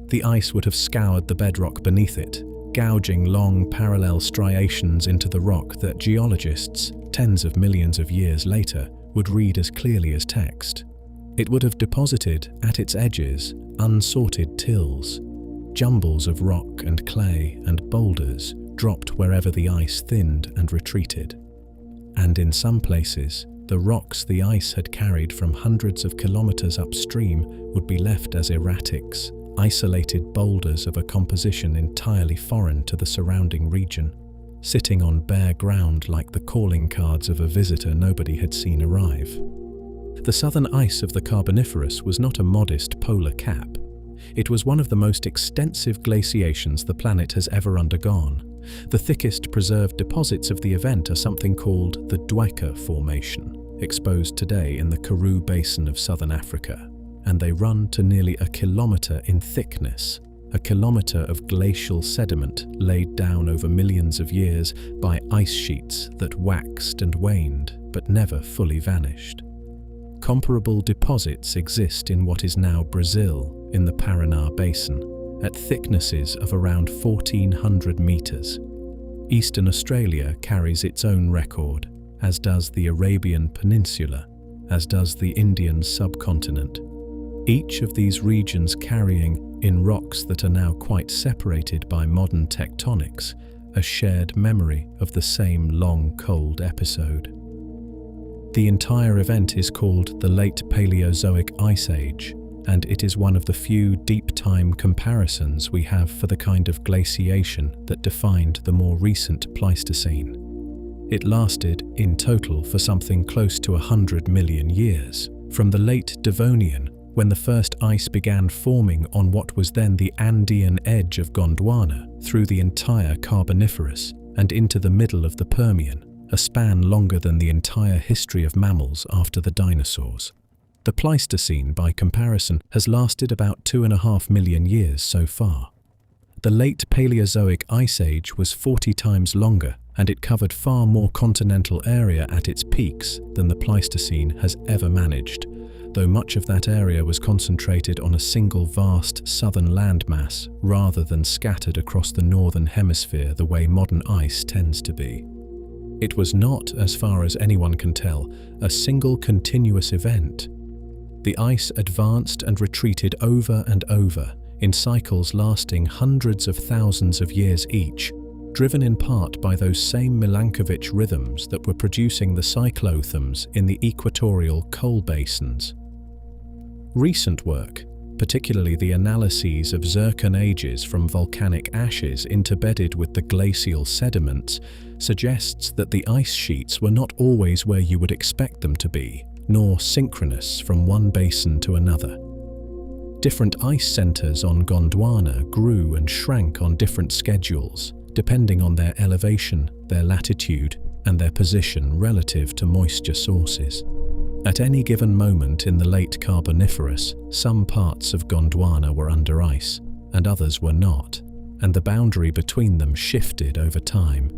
The ice would have scoured the bedrock beneath it, gouging long parallel striations into the rock that geologists, tens of millions of years later, would read as clearly as text. It would have deposited, at its edges, unsorted tills, jumbles of rock and clay and boulders dropped wherever the ice thinned and retreated. And in some places, the rocks the ice had carried from hundreds of kilometers upstream would be left as erratics, isolated boulders of a composition entirely foreign to the surrounding region, sitting on bare ground like the calling cards of a visitor nobody had seen arrive. The southern ice of the Carboniferous was not a modest polar cap. It was one of the most extensive glaciations the planet has ever undergone. The thickest preserved deposits of the event are something called the Dwicker Formation, exposed today in the Karoo Basin of southern Africa, and they run to nearly a kilometer in thickness, a kilometer of glacial sediment laid down over millions of years by ice sheets that waxed and waned but never fully vanished. Comparable deposits exist in what is now Brazil in the Paraná Basin, at thicknesses of around 1,400 meters. Eastern Australia carries its own record, as does the Arabian Peninsula, as does the Indian subcontinent. Each of these regions carrying, in rocks that are now quite separated by modern tectonics, a shared memory of the same long cold episode. The entire event is called the Late Paleozoic Ice Age, and it is one of the few deep-time comparisons we have for the kind of glaciation that defined the more recent Pleistocene. It lasted, in total, for something close to 100 million years, from the late Devonian, when the first ice began forming on what was then the Andean edge of Gondwana, through the entire Carboniferous, and into the middle of the Permian, a span longer than the entire history of mammals after the dinosaurs. The Pleistocene, by comparison, has lasted about 2.5 million years so far. The Late Paleozoic Ice Age was 40 times longer, and it covered far more continental area at its peaks than the Pleistocene has ever managed, though much of that area was concentrated on a single vast southern landmass rather than scattered across the northern hemisphere the way modern ice tends to be. It was not, as far as anyone can tell, a single continuous event. The ice advanced and retreated over and over, in cycles lasting hundreds of thousands of years each, driven in part by those same Milankovitch rhythms that were producing the cyclothams in the equatorial coal basins. Recent work, particularly the analyses of zircon ages from volcanic ashes interbedded with the glacial sediments, suggests that the ice sheets were not always where you would expect them to be, nor synchronous from one basin to another. Different ice centers on Gondwana grew and shrank on different schedules, depending on their elevation, their latitude, and their position relative to moisture sources. At any given moment in the late Carboniferous, some parts of Gondwana were under ice, and others were not, and the boundary between them shifted over time.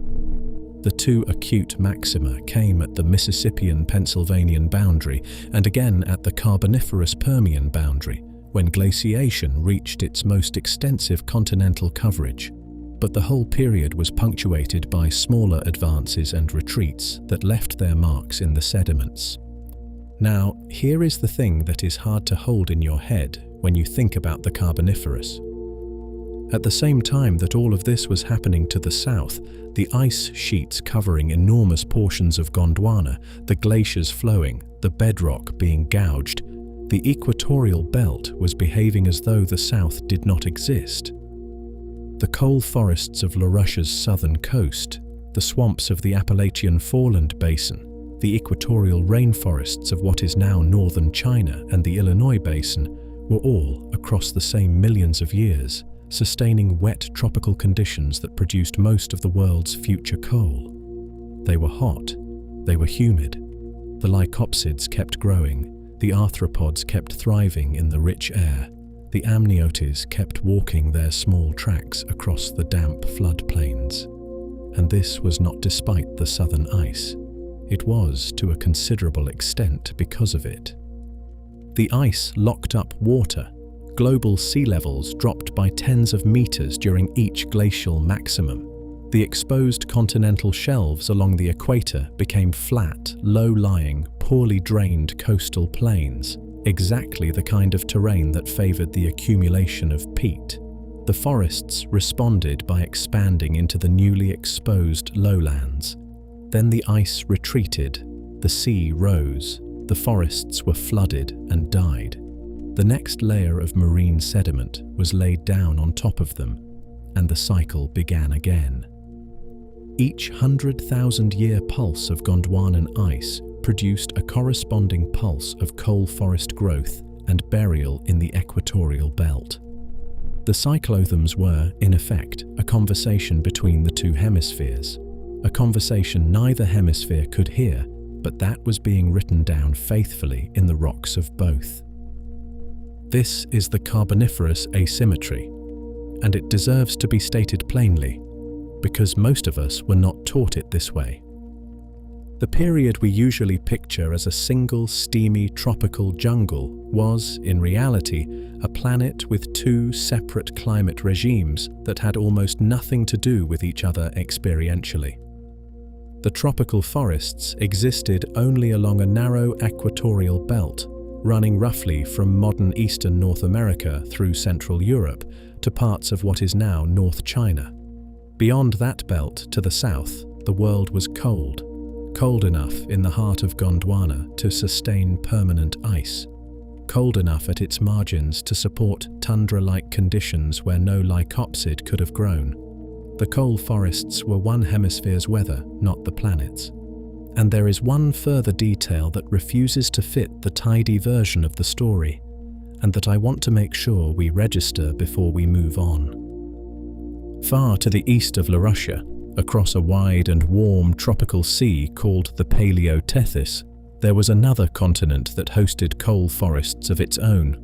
The two acute maxima came at the Mississippian-Pennsylvanian boundary and again at the Carboniferous Permian boundary, when glaciation reached its most extensive continental coverage. But the whole period was punctuated by smaller advances and retreats that left their marks in the sediments. Now, here is the thing that is hard to hold in your head when you think about the Carboniferous. At the same time that all of this was happening to the south, the ice sheets covering enormous portions of Gondwana, the glaciers flowing, the bedrock being gouged, the equatorial belt was behaving as though the south did not exist. The coal forests of Larussia's southern coast, the swamps of the Appalachian Foreland Basin, the equatorial rainforests of what is now northern China and the Illinois Basin were all, across the same millions of years, sustaining wet tropical conditions that produced most of the world's future coal. They were hot, they were humid. The lycopsids kept growing, the arthropods kept thriving in the rich air, the amniotes kept walking their small tracks across the damp floodplains. And this was not despite the southern ice. It was, to a considerable extent, because of it. The ice locked up water. Global sea levels dropped by tens of meters during each glacial maximum. The exposed continental shelves along the equator became flat, low-lying, poorly drained coastal plains, exactly the kind of terrain that favored the accumulation of peat. The forests responded by expanding into the newly exposed lowlands. Then the ice retreated, the sea rose, the forests were flooded and died. The next layer of marine sediment was laid down on top of them, and the cycle began again. Each 100,000-year pulse of Gondwanan ice produced a corresponding pulse of coal forest growth and burial in the equatorial belt. The cyclothams were, in effect, a conversation between the two hemispheres, a conversation neither hemisphere could hear, but that was being written down faithfully in the rocks of both. This is the Carboniferous asymmetry, and it deserves to be stated plainly, because most of us were not taught it this way. The period we usually picture as a single steamy tropical jungle was, in reality, a planet with two separate climate regimes that had almost nothing to do with each other experientially. The tropical forests existed only along a narrow equatorial belt, running roughly from modern eastern North America through Central Europe to parts of what is now North China. Beyond that belt, to the south, the world was cold enough in the heart of Gondwana to sustain permanent ice, cold enough at its margins to support tundra-like conditions where no lycopsid could have grown. The coal forests were one hemisphere's weather, not the planet's. And there is one further detail that refuses to fit the tidy version of the story, and that I want to make sure we register before we move on. Far to the east of Laurussia, across a wide and warm tropical sea called the Paleotethys, there was another continent that hosted coal forests of its own.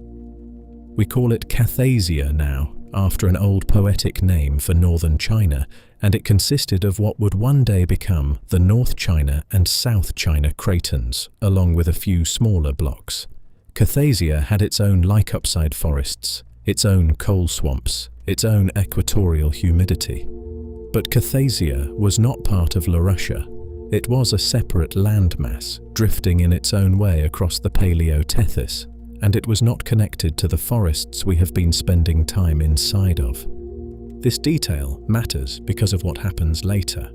We call it Cathasia now, after an old poetic name for northern China, and it consisted of what would one day become the North China and South China cratons, along with a few smaller blocks. Cathasia had its own lycopsid forests, its own coal swamps, its own equatorial humidity. But Cathasia was not part of Laurussia. It was a separate landmass, drifting in its own way across the Paleotethys, and it was not connected to the forests we have been spending time inside of. This detail matters because of what happens later.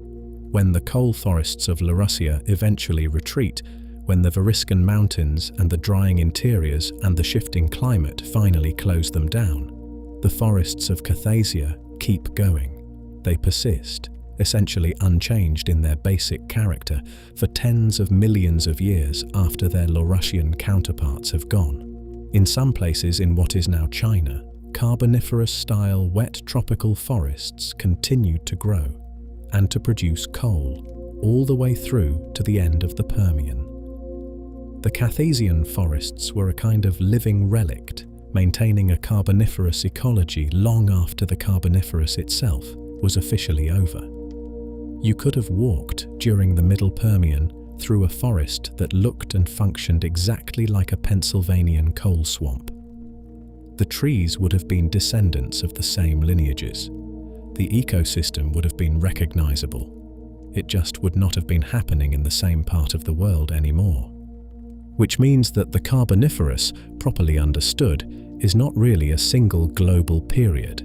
When the coal forests of Laurussia eventually retreat, when the Variscan mountains and the drying interiors and the shifting climate finally close them down, the forests of Cathasia keep going. They persist, essentially unchanged in their basic character for tens of millions of years after their Laurushian counterparts have gone. In some places in what is now China, Carboniferous-style wet tropical forests continued to grow and to produce coal all the way through to the end of the Permian. The Cartesian forests were a kind of living relict, maintaining a Carboniferous ecology long after the Carboniferous itself was officially over. You could have walked during the Middle Permian through a forest that looked and functioned exactly like a Pennsylvanian coal swamp. The trees would have been descendants of the same lineages. The ecosystem would have been recognizable. It just would not have been happening in the same part of the world anymore. Which means that the Carboniferous, properly understood, is not really a single global period.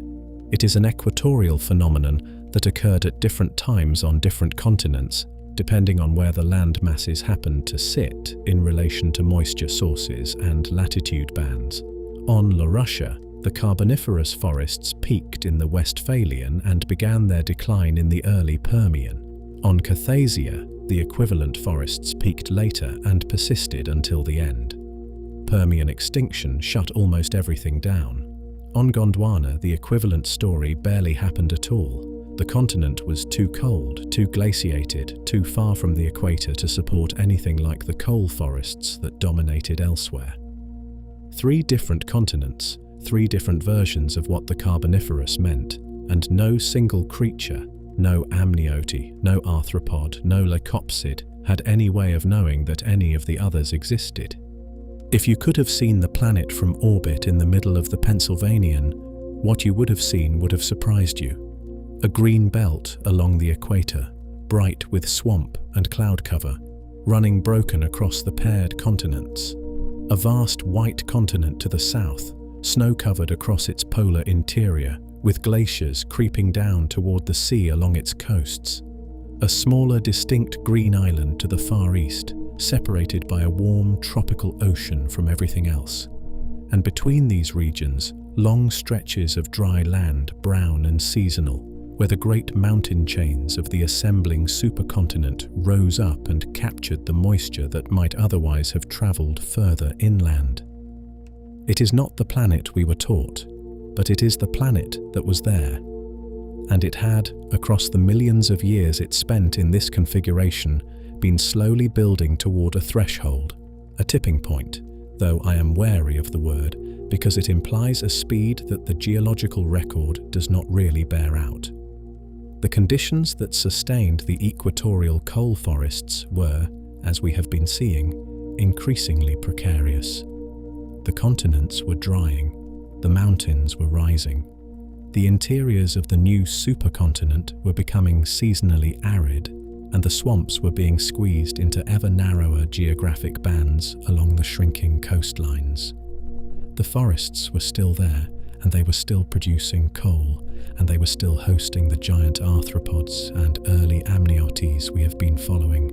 It is an equatorial phenomenon that occurred at different times on different continents, depending on where the land masses happened to sit in relation to moisture sources and latitude bands. On Laurussia, the Carboniferous forests peaked in the Westphalian and began their decline in the early Permian. On Carthesia, the equivalent forests peaked later and persisted until the end. Permian extinction shut almost everything down. On Gondwana, the equivalent story barely happened at all. The continent was too cold, too glaciated, too far from the equator to support anything like the coal forests that dominated elsewhere. 3 different continents, 3 different versions of what the Carboniferous meant, and no single creature, no amniotic, no arthropod, no lycopsid, had any way of knowing that any of the others existed. If you could have seen the planet from orbit in the middle of the Pennsylvanian, what you would have seen would have surprised you. A green belt along the equator, bright with swamp and cloud cover, running broken across the paired continents. A vast white continent to the south, snow-covered across its polar interior, with glaciers creeping down toward the sea along its coasts. A smaller, distinct green island to the far east, separated by a warm, tropical ocean from everything else. And between these regions, long stretches of dry land, brown and seasonal, where the great mountain chains of the assembling supercontinent rose up and captured the moisture that might otherwise have traveled further inland. It is not the planet we were taught, but it is the planet that was there. And it had, across the millions of years it spent in this configuration, been slowly building toward a threshold, a tipping point, though I am wary of the word because it implies a speed that the geological record does not really bear out. The conditions that sustained the equatorial coal forests were, as we have been seeing, increasingly precarious. The continents were drying, the mountains were rising. The interiors of the new supercontinent were becoming seasonally arid, and the swamps were being squeezed into ever narrower geographic bands along the shrinking coastlines. The forests were still there, and they were still producing coal, and they were still hosting the giant arthropods and early amniotes we have been following.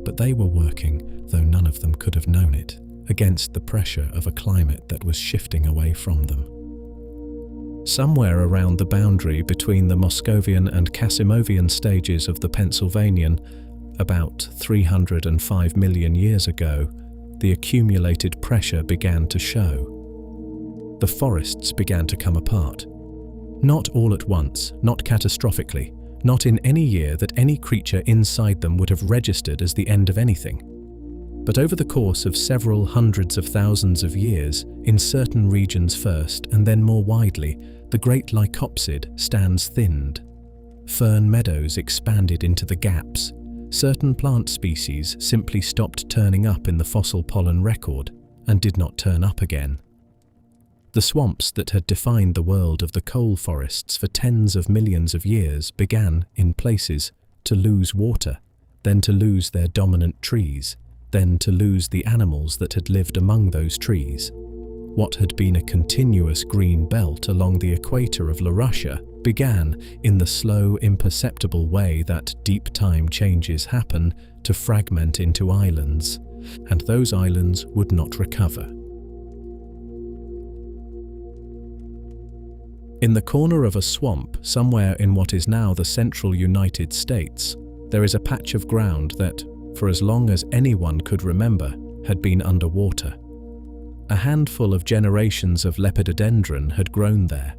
But they were working, though none of them could have known it, against the pressure of a climate that was shifting away from them. Somewhere around the boundary between the Moscovian and Casimovian stages of the Pennsylvanian, about 305 million years ago, the accumulated pressure began to show. The forests began to come apart. Not all at once, not catastrophically, not in any year that any creature inside them would have registered as the end of anything. But over the course of several hundreds of thousands of years, in certain regions first and then more widely, the great lycopsid stands thinned. Fern meadows expanded into the gaps. Certain plant species simply stopped turning up in the fossil pollen record and did not turn up again. The swamps that had defined the world of the coal forests for tens of millions of years began, in places, to lose water, then to lose their dominant trees, then to lose the animals that had lived among those trees. What had been a continuous green belt along the equator of Laurussia began, in the slow, imperceptible way that deep time changes happen, to fragment into islands, and those islands would not recover. In the corner of a swamp, somewhere in what is now the central United States, there is a patch of ground that, for as long as anyone could remember, had been underwater. A handful of generations of lepidodendron had grown there.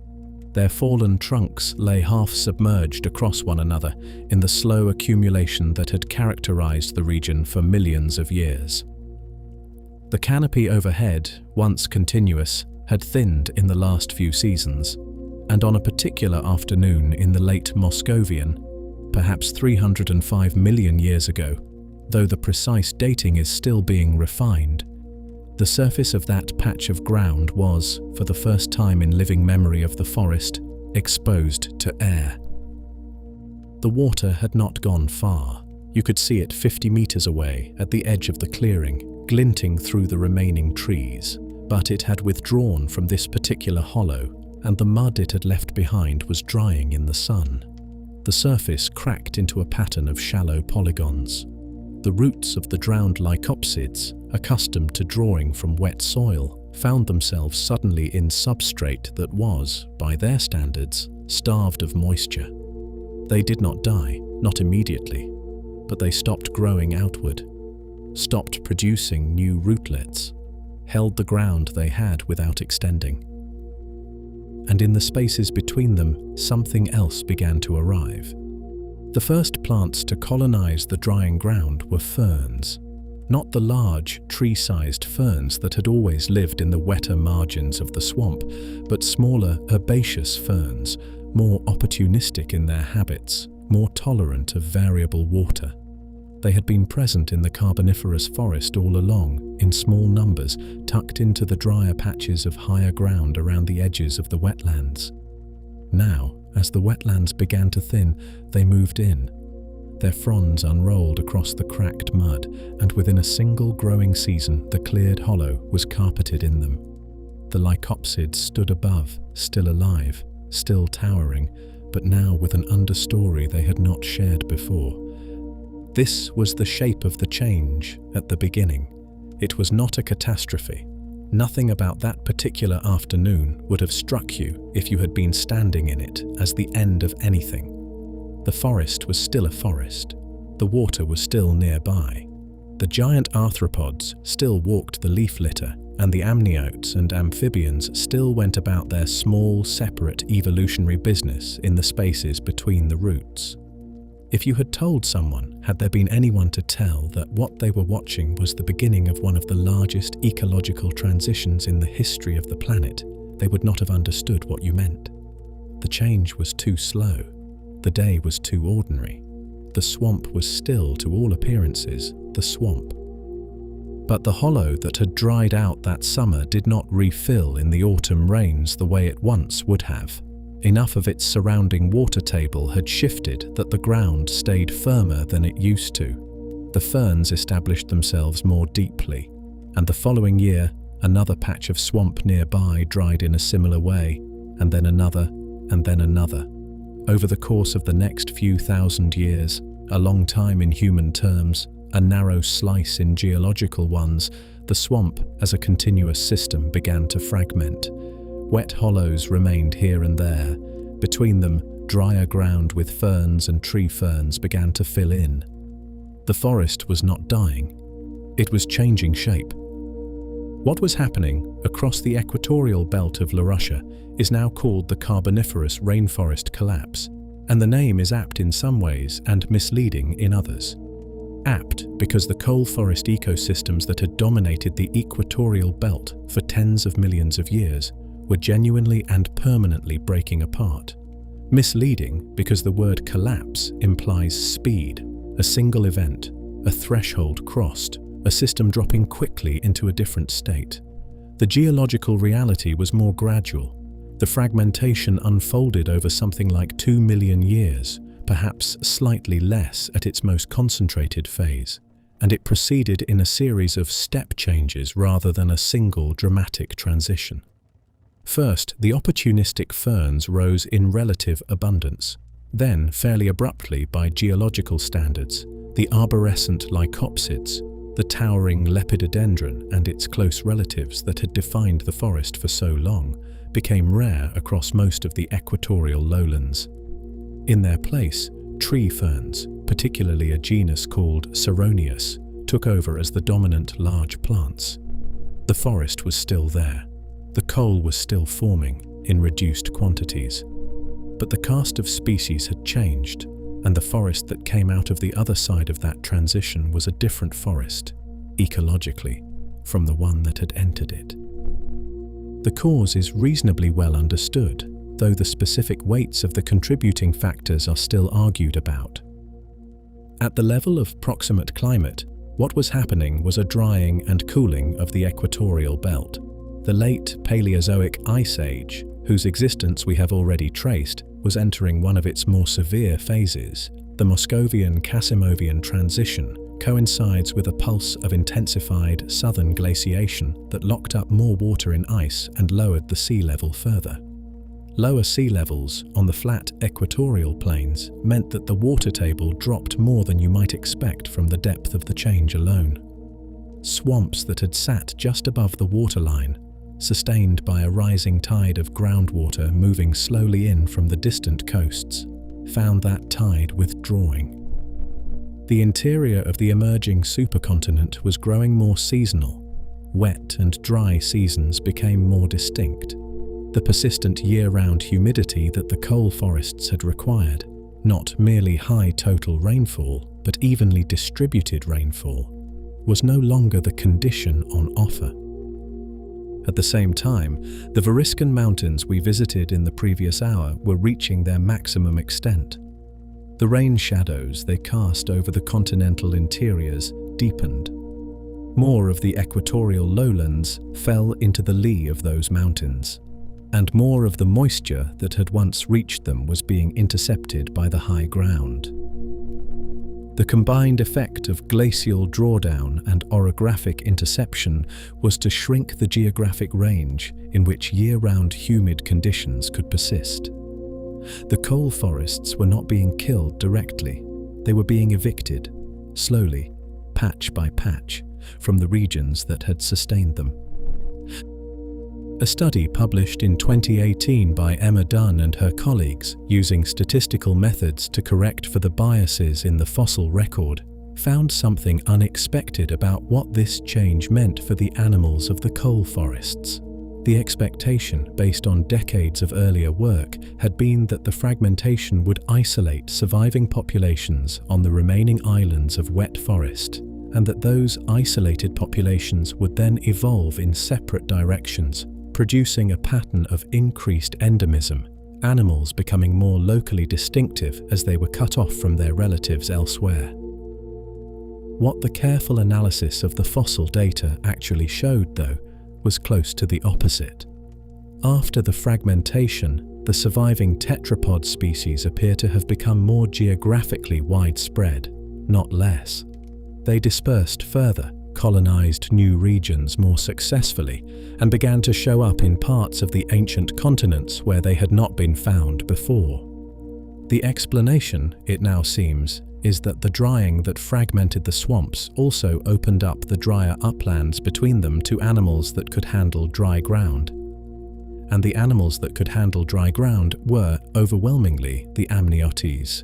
Their fallen trunks lay half submerged across one another in the slow accumulation that had characterized the region for millions of years. The canopy overhead, once continuous, had thinned in the last few seasons, and on a particular afternoon in the late Moscovian, perhaps 305 million years ago, though the precise dating is still being refined, the surface of that patch of ground was, for the first time in living memory of the forest, exposed to air. The water had not gone far. You could see it 50 meters away at the edge of the clearing, glinting through the remaining trees, but it had withdrawn from this particular hollow, and the mud it had left behind was drying in the sun. The surface cracked into a pattern of shallow polygons. The roots of the drowned lycopsids, accustomed to drawing from wet soil, found themselves suddenly in substrate that was, by their standards, starved of moisture. They did not die, not immediately, but they stopped growing outward, stopped producing new rootlets, held the ground they had without extending. And in the spaces between them, something else began to arrive. The first plants to colonize the drying ground were ferns, not the large, tree-sized ferns that had always lived in the wetter margins of the swamp, but smaller, herbaceous ferns, more opportunistic in their habits, more tolerant of variable water. They had been present in the Carboniferous forest all along, in small numbers, tucked into the drier patches of higher ground around the edges of the wetlands. Now, as the wetlands began to thin, they moved in. Their fronds unrolled across the cracked mud, and within a single growing season, the cleared hollow was carpeted in them. The lycopsids stood above, still alive, still towering, but now with an understory they had not shared before. This was the shape of the change at the beginning. It was not a catastrophe. Nothing about that particular afternoon would have struck you if you had been standing in it as the end of anything. The forest was still a forest. The water was still nearby. The giant arthropods still walked the leaf litter, and the amniotes and amphibians still went about their small, separate evolutionary business in the spaces between the roots. If you had told someone, had there been anyone to tell, that what they were watching was the beginning of one of the largest ecological transitions in the history of the planet, they would not have understood what you meant. The change was too slow. The day was too ordinary. The swamp was still, to all appearances, the swamp. But the hollow that had dried out that summer did not refill in the autumn rains the way it once would have. Enough of its surrounding water table had shifted that the ground stayed firmer than it used to. The ferns established themselves more deeply, and the following year, another patch of swamp nearby dried in a similar way, and then another, and then another. Over the course of the next few thousand years, a long time in human terms, a narrow slice in geological ones, the swamp as a continuous system began to fragment. Wet hollows remained here and there. Between them, drier ground with ferns and tree ferns began to fill in. The forest was not dying. It was changing shape. What was happening across the equatorial belt of Laurussia is now called the Carboniferous Rainforest collapse, and the name is apt in some ways and misleading in others. Apt because the coal forest ecosystems that had dominated the equatorial belt for tens of millions of years were genuinely and permanently breaking apart. Misleading because the word collapse implies speed, a single event, a threshold crossed, a system dropping quickly into a different state. The geological reality was more gradual. The fragmentation unfolded over something like 2 million years, perhaps slightly less at its most concentrated phase, and it proceeded in a series of step changes rather than a single dramatic transition. First, the opportunistic ferns rose in relative abundance. Then, fairly abruptly by geological standards, the arborescent lycopsids, The towering lepidodendron and its close relatives that had defined the forest for so long became rare across most of the equatorial lowlands. In their place, tree ferns, particularly a genus called Ceronius, took over as the dominant large plants. The forest was still there. The coal was still forming in reduced quantities. But the cast of species had changed, and the forest that came out of the other side of that transition was a different forest, ecologically, from the one that had entered it. The cause is reasonably well understood, though the specific weights of the contributing factors are still argued about. At the level of proximate climate, what was happening was a drying and cooling of the equatorial belt. The late Paleozoic Ice Age, whose existence we have already traced, was entering one of its more severe phases. The Moscovian-Casimovian transition coincides with a pulse of intensified southern glaciation that locked up more water in ice and lowered the sea level further. Lower sea levels on the flat equatorial plains meant that the water table dropped more than you might expect from the depth of the change alone. Swamps that had sat just above the waterline, sustained by a rising tide of groundwater moving slowly in from the distant coasts, found that tide withdrawing. The interior of the emerging supercontinent was growing more seasonal. Wet and dry seasons became more distinct. The persistent year-round humidity that the coal forests had required, not merely high total rainfall, but evenly distributed rainfall, was no longer the condition on offer. At the same time, the Variscan mountains we visited in the previous hour were reaching their maximum extent. The rain shadows they cast over the continental interiors deepened. More of the equatorial lowlands fell into the lee of those mountains, and more of the moisture that had once reached them was being intercepted by the high ground. The combined effect of glacial drawdown and orographic interception was to shrink the geographic range in which year-round humid conditions could persist. The coal forests were not being killed directly. They were being evicted, slowly, patch by patch, from the regions that had sustained them. A study published in 2018 by Emma Dunn and her colleagues, using statistical methods to correct for the biases in the fossil record, found something unexpected about what this change meant for the animals of the coal forests. The expectation, based on decades of earlier work, had been that the fragmentation would isolate surviving populations on the remaining islands of wet forest, and that those isolated populations would then evolve in separate directions, producing a pattern of increased endemism, animals becoming more locally distinctive as they were cut off from their relatives elsewhere. What the careful analysis of the fossil data actually showed, though, was close to the opposite. After the fragmentation, the surviving tetrapod species appear to have become more geographically widespread, not less. They dispersed further, colonized new regions more successfully, and began to show up in parts of the ancient continents where they had not been found before. The explanation, it now seems, is that the drying that fragmented the swamps also opened up the drier uplands between them to animals that could handle dry ground. And the animals that could handle dry ground were, overwhelmingly, the amniotes.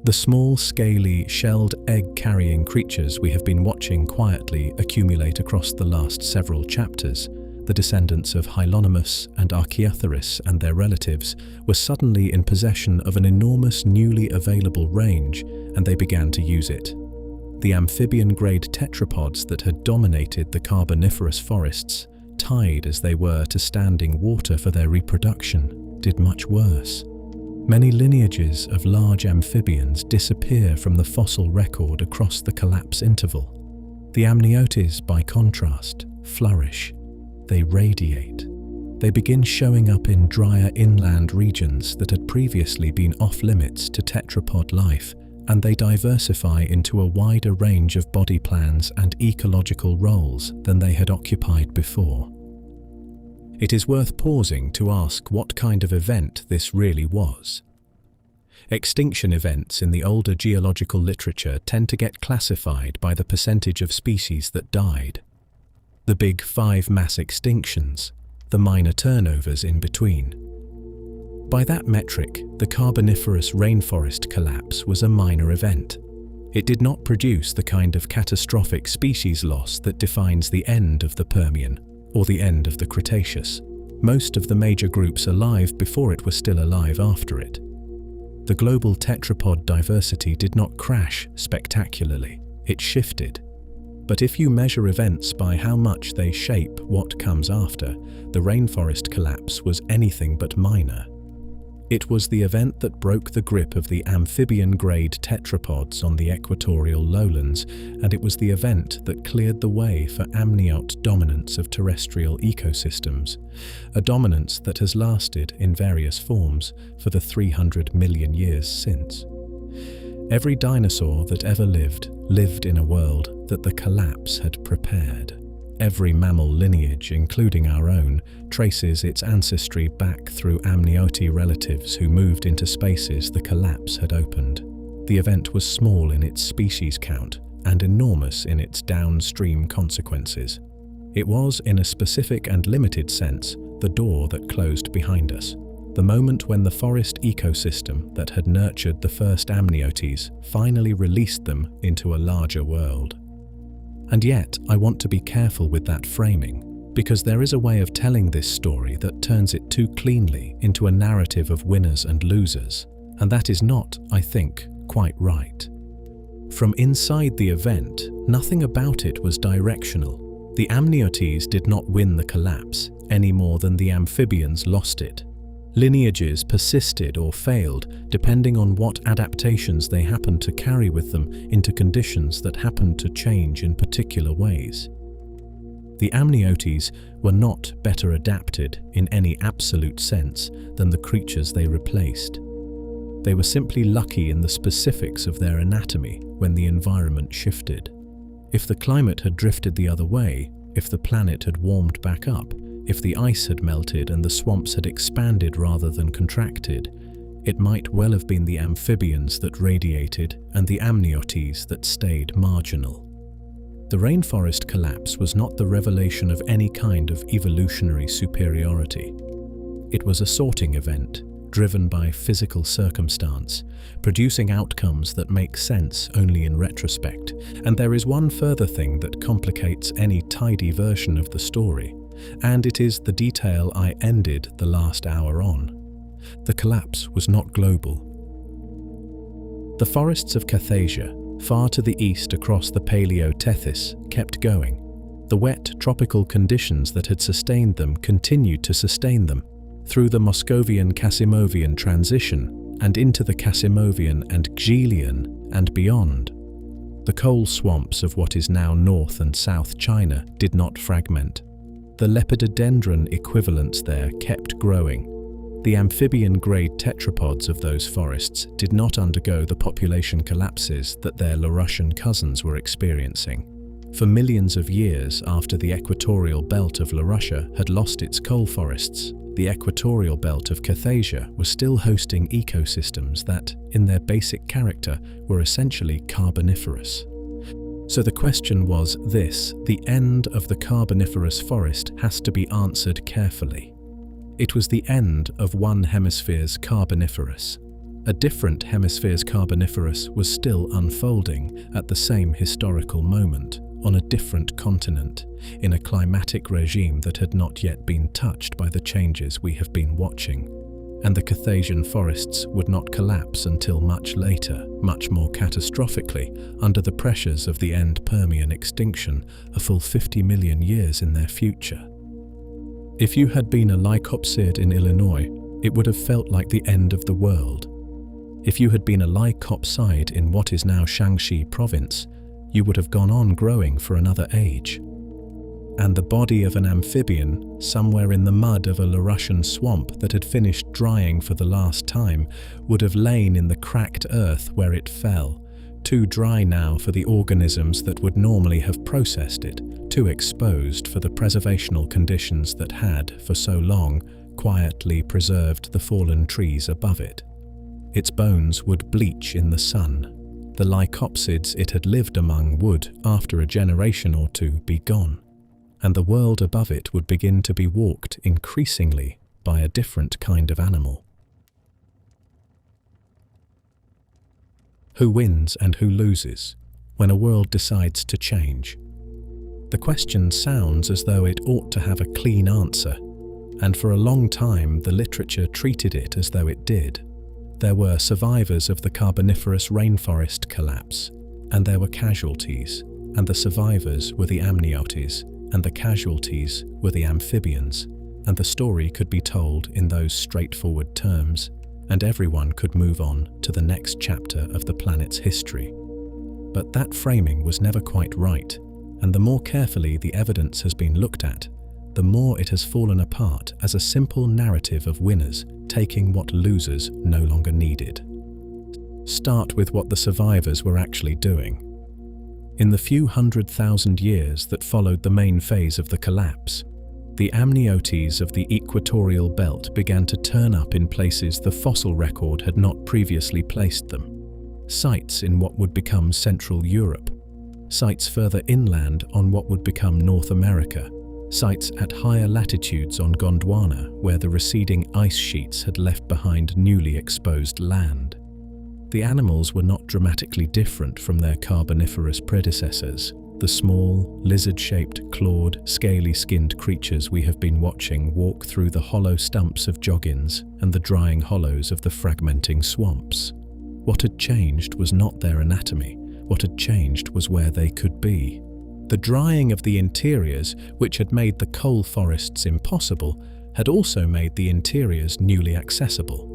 The small, scaly, shelled egg-carrying creatures we have been watching quietly accumulate across the last several chapters, the descendants of Hylonomus and Archaeopteryx and their relatives, were suddenly in possession of an enormous newly available range, and they began to use it. The amphibian-grade tetrapods that had dominated the Carboniferous forests, tied as they were to standing water for their reproduction, did much worse. Many lineages of large amphibians disappear from the fossil record across the collapse interval. The amniotes, by contrast, flourish. They radiate. They begin showing up in drier inland regions that had previously been off-limits to tetrapod life, and they diversify into a wider range of body plans and ecological roles than they had occupied before. It is worth pausing to ask what kind of event this really was. Extinction events in the older geological literature tend to get classified by the percentage of species that died. The big 5 mass extinctions, the minor turnovers in between. By that metric, the Carboniferous rainforest collapse was a minor event. It did not produce the kind of catastrophic species loss that defines the end of the Permian or the end of the Cretaceous. Most of the major groups alive before it were still alive after it. The global tetrapod diversity did not crash spectacularly, it shifted. But if you measure events by how much they shape what comes after, the rainforest collapse was anything but minor. It was the event that broke the grip of the amphibian-grade tetrapods on the equatorial lowlands, and it was the event that cleared the way for amniotic dominance of terrestrial ecosystems, a dominance that has lasted in various forms for the 300 million years since. Every dinosaur that ever lived in a world that the collapse had prepared. Every mammal lineage, including our own, traces its ancestry back through amniotic relatives who moved into spaces the collapse had opened. The event was small in its species count and enormous in its downstream consequences. It was, in a specific and limited sense, the door that closed behind us. The moment when the forest ecosystem that had nurtured the first amniotes finally released them into a larger world. And yet, I want to be careful with that framing, because there is a way of telling this story that turns it too cleanly into a narrative of winners and losers, and that is not, I think, quite right. From inside the event, nothing about it was directional. The amniotes did not win the collapse, any more than the amphibians lost it. Lineages persisted or failed depending on what adaptations they happened to carry with them into conditions that happened to change in particular ways. The amniotes were not better adapted in any absolute sense than the creatures they replaced. They were simply lucky in the specifics of their anatomy when the environment shifted. If the climate had drifted the other way, if the planet had warmed back up, if the ice had melted and the swamps had expanded rather than contracted, it might well have been the amphibians that radiated and the amniotes that stayed marginal. The rainforest collapse was not the revelation of any kind of evolutionary superiority. It was a sorting event, driven by physical circumstance, producing outcomes that make sense only in retrospect. And there is one further thing that complicates any tidy version of the story, and it is the detail I ended the last hour on. The collapse was not global. The forests of Cathasia, far to the east across the Paleotethys, kept going. The wet tropical conditions that had sustained them continued to sustain them through the Moscovian-Casimovian transition and into the Casimovian and Gelian and beyond. The coal swamps of what is now North and South China did not fragment. The lepidodendron equivalents there kept growing. The amphibian-grade tetrapods of those forests did not undergo the population collapses that their Laurushian cousins were experiencing. For millions of years after the equatorial belt of Laurussia had lost its coal forests, the equatorial belt of Cathasia was still hosting ecosystems that, in their basic character, were essentially carboniferous. So the question was this: the end of the Carboniferous forest has to be answered carefully. It was the end of one hemisphere's Carboniferous. A different hemisphere's Carboniferous was still unfolding at the same historical moment, on a different continent, in a climatic regime that had not yet been touched by the changes we have been watching. And the Cathasian forests would not collapse until much later, much more catastrophically, under the pressures of the end Permian extinction, a full 50 million years in their future. If you had been a lycopsid in Illinois, it would have felt like the end of the world. If you had been a lycopsid in what is now Shaanxi province, you would have gone on growing for another age. And the body of an amphibian, somewhere in the mud of a Laurushian swamp that had finished drying for the last time, would have lain in the cracked earth where it fell, too dry now for the organisms that would normally have processed it, too exposed for the preservational conditions that had, for so long, quietly preserved the fallen trees above it. its bones would bleach in the sun. The lycopsids it had lived among would, after a generation or two, be gone, and the world above it would begin to be walked increasingly by a different kind of animal. Who wins and who loses when a world decides to change? The question sounds as though it ought to have a clean answer, and for a long time the literature treated it as though it did. There were survivors of the Carboniferous Rainforest collapse, and there were casualties, and the survivors were the amniotes, and the casualties were the amphibians, and the story could be told in those straightforward terms, and everyone could move on to the next chapter of the planet's history. But that framing was never quite right, and the more carefully the evidence has been looked at, the more it has fallen apart as a simple narrative of winners taking what losers no longer needed. Start with what the survivors were actually doing. In the few 100,000 years that followed the main phase of the collapse, the amniotes of the equatorial belt began to turn up in places the fossil record had not previously placed them. Sites in what would become Central Europe, sites further inland on what would become North America, sites at higher latitudes on Gondwana where the receding ice sheets had left behind newly exposed land. The animals were not dramatically different from their Carboniferous predecessors, the small, lizard-shaped, clawed, scaly-skinned creatures we have been watching walk through the hollow stumps of Joggins and the drying hollows of the fragmenting swamps. What had changed was not their anatomy. What had changed was where they could be. The drying of the interiors, which had made the coal forests impossible, had also made the interiors newly accessible.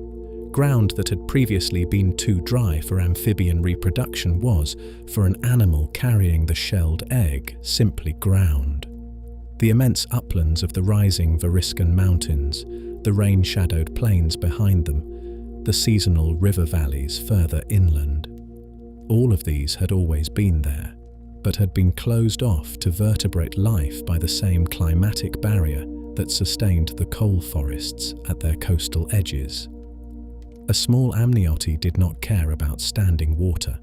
Ground that had previously been too dry for amphibian reproduction was, for an animal carrying the shelled egg, simply ground. The immense uplands of the rising Variscan mountains, the rain-shadowed plains behind them, the seasonal river valleys further inland. All of these had always been there, but had been closed off to vertebrate life by the same climatic barrier that sustained the coal forests at their coastal edges. A small amniote did not care about standing water.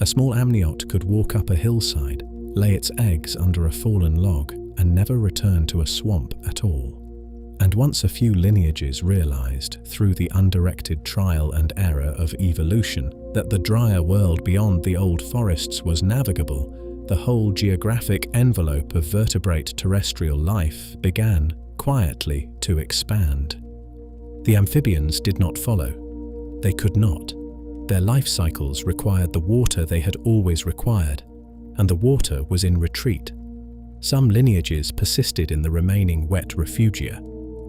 A small amniote could walk up a hillside, lay its eggs under a fallen log, and never return to a swamp at all. And once a few lineages realized, through the undirected trial and error of evolution, that the drier world beyond the old forests was navigable, the whole geographic envelope of vertebrate terrestrial life began, quietly, to expand. The amphibians did not follow. They could not. Their life cycles required the water they had always required, and the water was in retreat. Some lineages persisted in the remaining wet refugia,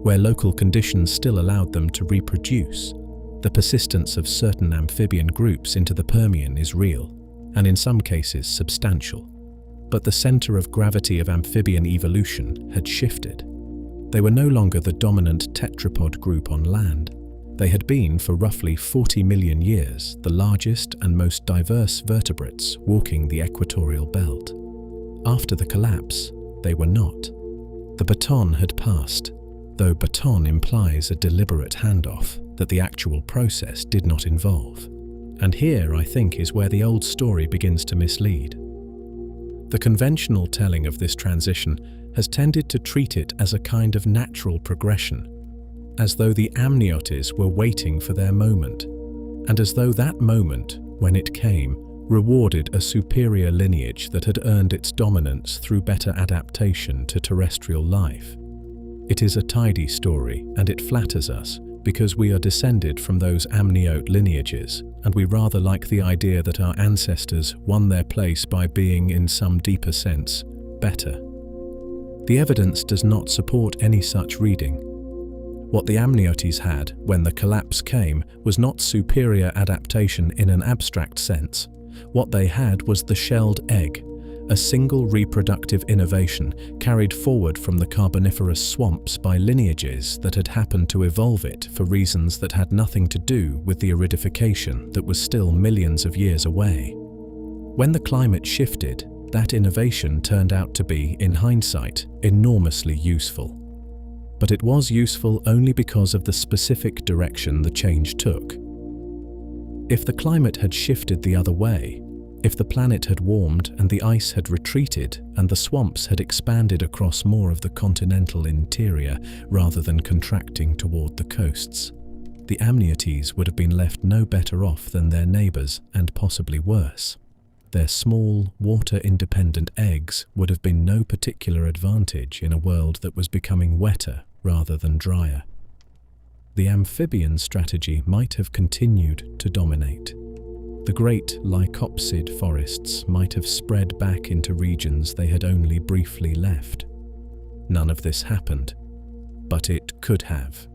where local conditions still allowed them to reproduce. The persistence of certain amphibian groups into the Permian is real, and in some cases substantial. But the center of gravity of amphibian evolution had shifted. They were no longer the dominant tetrapod group on land. They had been, for roughly 40 million years, the largest and most diverse vertebrates walking the equatorial belt. After the collapse, they were not. The baton had passed, though baton implies a deliberate handoff that the actual process did not involve. And here, I think, is where the old story begins to mislead. The conventional telling of this transition has tended to treat it as a kind of natural progression, as though the amniotes were waiting for their moment, and as though that moment, when it came, rewarded a superior lineage that had earned its dominance through better adaptation to terrestrial life. It is a tidy story, and it flatters us, because we are descended from those amniote lineages, and we rather like the idea that our ancestors won their place by being, in some deeper sense, better. The evidence does not support any such reading. What the amniotes had, when the collapse came, was not superior adaptation in an abstract sense. What they had was the shelled egg, a single reproductive innovation carried forward from the Carboniferous swamps by lineages that had happened to evolve it for reasons that had nothing to do with the aridification that was still millions of years away. When the climate shifted, that innovation turned out to be, in hindsight, enormously useful. But it was useful only because of the specific direction the change took. If the climate had shifted the other way, if the planet had warmed and the ice had retreated and the swamps had expanded across more of the continental interior rather than contracting toward the coasts, the amniotes would have been left no better off than their neighbors and possibly worse. Their small, water-independent eggs would have been no particular advantage in a world that was becoming wetter rather than drier. The amphibian strategy might have continued to dominate. The great lycopsid forests might have spread back into regions they had only briefly left. None of this happened, but it could have.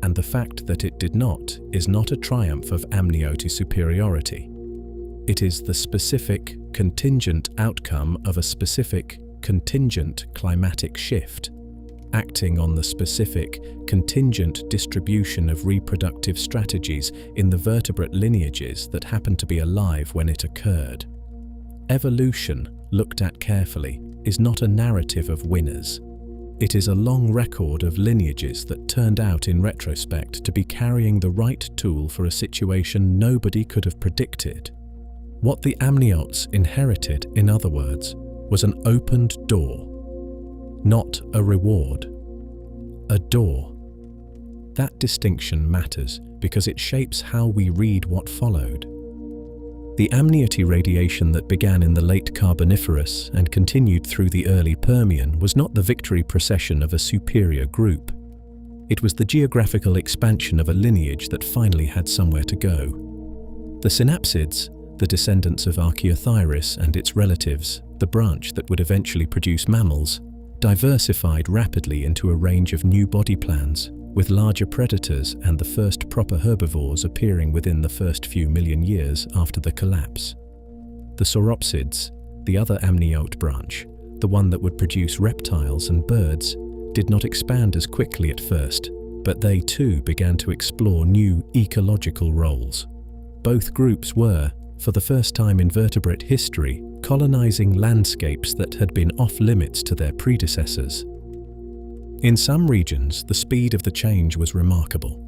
And the fact that it did not is not a triumph of amniotic superiority. It is the specific, contingent outcome of a specific, contingent climatic shift, acting on the specific, contingent distribution of reproductive strategies in the vertebrate lineages that happened to be alive when it occurred. Evolution, looked at carefully, is not a narrative of winners. It is a long record of lineages that turned out in retrospect to be carrying the right tool for a situation nobody could have predicted. What the amniotes inherited, in other words, was an opened door. Not a reward. A door. That distinction matters because it shapes how we read what followed. The amniotic radiation that began in the late Carboniferous and continued through the early Permian was not the victory procession of a superior group. It was the geographical expansion of a lineage that finally had somewhere to go. The synapsids, the descendants of Archaeopteryx and its relatives, the branch that would eventually produce mammals, diversified rapidly into a range of new body plans, with larger predators and the first proper herbivores appearing within the first few million years after the collapse. The sauropsids, the other amniote branch, the one that would produce reptiles and birds, did not expand as quickly at first, but they too began to explore new ecological roles. Both groups were, for the first time in vertebrate history, colonizing landscapes that had been off-limits to their predecessors. In some regions, the speed of the change was remarkable.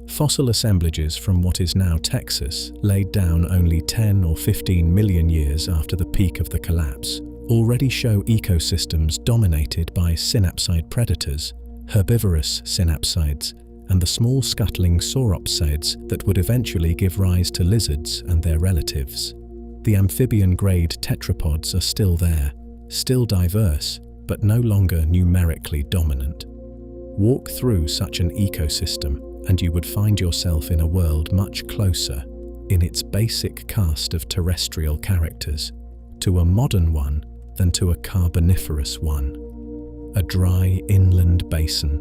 Fossil assemblages from what is now Texas, laid down only 10 or 15 million years after the peak of the collapse, already show ecosystems dominated by synapside predators, herbivorous synapsids, and the small scuttling sauropsids that would eventually give rise to lizards and their relatives. The amphibian-grade tetrapods are still there, still diverse, but no longer numerically dominant. Walk through such an ecosystem and you would find yourself in a world much closer, in its basic cast of terrestrial characters, to a modern one than to a carboniferous one. A dry inland basin,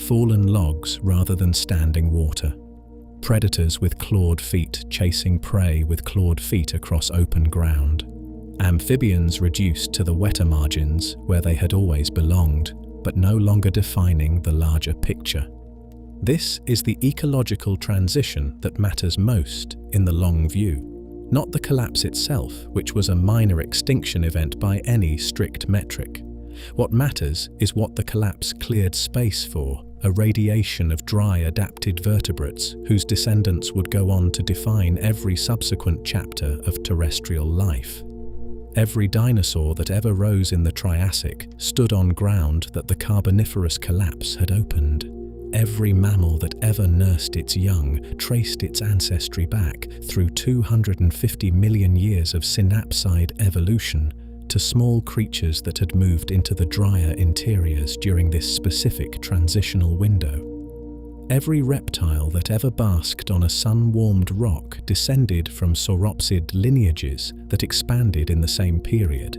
fallen logs rather than standing water, predators with clawed feet chasing prey with clawed feet across open ground, amphibians reduced to the wetter margins where they had always belonged, but no longer defining the larger picture. This is the ecological transition that matters most in the long view, not the collapse itself, which was a minor extinction event by any strict metric. What matters is what the collapse cleared space for, a radiation of dry adapted vertebrates whose descendants would go on to define every subsequent chapter of terrestrial life. Every dinosaur that ever rose in the Triassic stood on ground that the Carboniferous collapse had opened. Every mammal that ever nursed its young traced its ancestry back through 250 million years of synapside evolution to small creatures that had moved into the drier interiors during this specific transitional window. Every reptile that ever basked on a sun-warmed rock descended from sauropsid lineages that expanded in the same period.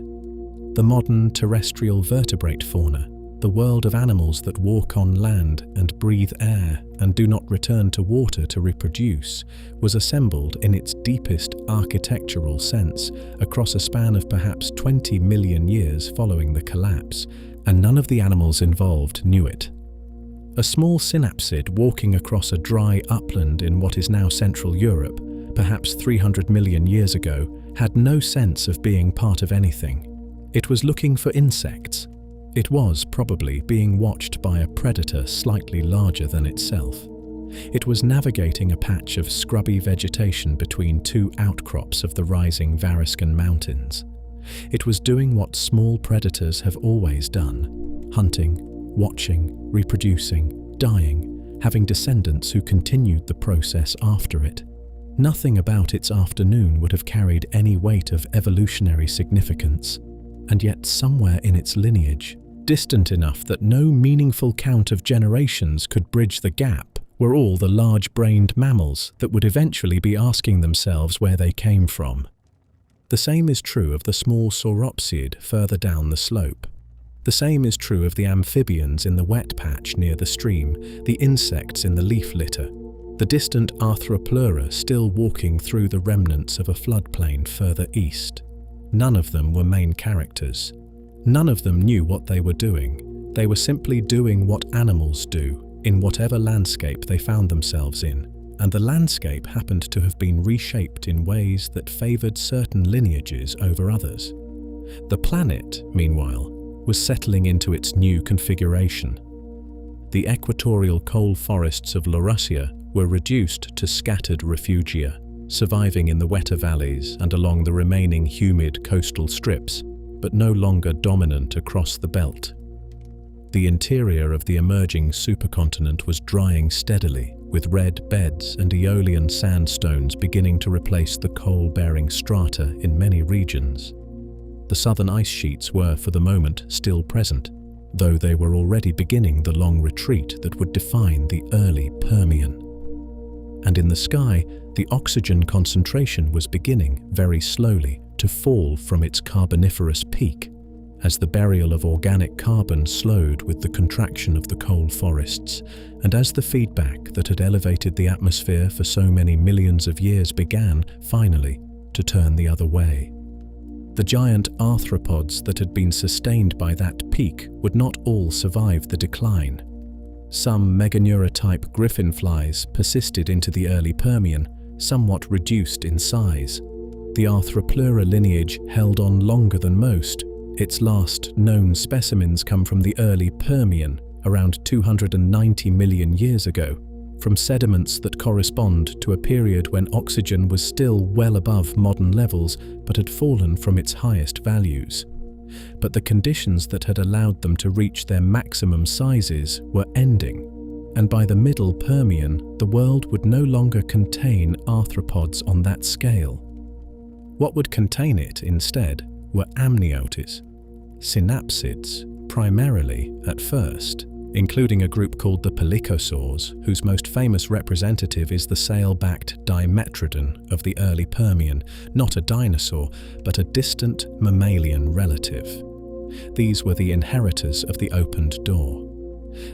The modern terrestrial vertebrate fauna, the world of animals that walk on land and breathe air and do not return to water to reproduce, was assembled in its deepest architectural sense across a span of perhaps 20 million years following the collapse, and none of the animals involved knew it. A small synapsid walking across a dry upland in what is now Central Europe, perhaps 300 million years ago, had no sense of being part of anything. It was looking for insects. It was probably being watched by a predator slightly larger than itself. It was navigating a patch of scrubby vegetation between two outcrops of the rising Variscan Mountains. It was doing what small predators have always done: hunting, watching, reproducing, dying, having descendants who continued the process after it. Nothing about its afternoon would have carried any weight of evolutionary significance, and yet somewhere in its lineage, distant enough that no meaningful count of generations could bridge the gap, were all the large-brained mammals that would eventually be asking themselves where they came from. The same is true of the small sauropsid further down the slope. The same is true of the amphibians in the wet patch near the stream, the insects in the leaf litter, the distant arthropod still walking through the remnants of a floodplain further east. None of them were main characters. None of them knew what they were doing. They were simply doing what animals do, in whatever landscape they found themselves in, and the landscape happened to have been reshaped in ways that favored certain lineages over others. The planet, meanwhile, was settling into its new configuration. The equatorial coal forests of Laurussia were reduced to scattered refugia, surviving in the wetter valleys and along the remaining humid coastal strips, but no longer dominant across the belt. The interior of the emerging supercontinent was drying steadily, with red beds and Aeolian sandstones beginning to replace the coal-bearing strata in many regions. The southern ice sheets were, for the moment, still present, though they were already beginning the long retreat that would define the early Permian. And in the sky, the oxygen concentration was beginning, very slowly, to fall from its Carboniferous peak, as the burial of organic carbon slowed with the contraction of the coal forests, and as the feedback that had elevated the atmosphere for so many millions of years began, finally, to turn the other way. The giant arthropods that had been sustained by that peak would not all survive the decline. Some meganeura-type griffin flies persisted into the early Permian, somewhat reduced in size. The Arthropod lineage held on longer than most. Its last known specimens come from the early Permian, around 290 million years ago, from sediments that correspond to a period when oxygen was still well above modern levels but had fallen from its highest values. But the conditions that had allowed them to reach their maximum sizes were ending, and by the middle Permian, the world would no longer contain arthropods on that scale. What would contain it instead were amniotes, synapsids, primarily at first, including a group called the pelycosaurs, whose most famous representative is the sail-backed dimetrodon of the early Permian, not a dinosaur, but a distant mammalian relative. These were the inheritors of the opened door.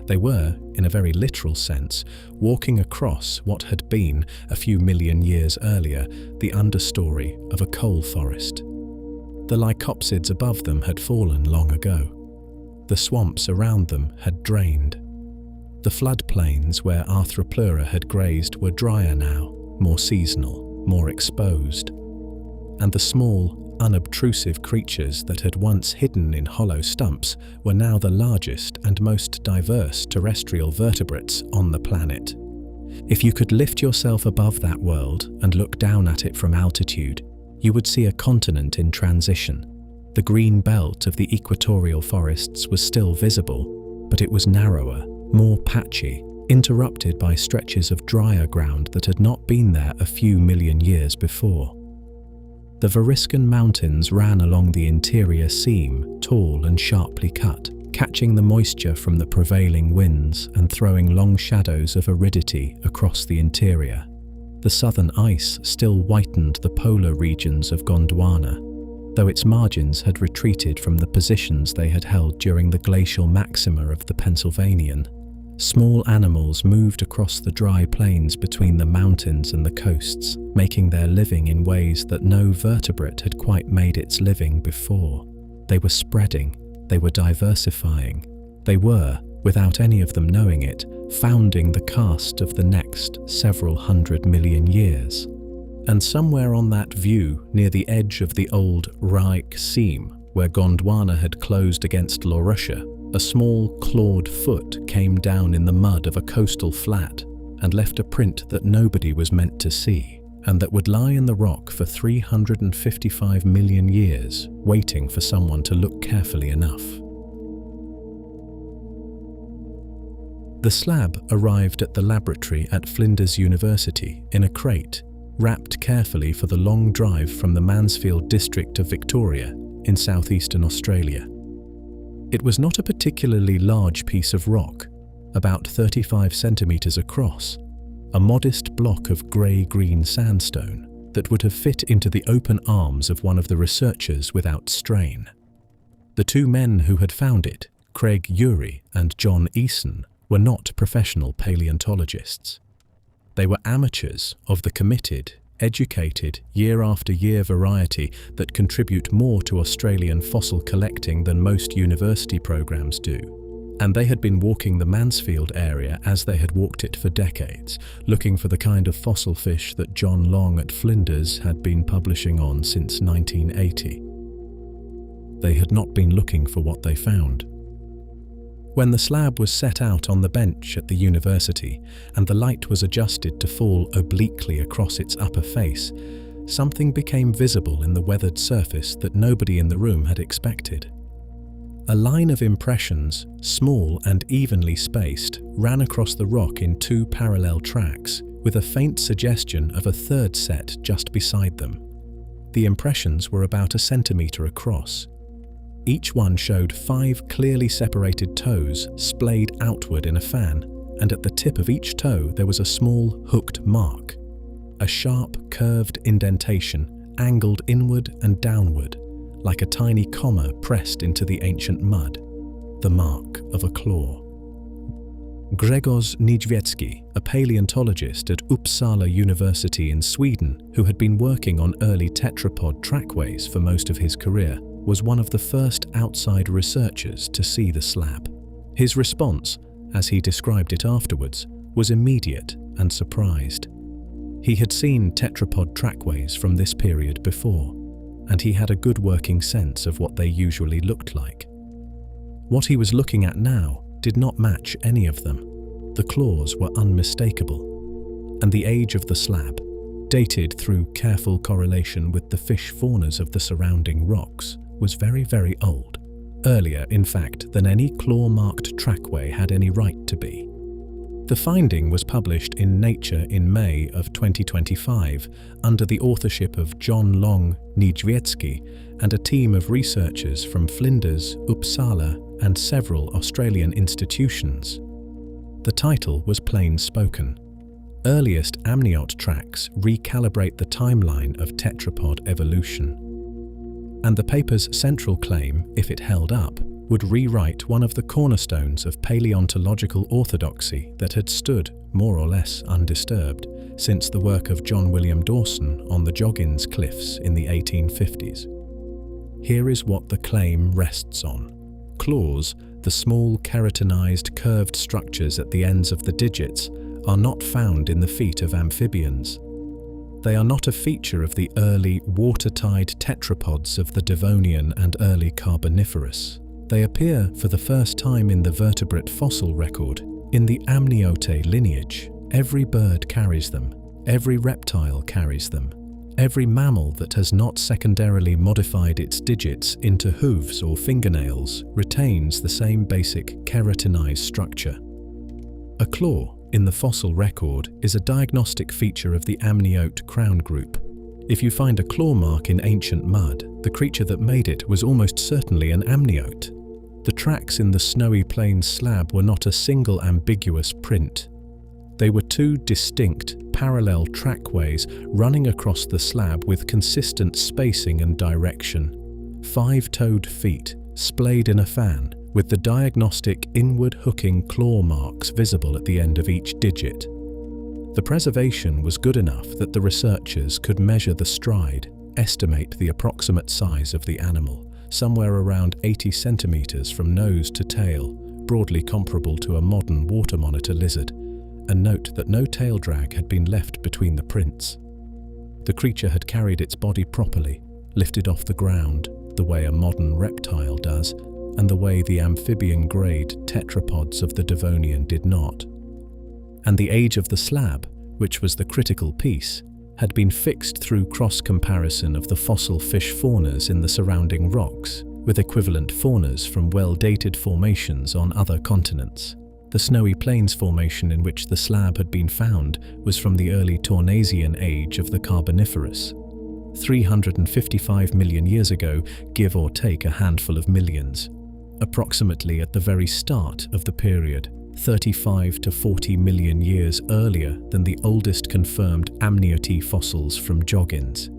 They were, in a very literal sense, walking across what had been, a few million years earlier, the understory of a coal forest. The lycopsids above them had fallen long ago. The swamps around them had drained. The floodplains where Arthropod had grazed were drier now, more seasonal, more exposed. And the small, unobtrusive creatures that had once hidden in hollow stumps were now the largest and most diverse terrestrial vertebrates on the planet. If you could lift yourself above that world and look down at it from altitude, you would see a continent in transition. The green belt of the equatorial forests was still visible, but it was narrower, more patchy, interrupted by stretches of drier ground that had not been there a few million years before. The Variscan Mountains ran along the interior seam, tall and sharply cut, catching the moisture from the prevailing winds and throwing long shadows of aridity across the interior. The southern ice still whitened the polar regions of Gondwana, though its margins had retreated from the positions they had held during the glacial maxima of the Pennsylvanian. Small animals moved across the dry plains between the mountains and the coasts, making their living in ways that no vertebrate had quite made its living before. They were spreading, they were diversifying, they were, without any of them knowing it, founding the cast of the next several 100 million years. And somewhere on that view, near the edge of the old Reich seam, where Gondwana had closed against Laurussia, a small clawed foot came down in the mud of a coastal flat, and left a print that nobody was meant to see, and that would lie in the rock for 355 million years, waiting for someone to look carefully enough. The slab arrived at the laboratory at Flinders University in a crate, wrapped carefully for the long drive from the Mansfield district of Victoria in southeastern Australia. It was not a particularly large piece of rock, about 35 centimeters across, a modest block of grey-green sandstone that would have fit into the open arms of one of the researchers without strain. The two men who had found it, Craig Urey and John Eason, were not professional paleontologists. They were amateurs of the committed, educated, year-after-year variety that contribute more to Australian fossil collecting than most university programs do. And they had been walking the Mansfield area as they had walked it for decades, looking for the kind of fossil fish that John Long at Flinders had been publishing on since 1980. They had not been looking for what they found. When the slab was set out on the bench at the university and the light was adjusted to fall obliquely across its upper face, something became visible in the weathered surface that nobody in the room had expected. A line of impressions, small and evenly spaced, ran across the rock in two parallel tracks, with a faint suggestion of a third set just beside them. The impressions were about 1 centimeter across. Each one showed 5 clearly separated toes splayed outward in a fan, and at the tip of each toe there was a small hooked mark. A sharp, curved indentation, angled inward and downward, like a tiny comma pressed into the ancient mud, the mark of a claw. Grzegorz Niedźwiecki, a paleontologist at Uppsala University in Sweden who had been working on early tetrapod trackways for most of his career, was one of the first outside researchers to see the slab. His response, as he described it afterwards, was immediate and surprised. He had seen tetrapod trackways from this period before, and he had a good working sense of what they usually looked like. What he was looking at now did not match any of them. The claws were unmistakable, and the age of the slab, dated through careful correlation with the fish faunas of the surrounding rocks, was very, very old. Earlier, in fact, than any claw-marked trackway had any right to be. The finding was published in Nature in May of 2025 under the authorship of John Long Niedźwiecki and a team of researchers from Flinders, Uppsala and several Australian institutions. The title was plain spoken. Earliest amniotic tracks recalibrate the timeline of tetrapod evolution. And the paper's central claim, if it held up, would rewrite one of the cornerstones of paleontological orthodoxy that had stood, more or less undisturbed, since the work of John William Dawson on the Joggins cliffs in the 1850s. Here is what the claim rests on. Claws, the small keratinized curved structures at the ends of the digits, are not found in the feet of amphibians. They are not a feature of the early watertight tetrapods of the Devonian and early Carboniferous. They appear for the first time in the vertebrate fossil record, in the amniotic lineage. Every bird carries them, every reptile carries them. Every mammal that has not secondarily modified its digits into hooves or fingernails retains the same basic keratinized structure. A claw, in the fossil record, is a diagnostic feature of the amniote crown group. If you find a claw mark in ancient mud, the creature that made it was almost certainly an amniote. The tracks in the snowy plains slab were not a single ambiguous print. They were two distinct, parallel trackways running across the slab with consistent spacing and direction. 5-toed feet, splayed in a fan, with the diagnostic inward-hooking claw marks visible at the end of each digit. The preservation was good enough that the researchers could measure the stride, estimate the approximate size of the animal, somewhere around 80 centimeters from nose to tail, broadly comparable to a modern water monitor lizard, and note that no tail drag had been left between the prints. The creature had carried its body properly, lifted off the ground, the way a modern reptile does, and the way the amphibian-grade tetrapods of the Devonian did not. and the age of the slab, which was the critical piece, had been fixed through cross-comparison of the fossil fish faunas in the surrounding rocks with equivalent faunas from well-dated formations on other continents. The snowy plains formation in which the slab had been found was from the early Tournaisian age of the Carboniferous. 355 million years ago, give or take a handful of millions. Approximately at the very start of the period, 35 to 40 million years earlier than the oldest confirmed amniotic fossils from Joggins.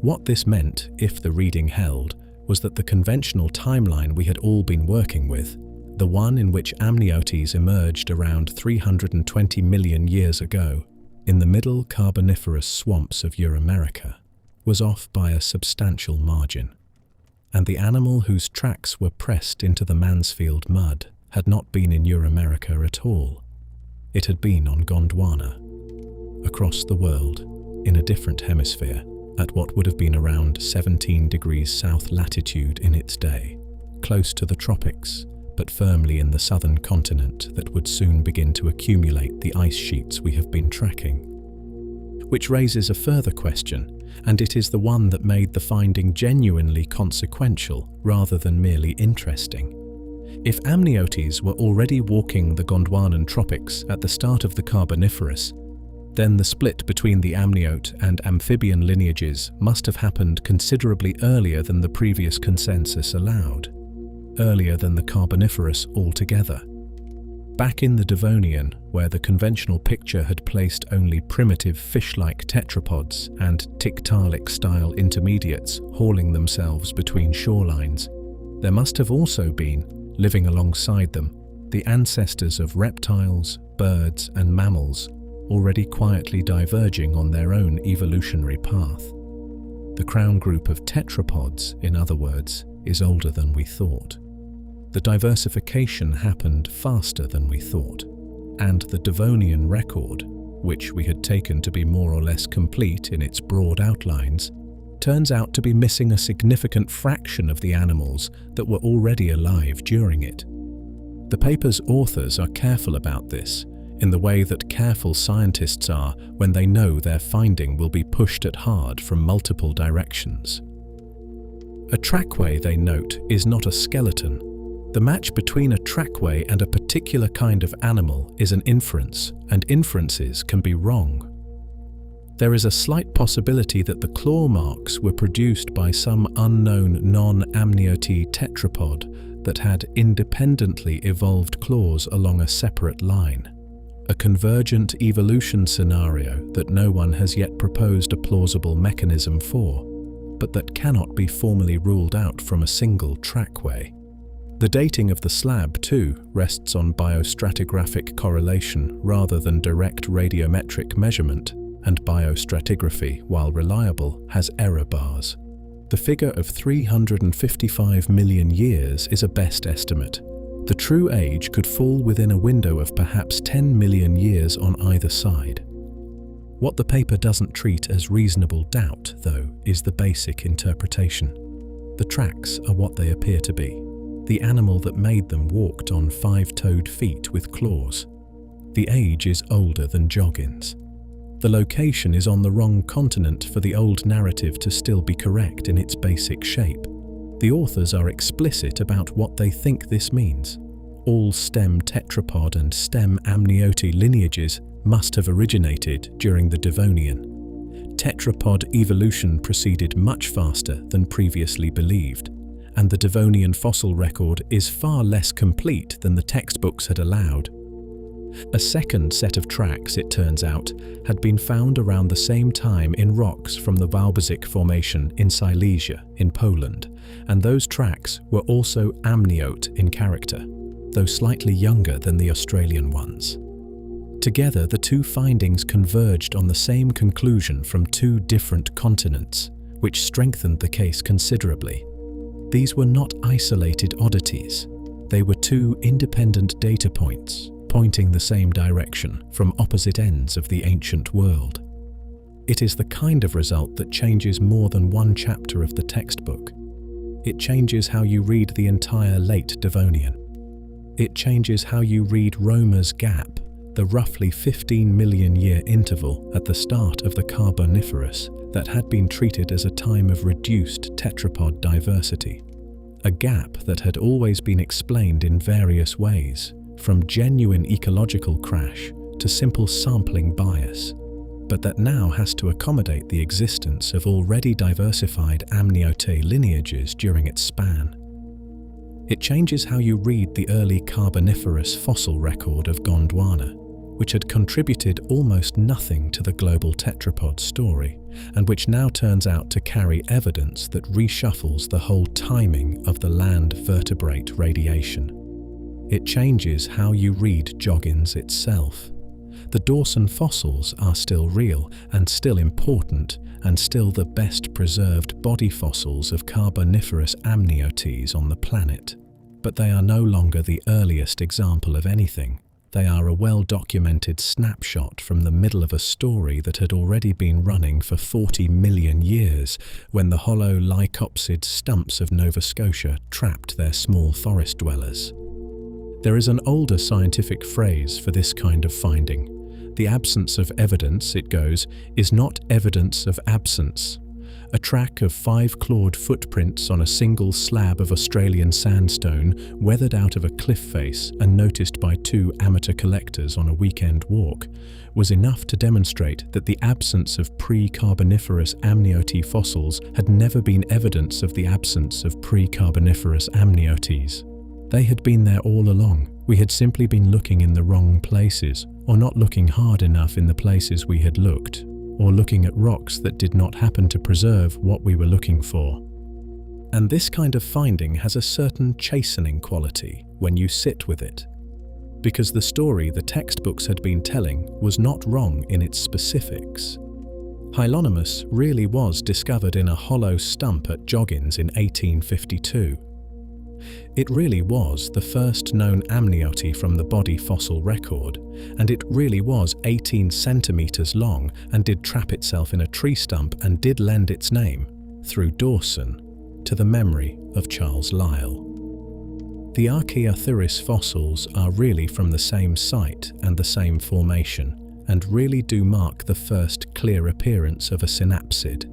What this meant, if the reading held, was that the conventional timeline we had all been working with, the one in which amniotes emerged around 320 million years ago in the middle Carboniferous swamps of Euramerica, was off by a substantial margin. And the animal whose tracks were pressed into the Mansfield mud had not been in Euramerica at all. It had been on Gondwana, across the world, in a different hemisphere, at what would have been around 17 degrees south latitude in its day, close to the tropics, but firmly in the southern continent that would soon begin to accumulate the ice sheets we have been tracking. Which raises a further question, and it is the one that made the finding genuinely consequential rather than merely interesting. If amniotes were already walking the Gondwanan tropics at the start of the Carboniferous, then the split between the amniote and amphibian lineages must have happened considerably earlier than the previous consensus allowed, earlier than the Carboniferous altogether. Back in the Devonian, where the conventional picture had placed only primitive fish-like tetrapods and Tectonic-style intermediates hauling themselves between shorelines, there must have also been, living alongside them, the ancestors of reptiles, birds and mammals, already quietly diverging on their own evolutionary path. The crown group of tetrapods, in other words, is older than we thought. The diversification happened faster than we thought, and the Devonian record, which we had taken to be more or less complete in its broad outlines, turns out to be missing a significant fraction of the animals that were already alive during it. The paper's authors are careful about this, in the way that careful scientists are when they know their finding will be pushed at hard from multiple directions. A trackway, they note, is not a skeleton. The match between a trackway and a particular kind of animal is an inference, and inferences can be wrong. There is a slight possibility that the claw marks were produced by some unknown non-amniotic tetrapod that had independently evolved claws along a separate line. A convergent evolution scenario that no one has yet proposed a plausible mechanism for, but that cannot be formally ruled out from a single trackway. The dating of the slab, too, rests on biostratigraphic correlation rather than direct radiometric measurement, and biostratigraphy, while reliable, has error bars. The figure of 355 million years is a best estimate. The true age could fall within a window of perhaps 10 million years on either side. What the paper doesn't treat as reasonable doubt, though, is the basic interpretation. The tracks are what they appear to be. The animal that made them walked on 5-toed feet with claws. The age is older than Joggins. The location is on the wrong continent for the old narrative to still be correct in its basic shape. The authors are explicit about what they think this means. All stem tetrapod and stem amniotic lineages must have originated during the Devonian. Tetrapod evolution proceeded much faster than previously believed, and the Devonian fossil record is far less complete than the textbooks had allowed. A second set of tracks, it turns out, had been found around the same time in rocks from the Wałbrzych Formation in Silesia in Poland, and those tracks were also amniote in character, though slightly younger than the Australian ones. Together, the two findings converged on the same conclusion from two different continents, which strengthened the case considerably. These were not isolated oddities. They were two independent data points, pointing the same direction from opposite ends of the ancient world. It is the kind of result that changes more than one chapter of the textbook. It changes how you read the entire late Devonian. It changes how you read Romer's Gap the roughly 15 million year interval at the start of the Carboniferous that had been treated as a time of reduced tetrapod diversity. A gap that had always been explained in various ways, from genuine ecological crash to simple sampling bias, but that now has to accommodate the existence of already diversified amniotic lineages during its span. It changes how you read the early Carboniferous fossil record of Gondwana, which had contributed almost nothing to the global tetrapod story, and which now turns out to carry evidence that reshuffles the whole timing of the land vertebrate radiation. It changes how you read Joggins itself. The Dawson fossils are still real and still important and still the best preserved body fossils of Carboniferous amniotes on the planet. But they are no longer the earliest example of anything. They are a well-documented snapshot from the middle of a story that had already been running for 40 million years when the hollow lycopsid stumps of Nova Scotia trapped their small forest dwellers. There is an older scientific phrase for this kind of finding. The absence of evidence, it goes, is not evidence of absence. A track of 5 clawed footprints on a single slab of Australian sandstone weathered out of a cliff face and noticed by 2 amateur collectors on a weekend walk was enough to demonstrate that the absence of pre-Carboniferous amniote fossils had never been evidence of the absence of pre-Carboniferous amniotes. They had been there all along. We had simply been looking in the wrong places, or not looking hard enough in the places we had looked, or looking at rocks that did not happen to preserve what we were looking for. And this kind of finding has a certain chastening quality when you sit with it, because the story the textbooks had been telling was not wrong in its specifics. Hylonomus really was discovered in a hollow stump at Joggins in 1852. It really was the first known amniote from the body fossil record, and it really was 18 centimeters long and did trap itself in a tree stump and did lend its name, through Dawson, to the memory of Charles Lyell. The Archaeopteryx fossils are really from the same site and the same formation, and really do mark the first clear appearance of a synapsid.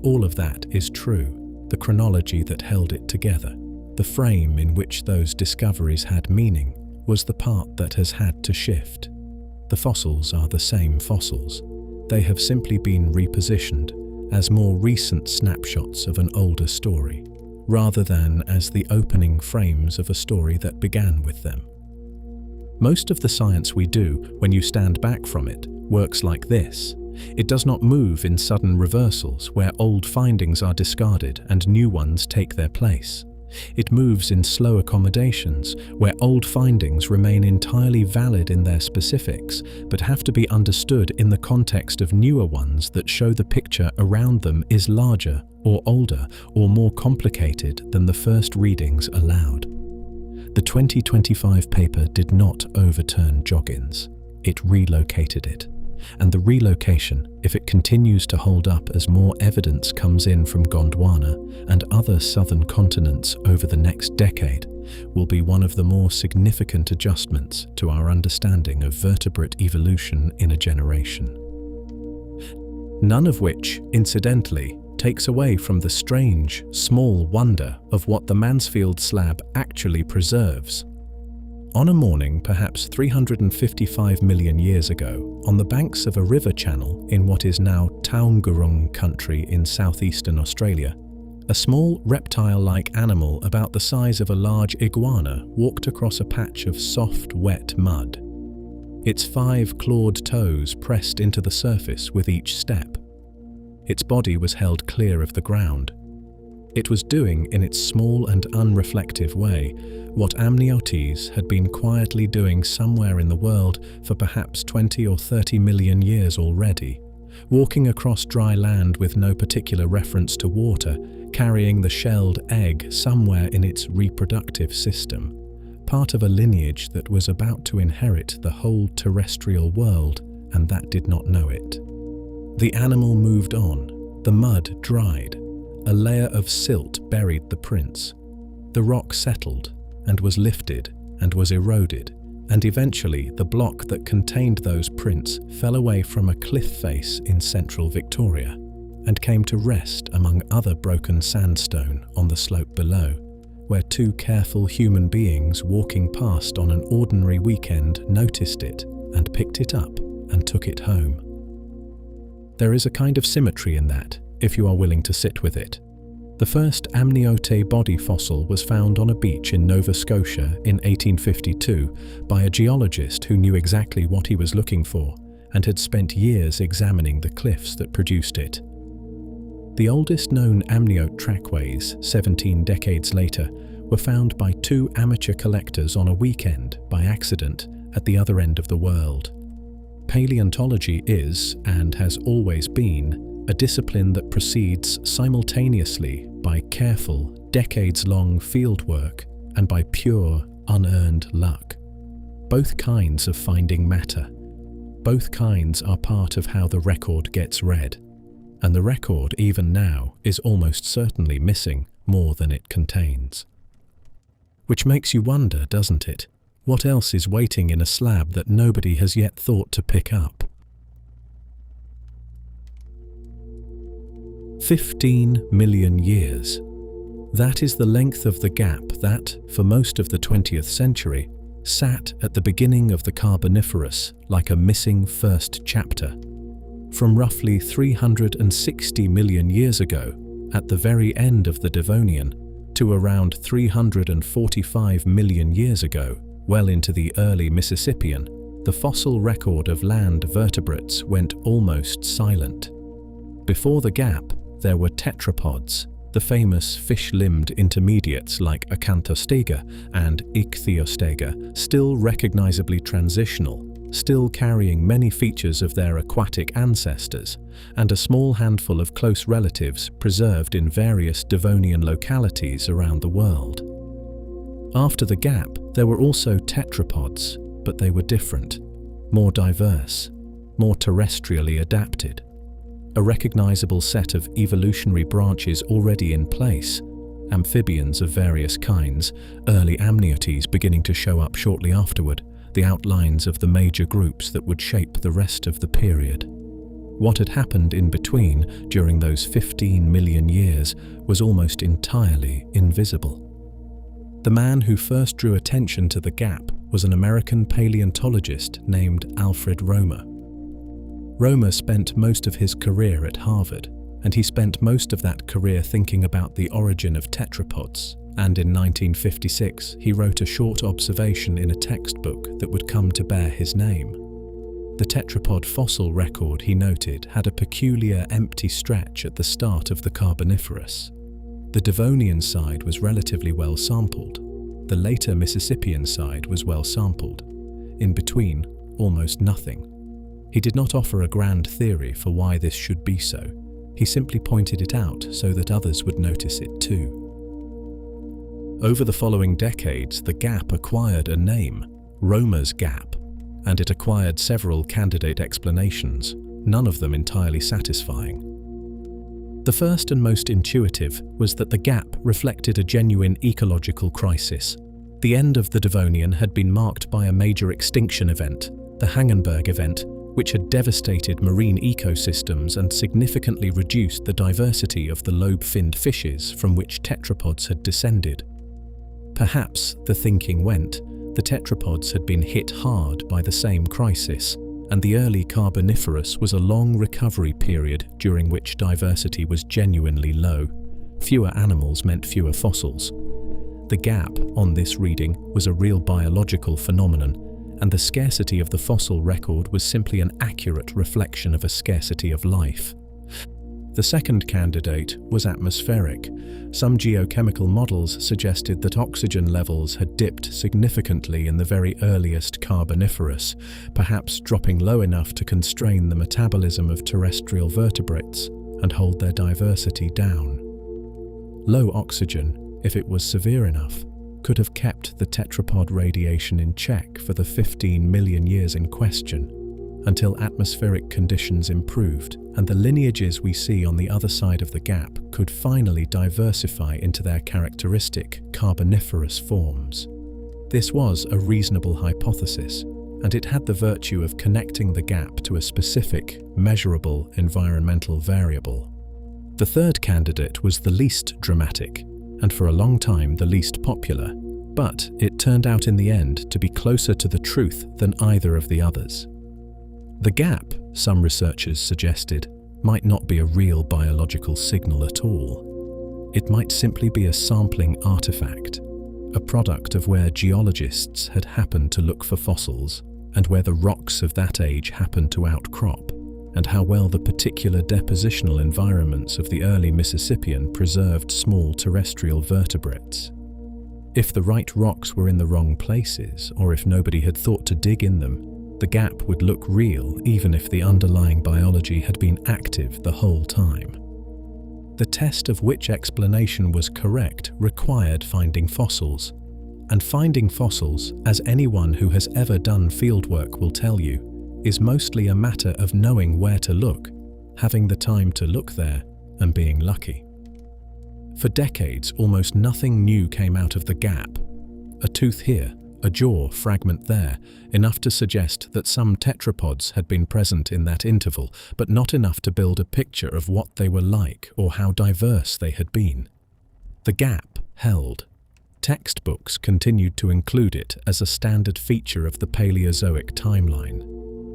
All of that is true, the chronology that held it together. The frame in which those discoveries had meaning was the part that has had to shift. The fossils are the same fossils. They have simply been repositioned as more recent snapshots of an older story, rather than as the opening frames of a story that began with them. Most of the science we do, when you stand back from it, works like this. It does not move in sudden reversals where old findings are discarded and new ones take their place. It moves in slow accommodations, where old findings remain entirely valid in their specifics, but have to be understood in the context of newer ones that show the picture around them is larger, or older, or more complicated than the first readings allowed. The 2025 paper did not overturn Joggins. It relocated it. And the relocation, if it continues to hold up as more evidence comes in from Gondwana and other southern continents over the next decade, will be one of the more significant adjustments to our understanding of vertebrate evolution in a generation. None of which, incidentally, takes away from the strange, small wonder of what the Mansfield slab actually preserves. On a morning perhaps 355 million years ago, on the banks of a river channel in what is now Taungurung country in southeastern Australia, a small reptile-like animal about the size of a large iguana walked across a patch of soft, wet mud. Its 5 clawed toes pressed into the surface with each step. Its body was held clear of the ground. It was doing in its small and unreflective way what amniotes had been quietly doing somewhere in the world for perhaps 20 or 30 million years already, walking across dry land with no particular reference to water, carrying the shelled egg somewhere in its reproductive system, part of a lineage that was about to inherit the whole terrestrial world, and that did not know it. The animal moved on. The mud dried. A layer of silt buried the prints. The rock settled and was lifted and was eroded, and eventually the block that contained those prints fell away from a cliff face in central Victoria and came to rest among other broken sandstone on the slope below, where two careful human beings walking past on an ordinary weekend noticed it and picked it up and took it home. There is a kind of symmetry in that, if you are willing to sit with it. The first amniotic body fossil was found on a beach in Nova Scotia in 1852 by a geologist who knew exactly what he was looking for and had spent years examining the cliffs that produced it. The oldest known amniotic trackways, 17 decades later, were found by two amateur collectors on a weekend by accident at the other end of the world. Paleontology is, and has always been, a discipline that proceeds simultaneously by careful, decades-long fieldwork and by pure, unearned luck. Both kinds of finding matter. Both kinds are part of how the record gets read. And the record, even now, is almost certainly missing more than it contains. Which makes you wonder, doesn't it? What else is waiting in a slab that nobody has yet thought to pick up? 15 million years. That is the length of the gap that, for most of the 20th century, sat at the beginning of the Carboniferous like a missing first chapter. From roughly 360 million years ago, at the very end of the Devonian, to around 345 million years ago, well into the early Mississippian, the fossil record of land vertebrates went almost silent. Before the gap, there were tetrapods, the famous fish-limbed intermediates like Acanthostega and Ichthyostega, still recognizably transitional, still carrying many features of their aquatic ancestors, and a small handful of close relatives preserved in various Devonian localities around the world. After the gap, there were also tetrapods, but they were different, more diverse, more terrestrially adapted. A recognizable set of evolutionary branches already in place, amphibians of various kinds, early amniotes beginning to show up shortly afterward, the outlines of the major groups that would shape the rest of the period. What had happened in between during those 15 million years was almost entirely invisible. The man who first drew attention to the gap was an American paleontologist named Alfred Romer. Romer spent most of his career at Harvard, and he spent most of that career thinking about the origin of tetrapods, and in 1956 he wrote a short observation in a textbook that would come to bear his name. The tetrapod fossil record, he noted, had a peculiar empty stretch at the start of the Carboniferous. The Devonian side was relatively well sampled. The later Mississippian side was well sampled. In between, almost nothing. He did not offer a grand theory for why this should be so. He simply pointed it out so that others would notice it too. Over the following decades, the gap acquired a name, Romer's Gap, and it acquired several candidate explanations, none of them entirely satisfying. The first and most intuitive was that the gap reflected a genuine ecological crisis. The end of the Devonian had been marked by a major extinction event, the Hagenberg event, which had devastated marine ecosystems and significantly reduced the diversity of the lobe-finned fishes from which tetrapods had descended. Perhaps, the thinking went, the tetrapods had been hit hard by the same crisis, and the early Carboniferous was a long recovery period during which diversity was genuinely low. Fewer animals meant fewer fossils. The gap, on this reading, was a real biological phenomenon, and the scarcity of the fossil record was simply an accurate reflection of a scarcity of life. The second candidate was atmospheric. Some geochemical models suggested that oxygen levels had dipped significantly in the very earliest Carboniferous, perhaps dropping low enough to constrain the metabolism of terrestrial vertebrates and hold their diversity down. Low oxygen, if it was severe enough, could have kept the tetrapod radiation in check for the 15 million years in question, until atmospheric conditions improved and the lineages we see on the other side of the gap could finally diversify into their characteristic Carboniferous forms. This was a reasonable hypothesis, and it had the virtue of connecting the gap to a specific, measurable environmental variable. The third candidate was the least dramatic, and for a long time the least popular, but it turned out in the end to be closer to the truth than either of the others. The gap, some researchers suggested, might not be a real biological signal at all. It might simply be a sampling artifact, a product of where geologists had happened to look for fossils and where the rocks of that age happened to outcrop, and how well the particular depositional environments of the early Mississippian preserved small terrestrial vertebrates. If the right rocks were in the wrong places, or if nobody had thought to dig in them, the gap would look real even if the underlying biology had been active the whole time. The test of which explanation was correct required finding fossils. And finding fossils, as anyone who has ever done fieldwork will tell you, is mostly a matter of knowing where to look, having the time to look there, and being lucky. For decades, almost nothing new came out of the gap. A tooth here, a jaw fragment there, enough to suggest that some tetrapods had been present in that interval, but not enough to build a picture of what they were like or how diverse they had been. The gap held. Textbooks continued to include it as a standard feature of the Paleozoic timeline.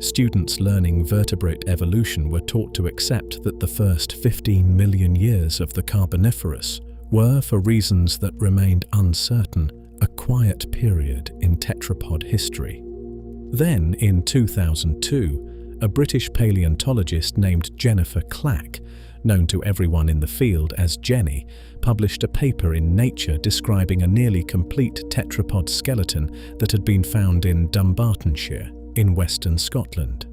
Students learning vertebrate evolution were taught to accept that the first 15 million years of the Carboniferous were, for reasons that remained uncertain, a quiet period in tetrapod history. Then, in 2002, a British paleontologist named Jennifer Clack, known to everyone in the field as Jenny, published a paper in Nature describing a nearly complete tetrapod skeleton that had been found in Dumbartonshire, in western Scotland.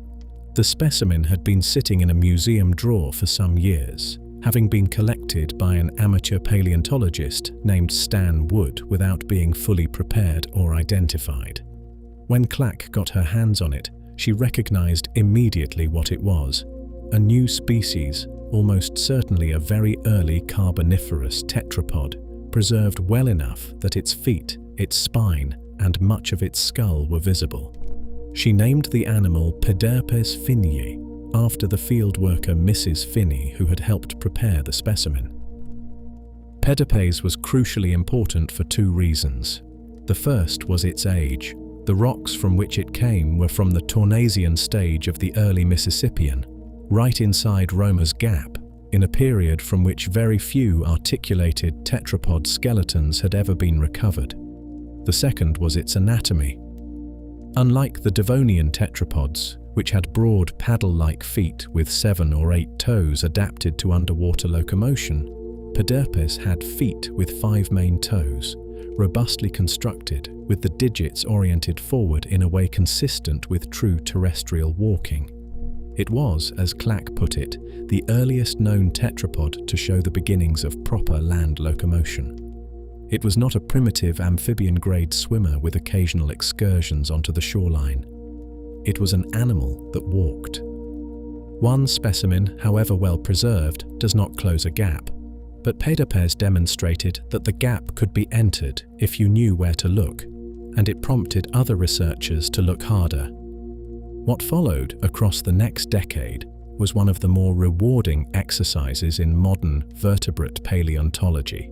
The specimen had been sitting in a museum drawer for some years, having been collected by an amateur paleontologist named Stan Wood without being fully prepared or identified. When Clack got her hands on it, she recognized immediately what it was: a new species, almost certainly a very early Carboniferous tetrapod, preserved well enough that its feet, its spine, and much of its skull were visible. She named the animal Pederpes finnei, after the field worker Mrs. Finney who had helped prepare the specimen. Pederpes was crucially important for two reasons. The first was its age. The rocks from which it came were from the Tournaisian stage of the early Mississippian, right inside Romer's Gap, in a period from which very few articulated tetrapod skeletons had ever been recovered. The second was its anatomy. Unlike the Devonian tetrapods, which had broad paddle-like feet with 7 or 8 toes adapted to underwater locomotion, Pederpes had feet with 5 main toes, robustly constructed, with the digits oriented forward in a way consistent with true terrestrial walking. It was, as Clack put it, the earliest known tetrapod to show the beginnings of proper land locomotion. It was not a primitive amphibian-grade swimmer with occasional excursions onto the shoreline. It was an animal that walked. One specimen, however well preserved, does not close a gap, but Pederpes demonstrated that the gap could be entered if you knew where to look, and it prompted other researchers to look harder. What followed across the next decade was one of the more rewarding exercises in modern vertebrate paleontology.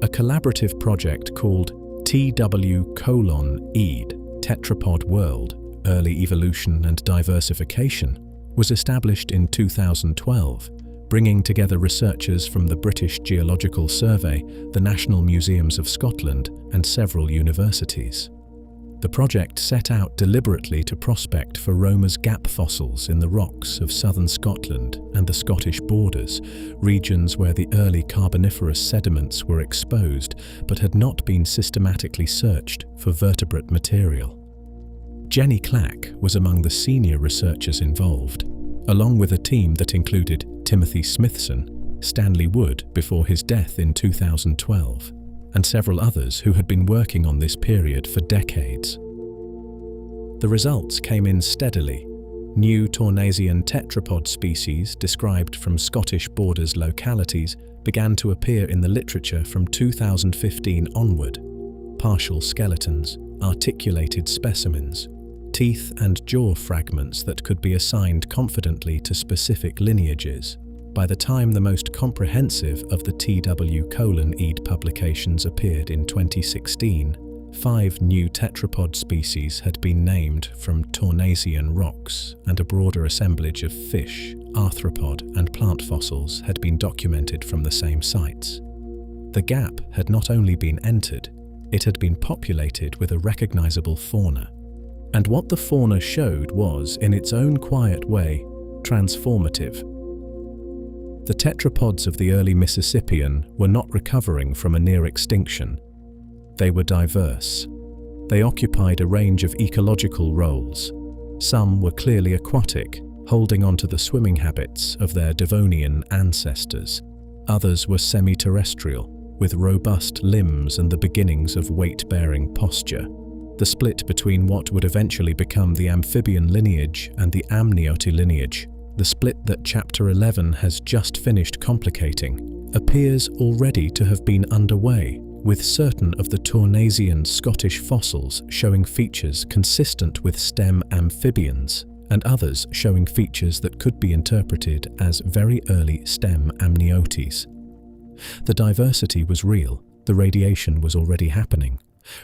A collaborative project called TW:EAD, Tetrapod World, Early Evolution and Diversification, was established in 2012, bringing together researchers from the British Geological Survey, the National Museums of Scotland, and several universities. The project set out deliberately to prospect for Romer's Gap fossils in the rocks of southern Scotland and the Scottish borders, regions where the early Carboniferous sediments were exposed but had not been systematically searched for vertebrate material. Jenny Clack was among the senior researchers involved, along with a team that included Timothy Smithson, Stanley Wood before his death in 2012, and several others who had been working on this period for decades. The results came in steadily. New Tournaisian tetrapod species described from Scottish borders localities began to appear in the literature from 2015 onward. partial skeletons, articulated specimens, teeth and jaw fragments that could be assigned confidently to specific lineages. By the time the most comprehensive of the TW:8 publications appeared in 2016, 5 new tetrapod species had been named from Tournasian rocks, and a broader assemblage of fish, arthropod, and plant fossils had been documented from the same sites. The gap had not only been entered, it had been populated with a recognizable fauna. And what the fauna showed was, in its own quiet way, transformative. The tetrapods of the early Mississippian were not recovering from a near extinction. They were diverse. They occupied a range of ecological roles. Some were clearly aquatic, holding on to the swimming habits of their Devonian ancestors. Others were semi-terrestrial, with robust limbs and the beginnings of weight-bearing posture. The split between what would eventually become the amphibian lineage and the amniotic lineage, the split that Chapter 11 has just finished complicating, appears already to have been underway, with certain of the Tournasian Scottish fossils showing features consistent with stem amphibians, and others showing features that could be interpreted as very early stem amniotes. The diversity was real, the radiation was already happening.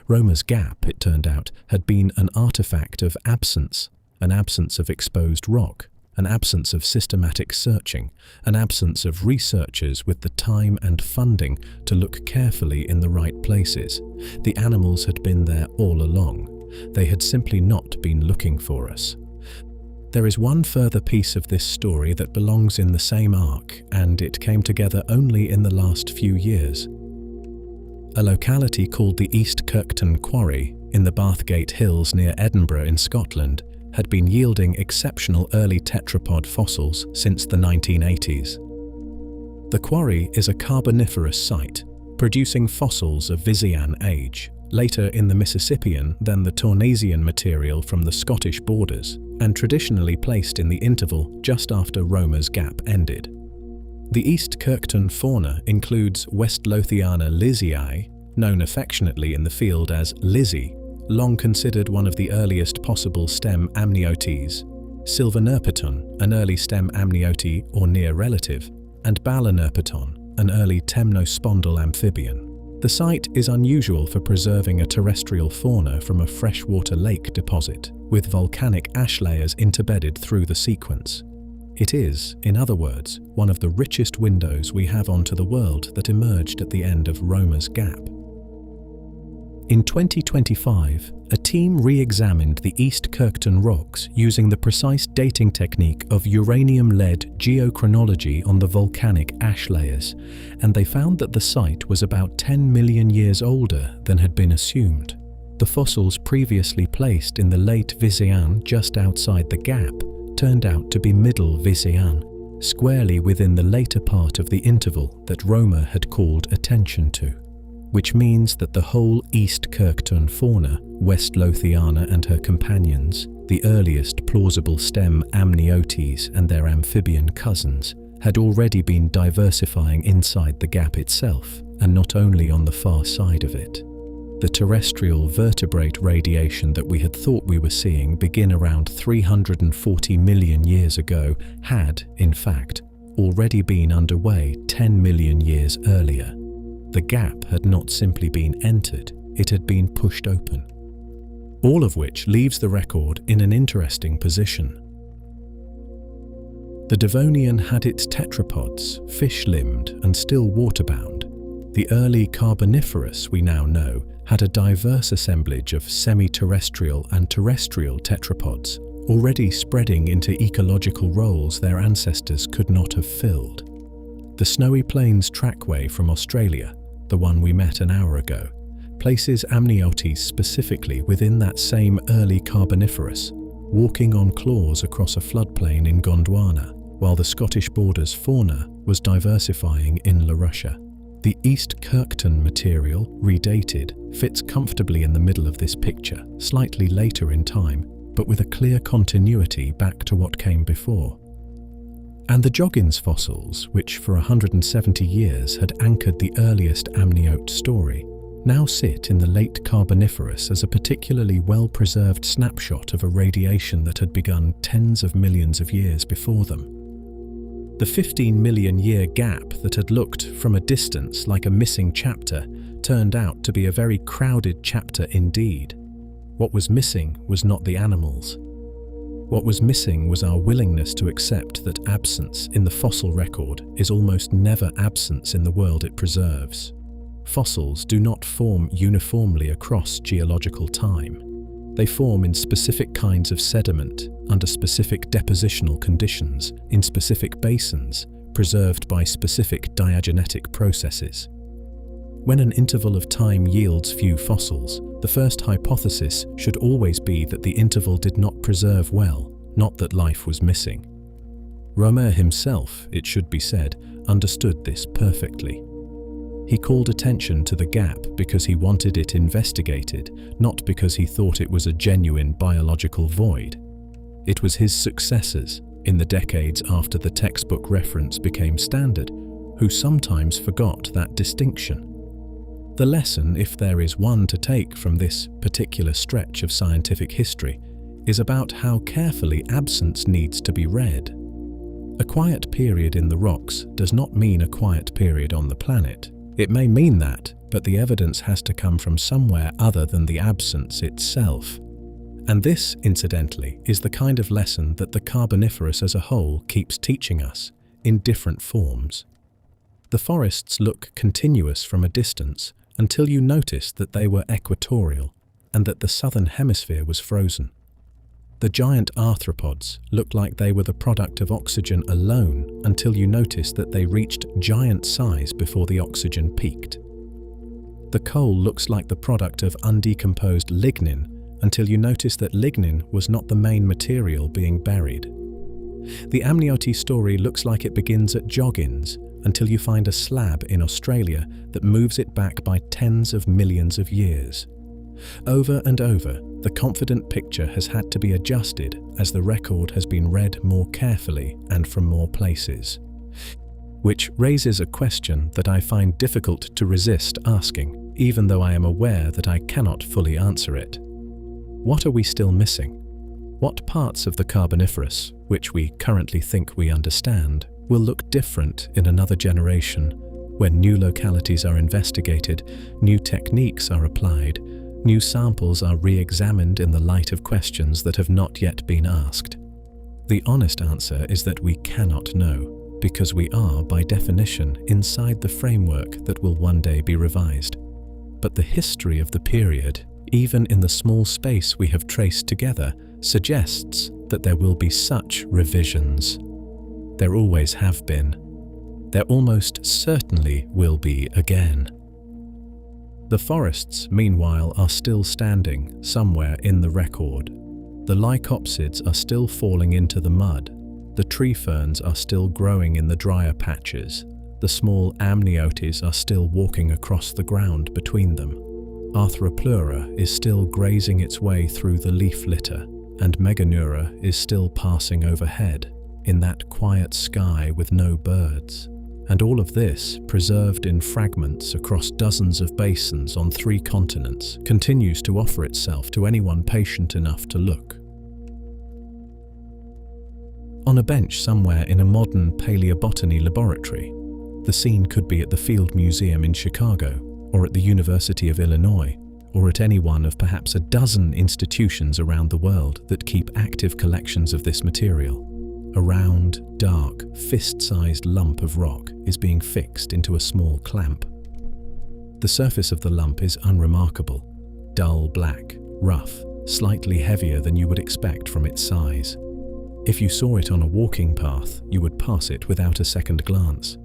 Romer's gap, it turned out, had been an artifact of absence, an absence of exposed rock, an absence of systematic searching, an absence of researchers with the time and funding to look carefully in the right places. The animals had been there all along. They had simply not been looking for us. There is one further piece of this story that belongs in the same arc, and it came together only in the last few years. A locality called the East Kirkton Quarry in the Bathgate Hills near Edinburgh in Scotland had been yielding exceptional early tetrapod fossils since the 1980s. The quarry is a Carboniferous site, producing fossils of Visean age, later in the Mississippian than the Tournasian material from the Scottish borders, and traditionally placed in the interval just after Romer's gap ended. The East Kirkton fauna includes West Lothiana lizii, known affectionately in the field as Lizzie, long considered one of the earliest possible stem amniotes, Sylvanerpeton, an early stem amniote or near relative, and Balanerpeton, an early temnospondyle amphibian. The site is unusual for preserving a terrestrial fauna from a freshwater lake deposit, with volcanic ash layers interbedded through the sequence. It is, in other words, one of the richest windows we have onto the world that emerged at the end of Romer's gap. In 2025, a team re-examined the East Kirkton rocks using the precise dating technique of uranium-led geochronology on the volcanic ash layers, and they found that the site was about 10 million years older than had been assumed. The fossils previously placed in the late Visean just outside the gap turned out to be middle Visean, squarely within the later part of the interval that Romer had called attention to, which means that the whole East Kirkton fauna, West Lothiana and her companions, the earliest plausible stem amniotes and their amphibian cousins, had already been diversifying inside the gap itself, and not only on the far side of it. The terrestrial vertebrate radiation that we had thought we were seeing begin around 340 million years ago had, in fact, already been underway 10 million years earlier. The gap had not simply been entered, it had been pushed open. All of which leaves the record in an interesting position. The Devonian had its tetrapods, fish-limbed and still waterbound. The early Carboniferous, we now know, had a diverse assemblage of semi-terrestrial and terrestrial tetrapods, already spreading into ecological roles their ancestors could not have filled. The Snowy Plains trackway from Australia, the one we met an hour ago, places amniotes specifically within that same early Carboniferous, walking on claws across a floodplain in Gondwana, while the Scottish borders fauna was diversifying in La Russia. The East Kirkton material, redated, fits comfortably in the middle of this picture, slightly later in time, but with a clear continuity back to what came before. And the Joggins fossils, which for 170 years had anchored the earliest amniote story, now sit in the late Carboniferous as a particularly well-preserved snapshot of a radiation that had begun tens of millions of years before them. The 15 million year gap that had looked from a distance like a missing chapter turned out to be a very crowded chapter indeed. What was missing was not the animals. What was missing was our willingness to accept that absence in the fossil record is almost never absence in the world it preserves. Fossils do not form uniformly across geological time. They form in specific kinds of sediment, under specific depositional conditions, in specific basins, preserved by specific diagenetic processes. When an interval of time yields few fossils, the first hypothesis should always be that the interval did not preserve well, not that life was missing. Romer himself, it should be said, understood this perfectly. He called attention to the gap because he wanted it investigated, not because he thought it was a genuine biological void. It was his successors, in the decades after the textbook reference became standard, who sometimes forgot that distinction. The lesson, if there is one to take from this particular stretch of scientific history, is about how carefully absence needs to be read. A quiet period in the rocks does not mean a quiet period on the planet. It may mean that, but the evidence has to come from somewhere other than the absence itself. And this, incidentally, is the kind of lesson that the Carboniferous as a whole keeps teaching us, in different forms. The forests look continuous from a distance until you notice that they were equatorial and that the southern hemisphere was frozen. The giant arthropods looked like they were the product of oxygen alone until you noticed that they reached giant size before the oxygen peaked. The coal looks like the product of undecomposed lignin until you notice that lignin was not the main material being buried. The amniotic story looks like it begins at Joggins until you find a slab in Australia that moves it back by tens of millions of years. Over and over, the confident picture has had to be adjusted as the record has been read more carefully and from more places. Which raises a question that I find difficult to resist asking, even though I am aware that I cannot fully answer it. What are we still missing? What parts of the Carboniferous, which we currently think we understand, will look different in another generation, when new localities are investigated, new techniques are applied, new samples are re-examined in the light of questions that have not yet been asked? The honest answer is that we cannot know, because we are, by definition, inside the framework that will one day be revised. But the history of the period, even in the small space we have traced together, suggests that there will be such revisions. There always have been. There almost certainly will be again. The forests, meanwhile, are still standing somewhere in the record. The lycopsids are still falling into the mud. The tree ferns are still growing in the drier patches. The small amniotes are still walking across the ground between them. Arthropod is still grazing its way through the leaf litter, and Meganeura is still passing overhead in that quiet sky with no birds. And all of this, preserved in fragments across dozens of basins on 3 continents, continues to offer itself to anyone patient enough to look. On a bench somewhere in a modern paleobotany laboratory, the scene could be at the Field Museum in Chicago, or at the University of Illinois, or at any one of perhaps a dozen institutions around the world that keep active collections of this material. A round, dark, fist-sized lump of rock is being fixed into a small clamp. The surface of the lump is unremarkable, dull black, rough, slightly heavier than you would expect from its size. If you saw it on a walking path, you would pass it without a second glance.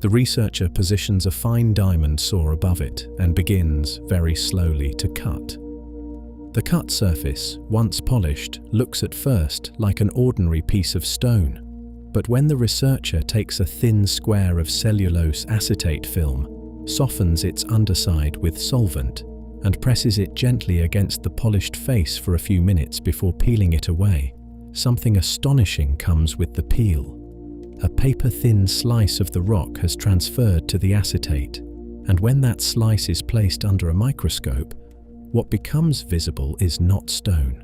The researcher positions a fine diamond saw above it and begins, very slowly, to cut. The cut surface, once polished, looks at first like an ordinary piece of stone, but when the researcher takes a thin square of cellulose acetate film, softens its underside with solvent, and presses it gently against the polished face for a few minutes before peeling it away, something astonishing comes with the peel. A paper-thin slice of the rock has transferred to the acetate. And when that slice is placed under a microscope, what becomes visible is not stone.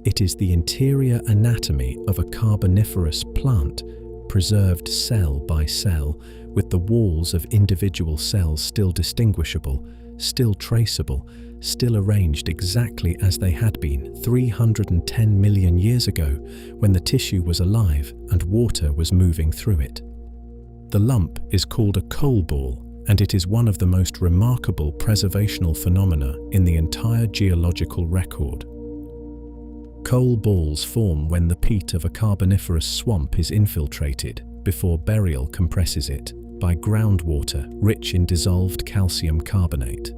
It is the interior anatomy of a carboniferous plant, preserved cell by cell, with the walls of individual cells still distinguishable, still traceable, still arranged exactly as they had been 310 million years ago, when the tissue was alive and water was moving through it. The lump is called a coal ball, and it is one of the most remarkable preservational phenomena in the entire geological record. Coal balls form when the peat of a carboniferous swamp is infiltrated, before burial compresses it, by groundwater rich in dissolved calcium carbonate.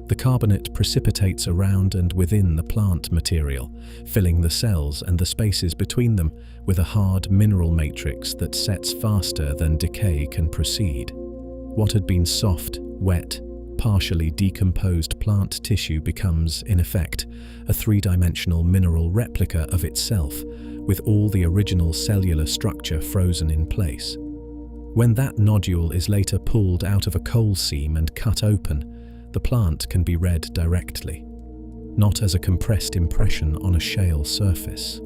The carbonate precipitates around and within the plant material, filling the cells and the spaces between them with a hard mineral matrix that sets faster than decay can proceed. What had been soft, wet, partially decomposed plant tissue becomes, in effect, a three-dimensional mineral replica of itself, with all the original cellular structure frozen in place. When that nodule is later pulled out of a coal seam and cut open, the plant can be read directly, not as a compressed impression on a shale surface,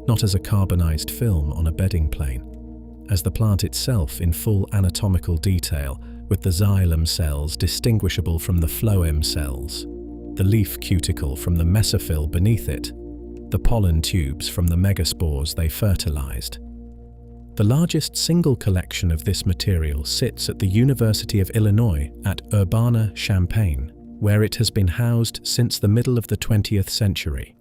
not as a carbonized film on a bedding plane, as the plant itself in full anatomical detail, with the xylem cells distinguishable from the phloem cells, the leaf cuticle from the mesophyll beneath it, the pollen tubes from the megaspores they fertilized. The largest single collection of this material sits at the University of Illinois at Urbana-Champaign, where it has been housed since the middle of the 20th century.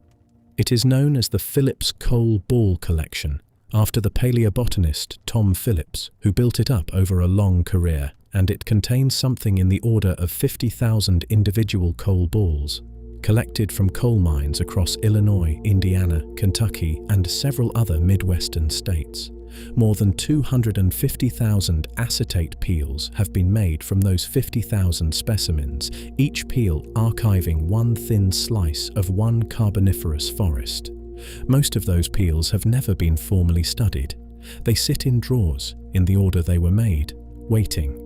It is known as the Phillips Coal Ball Collection, after the paleobotanist Tom Phillips, who built it up over a long career, and it contains something in the order of 50,000 individual coal balls, collected from coal mines across Illinois, Indiana, Kentucky, and several other Midwestern states. More than 250,000 acetate peels have been made from those 50,000 specimens, each peel archiving one thin slice of one carboniferous forest. Most of those peels have never been formally studied. They sit in drawers, in the order they were made, waiting.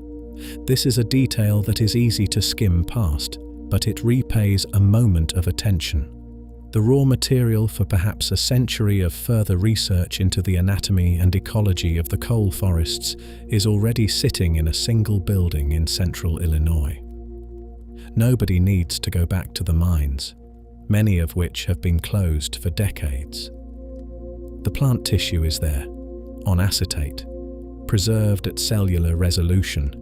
This is a detail that is easy to skim past, but it repays a moment of attention. The raw material for perhaps a century of further research into the anatomy and ecology of the coal forests is already sitting in a single building in central Illinois. Nobody needs to go back to the mines, many of which have been closed for decades. The plant tissue is there, on acetate, preserved at cellular resolution,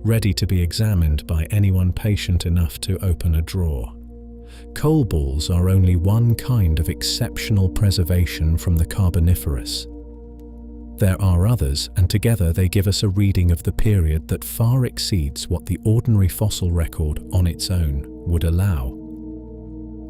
ready to be examined by anyone patient enough to open a drawer. Coal balls are only one kind of exceptional preservation from the Carboniferous. There are others, and together they give us a reading of the period that far exceeds what the ordinary fossil record on its own would allow.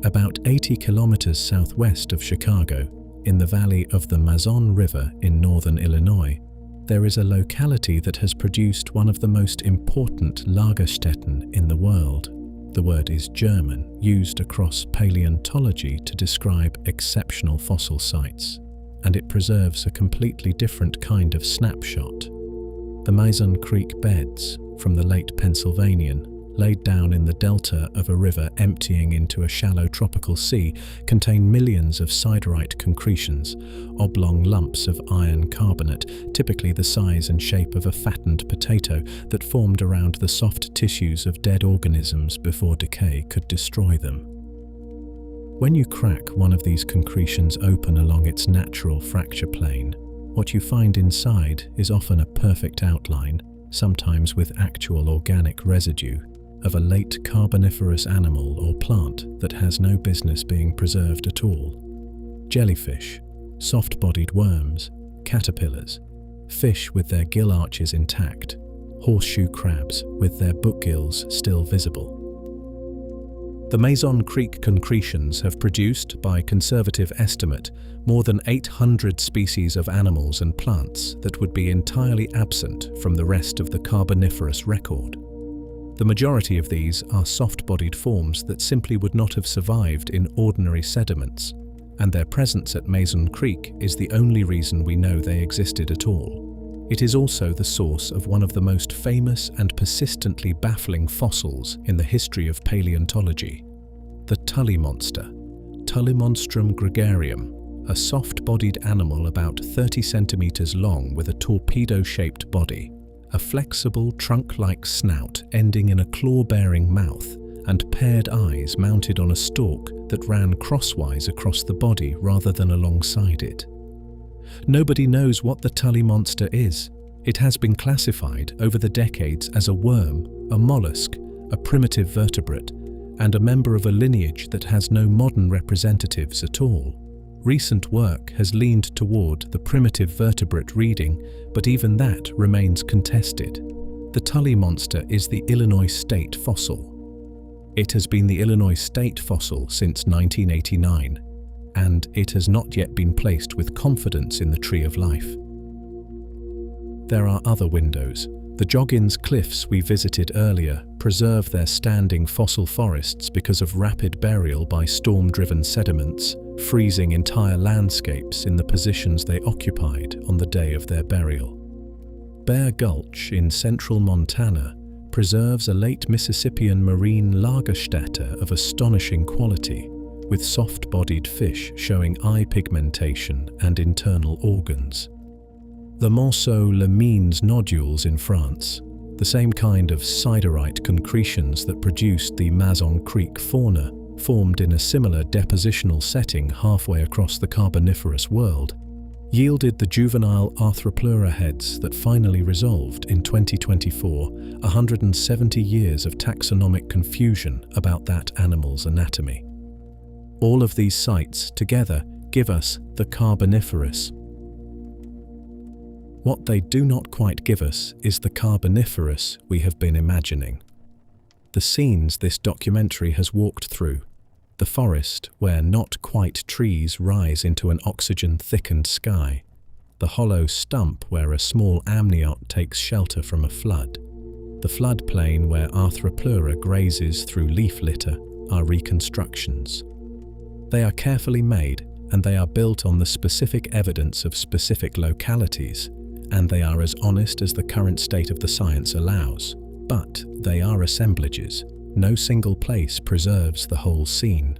About 80 kilometers southwest of Chicago, in the valley of the Mazon River in northern Illinois, there is a locality that has produced one of the most important Lagerstätten in the world. The word is German, used across paleontology to describe exceptional fossil sites, and it preserves a completely different kind of snapshot. The Mazon Creek beds, from the late Pennsylvanian, laid down in the delta of a river emptying into a shallow tropical sea, contain millions of siderite concretions, oblong lumps of iron carbonate, typically the size and shape of a fattened potato, that formed around the soft tissues of dead organisms before decay could destroy them. When you crack one of these concretions open along its natural fracture plane, what you find inside is often a perfect outline, sometimes with actual organic residue, of a late Carboniferous animal or plant that has no business being preserved at all. Jellyfish, soft-bodied worms, caterpillars, fish with their gill arches intact, horseshoe crabs with their book gills still visible. The Mazon Creek concretions have produced, by conservative estimate, more than 800 species of animals and plants that would be entirely absent from the rest of the Carboniferous record. The majority of these are soft-bodied forms that simply would not have survived in ordinary sediments, and their presence at Mazon Creek is the only reason we know they existed at all. It is also the source of one of the most famous and persistently baffling fossils in the history of paleontology, the Tully monster, Tullimonstrum gregarium, a soft-bodied animal about 30 centimeters long with a torpedo-shaped body, a flexible trunk-like snout ending in a claw-bearing mouth, and paired eyes mounted on a stalk that ran crosswise across the body rather than alongside it. Nobody knows what the Tully monster is. It has been classified over the decades as a worm, a mollusk, a primitive vertebrate, and a member of a lineage that has no modern representatives at all. Recent work has leaned toward the primitive vertebrate reading, but even that remains contested. The Tully monster is the Illinois state fossil. It has been the Illinois state fossil since 1989, and it has not yet been placed with confidence in the Tree of Life. There are other windows. The Joggins cliffs we visited earlier preserve their standing fossil forests because of rapid burial by storm-driven sediments, freezing entire landscapes in the positions they occupied on the day of their burial. Bear Gulch in central Montana preserves a late Mississippian marine Lagerstätte of astonishing quality, with soft-bodied fish showing eye pigmentation and internal organs. The Monceau-les-Mines nodules in France, the same kind of siderite concretions that produced the Mazon Creek fauna, formed in a similar depositional setting halfway across the Carboniferous world, yielded the juvenile Arthropod heads that finally resolved in 2024, 170 years of taxonomic confusion about that animal's anatomy. All of these sites together give us the Carboniferous. What they do not quite give us is the Carboniferous we have been imagining. The scenes this documentary has walked through, the forest where not quite trees rise into an oxygen-thickened sky, the hollow stump where a small amniotic takes shelter from a flood, the floodplain where Arthropod grazes through leaf litter are reconstructions. They are carefully made, and they are built on the specific evidence of specific localities, and they are as honest as the current state of the science allows. But they are assemblages. No single place preserves the whole scene.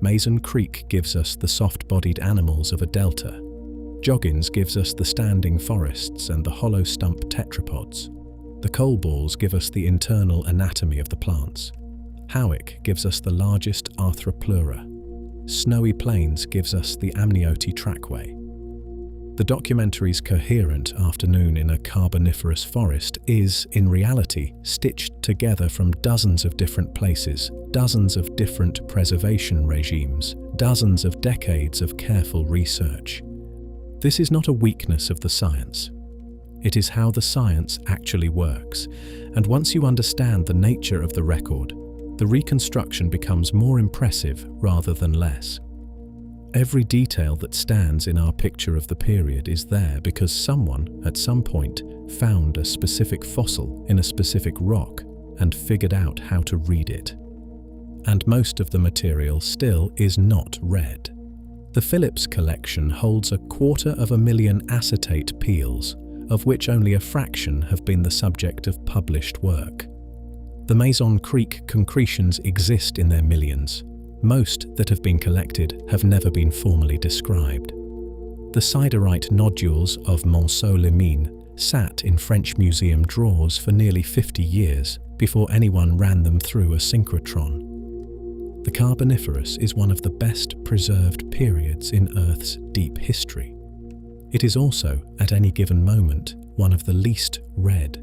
Mazon Creek gives us the soft-bodied animals of a delta. Joggins gives us the standing forests and the hollow stump tetrapods. The coal balls give us the internal anatomy of the plants. Howick gives us the largest Arthropod. Snowy Plains gives us the amniotic trackway. The documentary's coherent afternoon in a Carboniferous forest is, in reality, stitched together from dozens of different places, dozens of different preservation regimes, dozens of decades of careful research. This is not a weakness of the science. It is how the science actually works, and once you understand the nature of the record, the reconstruction becomes more impressive rather than less. Every detail that stands in our picture of the period is there because someone, at some point, found a specific fossil in a specific rock and figured out how to read it. And most of the material still is not read. The Phillips collection holds 250,000 acetate peels, of which only a fraction have been the subject of published work. The Mazon Creek concretions exist in their millions. Most that have been collected have never been formally described. The siderite nodules of Monceau-les-Mines sat in French museum drawers for nearly 50 years before anyone ran them through a synchrotron. The Carboniferous is one of the best preserved periods in Earth's deep history. It is also, at any given moment, one of the least read,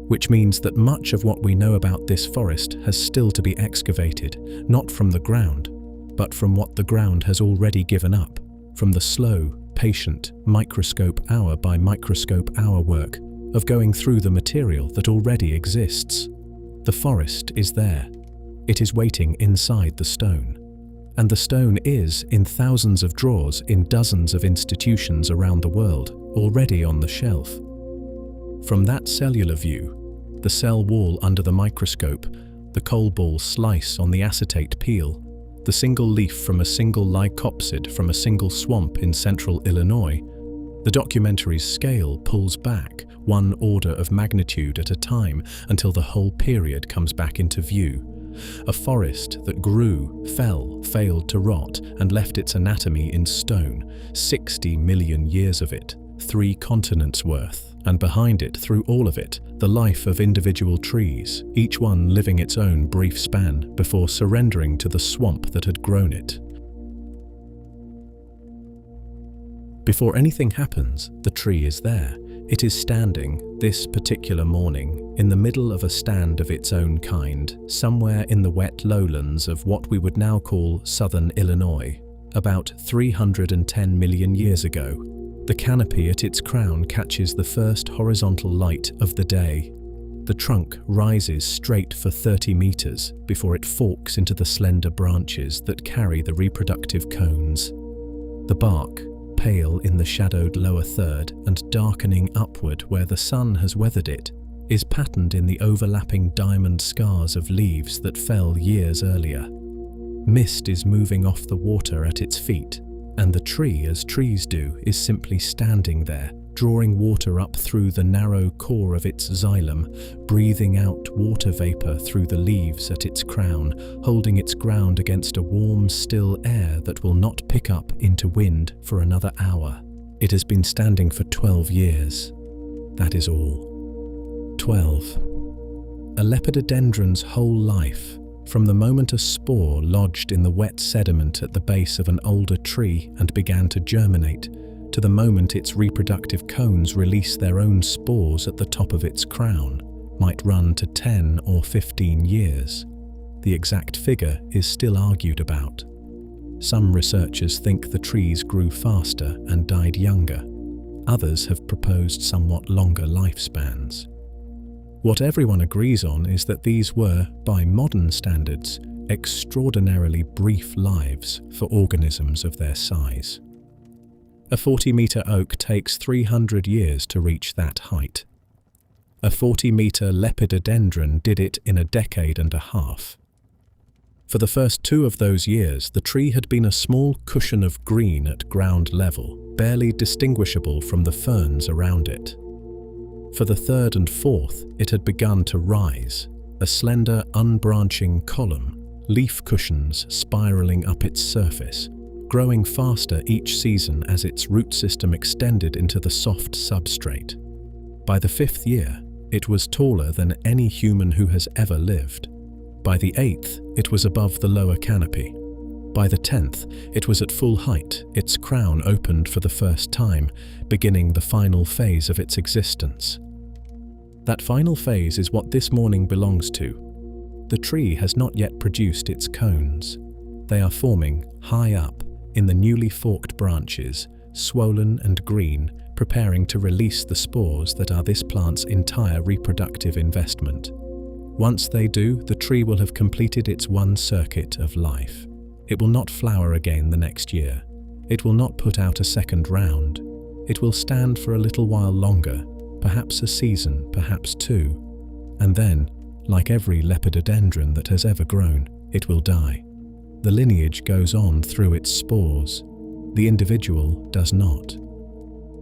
which means that much of what we know about this forest has still to be excavated, not from the ground, but from what the ground has already given up, from the slow, patient, microscope hour by microscope hour work of going through the material that already exists. The forest is there. It is waiting inside the stone. And the stone is, in thousands of drawers in dozens of institutions around the world, already on the shelf. From that cellular view, the cell wall under the microscope, the coal ball slice on the acetate peel, the single leaf from a single lycopsid from a single swamp in central Illinois, The documentary's scale pulls back one order of magnitude at a time until the whole period comes back into view. A forest that grew, fell, failed to rot, and left its anatomy in stone, 60 million years of it, 3 continents worth, and behind it, through all of it, the life of individual trees, each one living its own brief span before surrendering to the swamp that had grown it. Before anything happens, the tree is there. It is standing, this particular morning, in the middle of a stand of its own kind, somewhere in the wet lowlands of what we would now call southern Illinois. About 310 million years ago, the canopy at its crown catches the first horizontal light of the day. The trunk rises straight for 30 meters before it forks into the slender branches that carry the reproductive cones. The bark, pale in the shadowed lower third and darkening upward where the sun has weathered it, is patterned in the overlapping diamond scars of leaves that fell years earlier. Mist is moving off the water at its feet, and the tree, as trees do, is simply standing there, drawing water up through the narrow core of its xylem, breathing out water vapor through the leaves at its crown, holding its ground against a warm, still air that will not pick up into wind for another hour. It has been standing for 12 years. That is all. 12. A lepidodendron's whole life, from the moment a spore lodged in the wet sediment at the base of an older tree and began to germinate, to the moment its reproductive cones release their own spores at the top of its crown, might run to 10 or 15 years. The exact figure is still argued about. Some researchers think the trees grew faster and died younger. Others have proposed somewhat longer lifespans. What everyone agrees on is that these were, by modern standards, extraordinarily brief lives for organisms of their size. A 40-meter oak takes 300 years to reach that height. A 40-meter lepidodendron did it in a decade and a half. For the first 2 of those years, the tree had been a small cushion of green at ground level, barely distinguishable from the ferns around it. For the 3rd and 4th, it had begun to rise, a slender, unbranching column, leaf cushions spiraling up its surface, growing faster each season as its root system extended into the soft substrate. By the 5th year, it was taller than any human who has ever lived. By the 8th, it was above the lower canopy. By the 10th, it was at full height, its crown opened for the first time, beginning the final phase of its existence. That final phase is what this morning belongs to. The tree has not yet produced its cones. They are forming high up, in the newly forked branches, swollen and green, preparing to release the spores that are this plant's entire reproductive investment. Once they do, the tree will have completed its one circuit of life. It will not flower again the next year. It will not put out a second round. It will stand for a little while longer, perhaps a season, perhaps 2. And then, like every lepidodendron that has ever grown, it will die. The lineage goes on through its spores. The individual does not.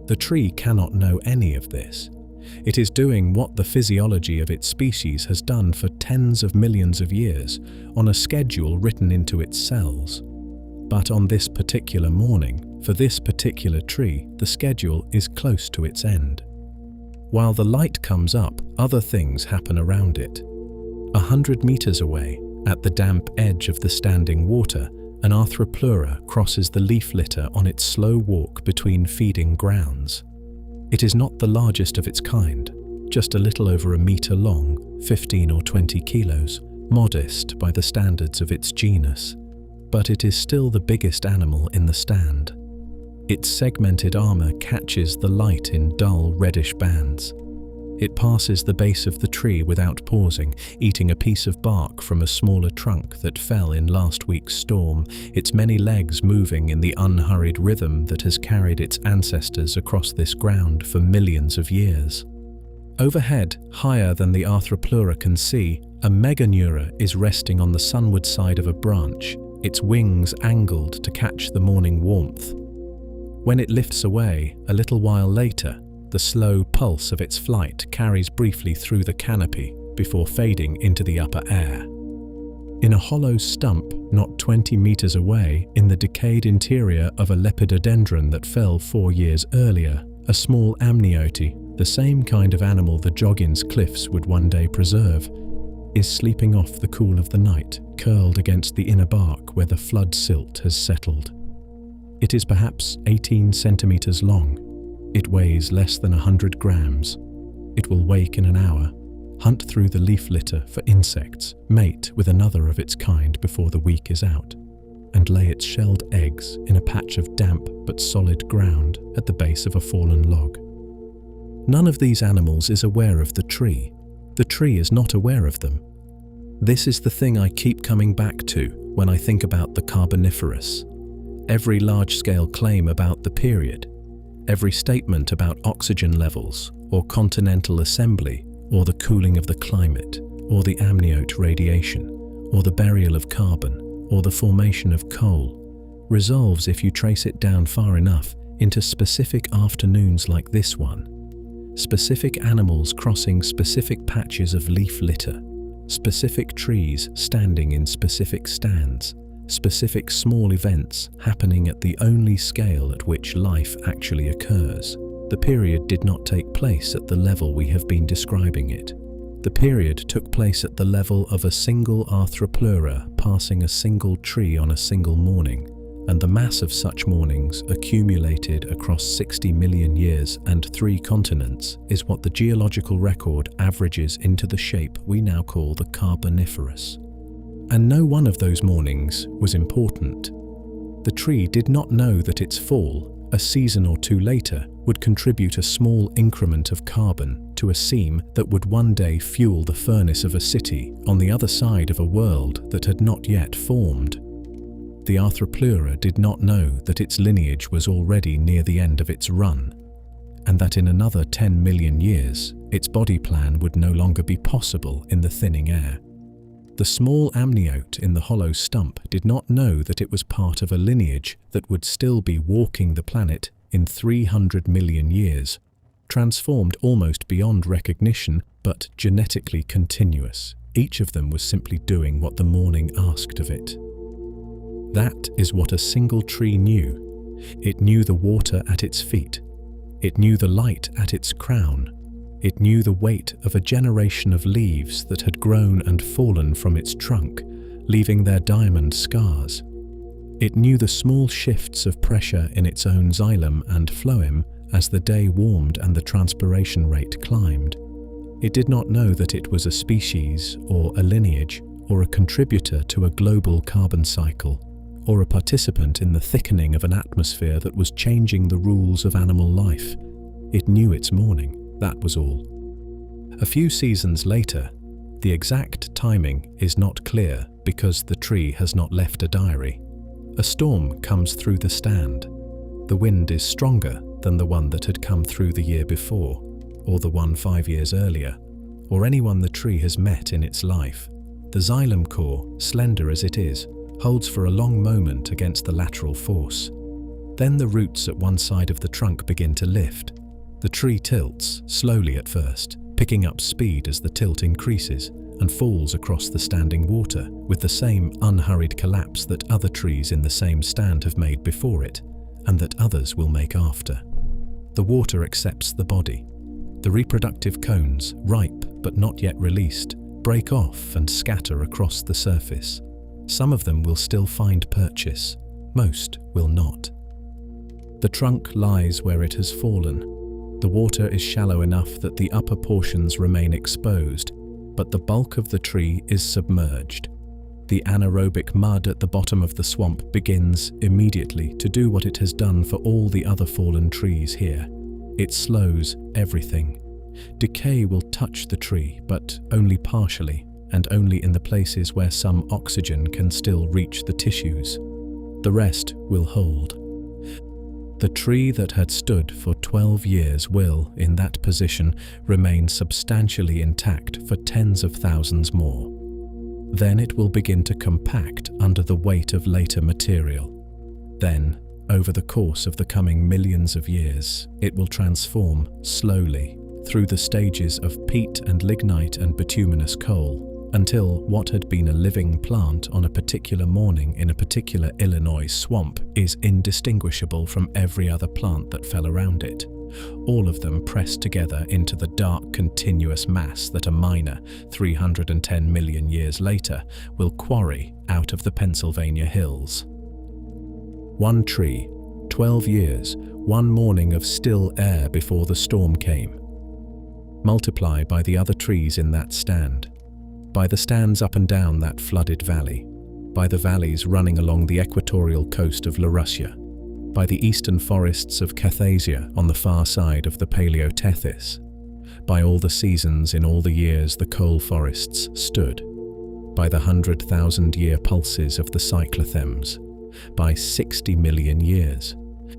The tree cannot know any of this. It is doing what the physiology of its species has done for tens of millions of years, on a schedule written into its cells. But on this particular morning, for this particular tree, the schedule is close to its end. While the light comes up, other things happen around it. 100 meters away, at the damp edge of the standing water, an arthropod crosses the leaf litter on its slow walk between feeding grounds. It is not the largest of its kind, just a little over a meter long, 15 or 20 kilos, modest by the standards of its genus, but it is still the biggest animal in the stand. Its segmented armor catches the light in dull reddish bands. It passes the base of the tree without pausing, eating a piece of bark from a smaller trunk that fell in last week's storm, its many legs moving in the unhurried rhythm that has carried its ancestors across this ground for millions of years. Overhead, higher than the arthropod can see, a meganeura is resting on the sunward side of a branch, its wings angled to catch the morning warmth. When it lifts away, a little while later, the slow pulse of its flight carries briefly through the canopy before fading into the upper air. In a hollow stump not 20 meters away, in the decayed interior of a lepidodendron that fell 4 years earlier, a small amniotic, the same kind of animal the Joggins cliffs would one day preserve, is sleeping off the cool of the night, curled against the inner bark where the flood silt has settled. It is perhaps 18 centimeters long. It weighs less than 100 grams. It will wake in an hour, hunt through the leaf litter for insects, mate with another of its kind before the week is out, and lay its shelled eggs in a patch of damp but solid ground at the base of a fallen log. None of these animals is aware of the tree. The tree is not aware of them. This is the thing I keep coming back to when I think about the Carboniferous. Every large-scale claim about the period, every statement about oxygen levels, or continental assembly, or the cooling of the climate, or the amniotic radiation, or the burial of carbon, or the formation of coal, resolves, if you trace it down far enough, into specific afternoons like this one. Specific animals crossing specific patches of leaf litter, specific trees standing in specific stands, specific small events happening at the only scale at which life actually occurs. The period did not take place at the level we have been describing it. The period took place at the level of a single arthropod passing a single tree on a single morning, and the mass of such mornings accumulated across 60 million years and 3 continents is what the geological record averages into the shape we now call the Carboniferous. And no one of those mornings was important. The tree did not know that its fall, a season or two later, would contribute a small increment of carbon to a seam that would one day fuel the furnace of a city on the other side of a world that had not yet formed. The Arthropod did not know that its lineage was already near the end of its run, and that in another 10 million years, its body plan would no longer be possible in the thinning air. The small amniote in the hollow stump did not know that it was part of a lineage that would still be walking the planet in 300 million years, transformed almost beyond recognition, but genetically continuous. Each of them was simply doing what the morning asked of it. That is what a single tree knew. It knew the water at its feet. It knew the light at its crown. It knew the weight of a generation of leaves that had grown and fallen from its trunk, leaving their diamond scars. It knew the small shifts of pressure in its own xylem and phloem as the day warmed and the transpiration rate climbed. It did not know that it was a species or a lineage or a contributor to a global carbon cycle, or a participant in the thickening of an atmosphere that was changing the rules of animal life. It knew its morning. That was all. A few seasons later, the exact timing is not clear because the tree has not left a diary. A storm comes through the stand. The wind is stronger than the one that had come through the year before, or the one 5 years earlier, or anyone the tree has met in its life. The xylem core, slender as it is, holds for a long moment against the lateral force. Then the roots at one side of the trunk begin to lift. The tree tilts, slowly at first, picking up speed as the tilt increases, and falls across the standing water with the same unhurried collapse that other trees in the same stand have made before it, and that others will make after. The water accepts the body. The reproductive cones, ripe but not yet released, break off and scatter across the surface. Some of them will still find purchase, most will not. The trunk lies where it has fallen. The water is shallow enough that the upper portions remain exposed, but the bulk of the tree is submerged. The anaerobic mud at the bottom of the swamp begins immediately to do what it has done for all the other fallen trees here. It slows everything. Decay will touch the tree, but only partially, and only in the places where some oxygen can still reach the tissues. The rest will hold. The tree that had stood for 12 years will, in that position, remain substantially intact for tens of thousands more. Then it will begin to compact under the weight of later material. Then, Over the course of the coming millions of years, it will transform slowly through the stages of peat and lignite and bituminous coal, until what had been a living plant on a particular morning in a particular Illinois swamp is indistinguishable from every other plant that fell around it, all of them pressed together into the dark continuous mass that a miner 310 million years later will quarry out of the Pennsylvania hills. One tree, 12 years, one morning of still air before the storm came. Multiply by the other trees in that stand, by the stands up and down that flooded valley, by the valleys running along the equatorial coast of Laurussia, by the eastern forests of Cathasia on the far side of the Paleotethys, by all the seasons in all the years the coal forests stood, by the 100,000-year pulses of the cyclothems, by 60 million years,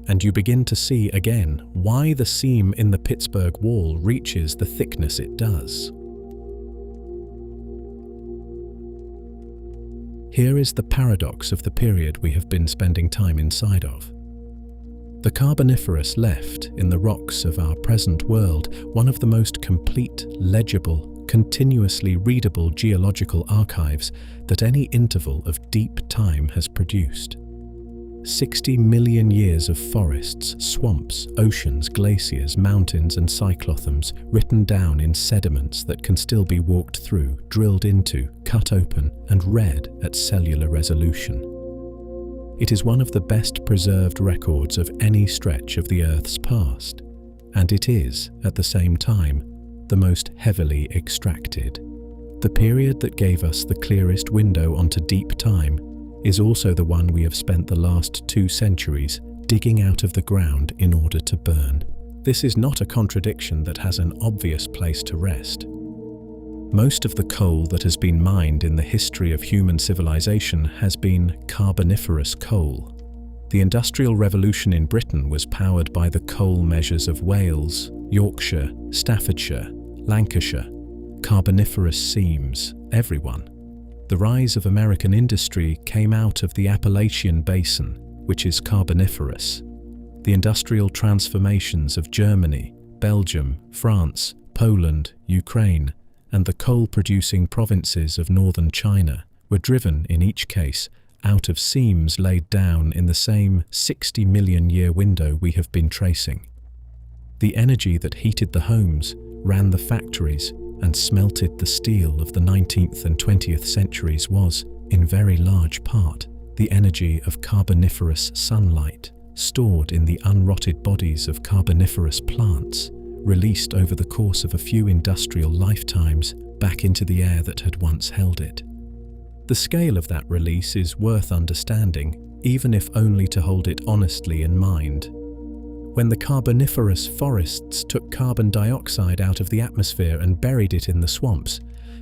and you begin to see again why the seam in the Pittsburgh wall reaches the thickness it does. Here is the paradox of the period we have been spending time inside of. The Carboniferous left in the rocks of our present world one of the most complete, legible, continuously readable geological archives that any interval of deep time has produced. 60 million years of forests, swamps, oceans, glaciers, mountains and cyclothems written down in sediments that can still be walked through, drilled into, cut open and read at cellular resolution. It is one of the best preserved records of any stretch of the Earth's past, and it is, at the same time, the most heavily extracted. The period that gave us the clearest window onto deep time is also the one we have spent the last 2 centuries digging out of the ground in order to burn. This is not a contradiction that has an obvious place to rest. Most of the coal that has been mined in the history of human civilization has been Carboniferous coal. The Industrial Revolution in Britain was powered by the coal measures of Wales, Yorkshire, Staffordshire, Lancashire, Carboniferous seams, everyone. The rise of American industry came out of the Appalachian Basin, which is Carboniferous. The industrial transformations of Germany, Belgium, France, Poland, Ukraine, and the coal-producing provinces of northern China were driven, in each case, out of seams laid down in the same 60 million year window we have been tracing. The energy that heated the homes, ran the factories, and smelted the steel of the 19th and 20th centuries was, in very large part, the energy of Carboniferous sunlight, stored in the unrotted bodies of Carboniferous plants, released over the course of a few industrial lifetimes back into the air that had once held it. The scale of that release is worth understanding, even if only to hold it honestly in mind. When the Carboniferous forests took carbon dioxide out of the atmosphere and buried it in the swamps,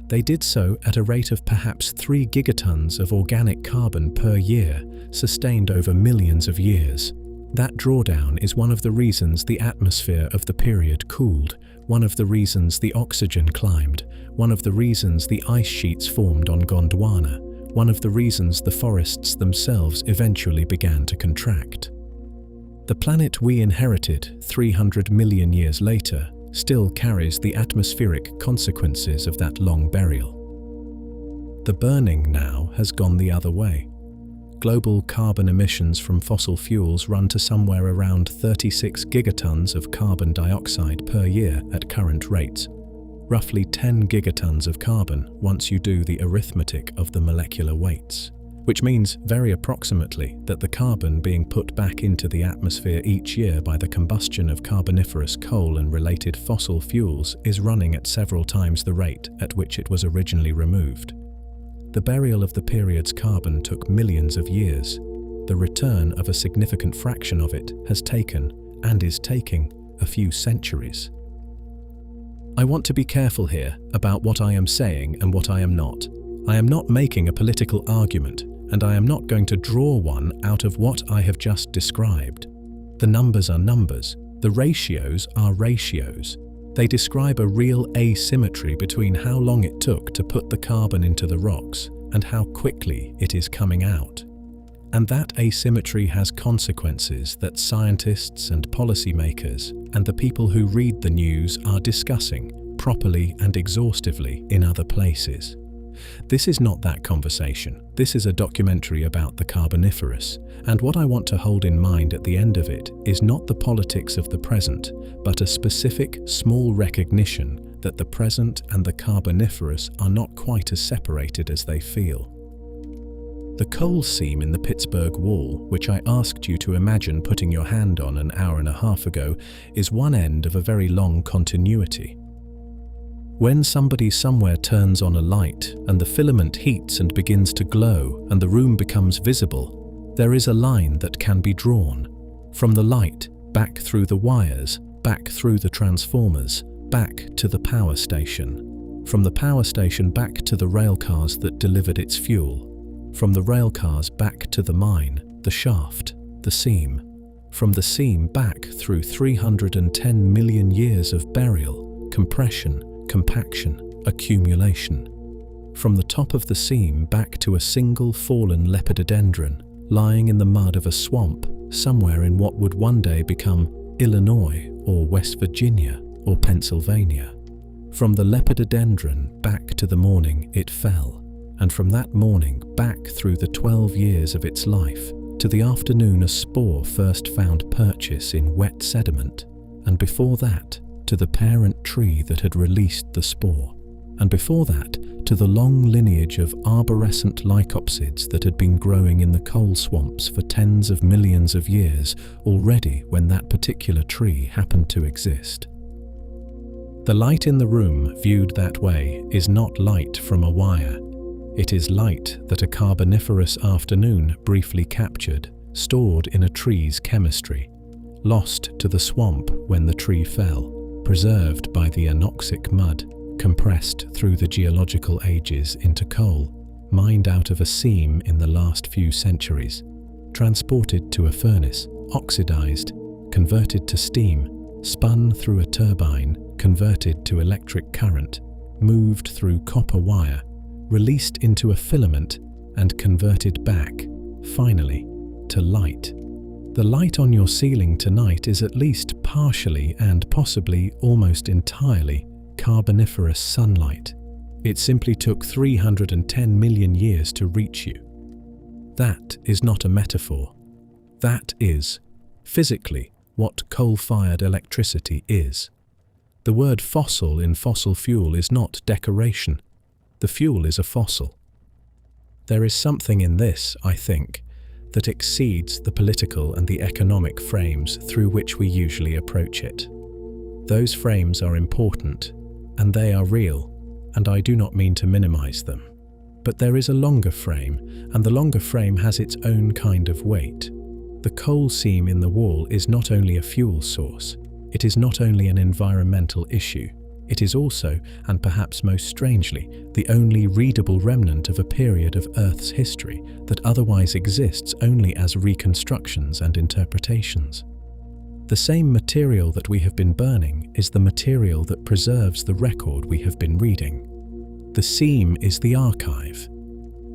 they did so at a rate of perhaps 3 gigatons of organic carbon per year, sustained over millions of years. That drawdown is one of the reasons the atmosphere of the period cooled, one of the reasons the oxygen climbed, one of the reasons the ice sheets formed on Gondwana, one of the reasons the forests themselves eventually began to contract. The planet we inherited 300 million years later still carries the atmospheric consequences of that long burial. The burning now has gone the other way. Global carbon emissions from fossil fuels run to somewhere around 36 gigatons of carbon dioxide per year at current rates, roughly 10 gigatons of carbon once you do the arithmetic of the molecular weights, which means very approximately that the carbon being put back into the atmosphere each year by the combustion of Carboniferous coal and related fossil fuels is running at several times the rate at which it was originally removed. The burial of the period's carbon took millions of years. The return of a significant fraction of it has taken, and is taking, a few centuries. I want to be careful here about what I am saying and what I am not. I am not making a political argument, and I am not going to draw one out of what I have just described. The numbers are numbers, the ratios are ratios. They describe a real asymmetry between how long it took to put the carbon into the rocks and how quickly it is coming out. And that asymmetry has consequences that scientists and policymakers and the people who read the news are discussing properly and exhaustively in other places. This is not that conversation. This is a documentary about the Carboniferous, and what I want to hold in mind at the end of it is not the politics of the present, but a specific, small recognition that the present and the Carboniferous are not quite as separated as they feel. The coal seam in the Pittsburgh Wall, which I asked you to imagine putting your hand on an hour and a half ago, is one end of a very long continuity. When somebody somewhere turns on a light and the filament heats and begins to glow and the room becomes visible, there is a line that can be drawn from the light back through the wires, back through the transformers, back to the power station, from the power station back to the rail cars that delivered its fuel, from the rail cars back to the mine, the shaft, the seam, from the seam back through 310 million years of burial, compression, compaction, accumulation. From the top of the seam back to a single fallen lepidodendron lying in the mud of a swamp somewhere in what would one day become Illinois or West Virginia or Pennsylvania. From the lepidodendron back to the morning it fell, and from that morning back through the 12 years of its life to the afternoon a spore first found purchase in wet sediment, and before that to the parent tree that had released the spore, and before that to the long lineage of arborescent lycopsids that had been growing in the coal swamps for tens of millions of years already when that particular tree happened to exist. The light in the room, viewed that way, is not light from a wire. It is light that a Carboniferous afternoon briefly captured, stored in a tree's chemistry, lost to the swamp when the tree fell, preserved by the anoxic mud, compressed through the geological ages into coal, mined out of a seam in the last few centuries, transported to a furnace, oxidized, converted to steam, spun through a turbine, converted to electric current, moved through copper wire, released into a filament, and converted back, finally, to light. The light on your ceiling tonight is at least partially and possibly almost entirely Carboniferous sunlight. It simply took 310 million years to reach you. That is not a metaphor. That is, physically, what coal-fired electricity is. The word fossil in fossil fuel is not decoration. The fuel is a fossil. There is something in this, I think, that exceeds the political and the economic frames through which we usually approach it. Those frames are important, and they are real, and I do not mean to minimize them. But there is a longer frame, and the longer frame has its own kind of weight. The coal seam in the wall is not only a fuel source, it is not only an environmental issue, it is also, and perhaps most strangely, the only readable remnant of a period of Earth's history that otherwise exists only as reconstructions and interpretations. The same material that we have been burning is the material that preserves the record we have been reading. The seam is the archive.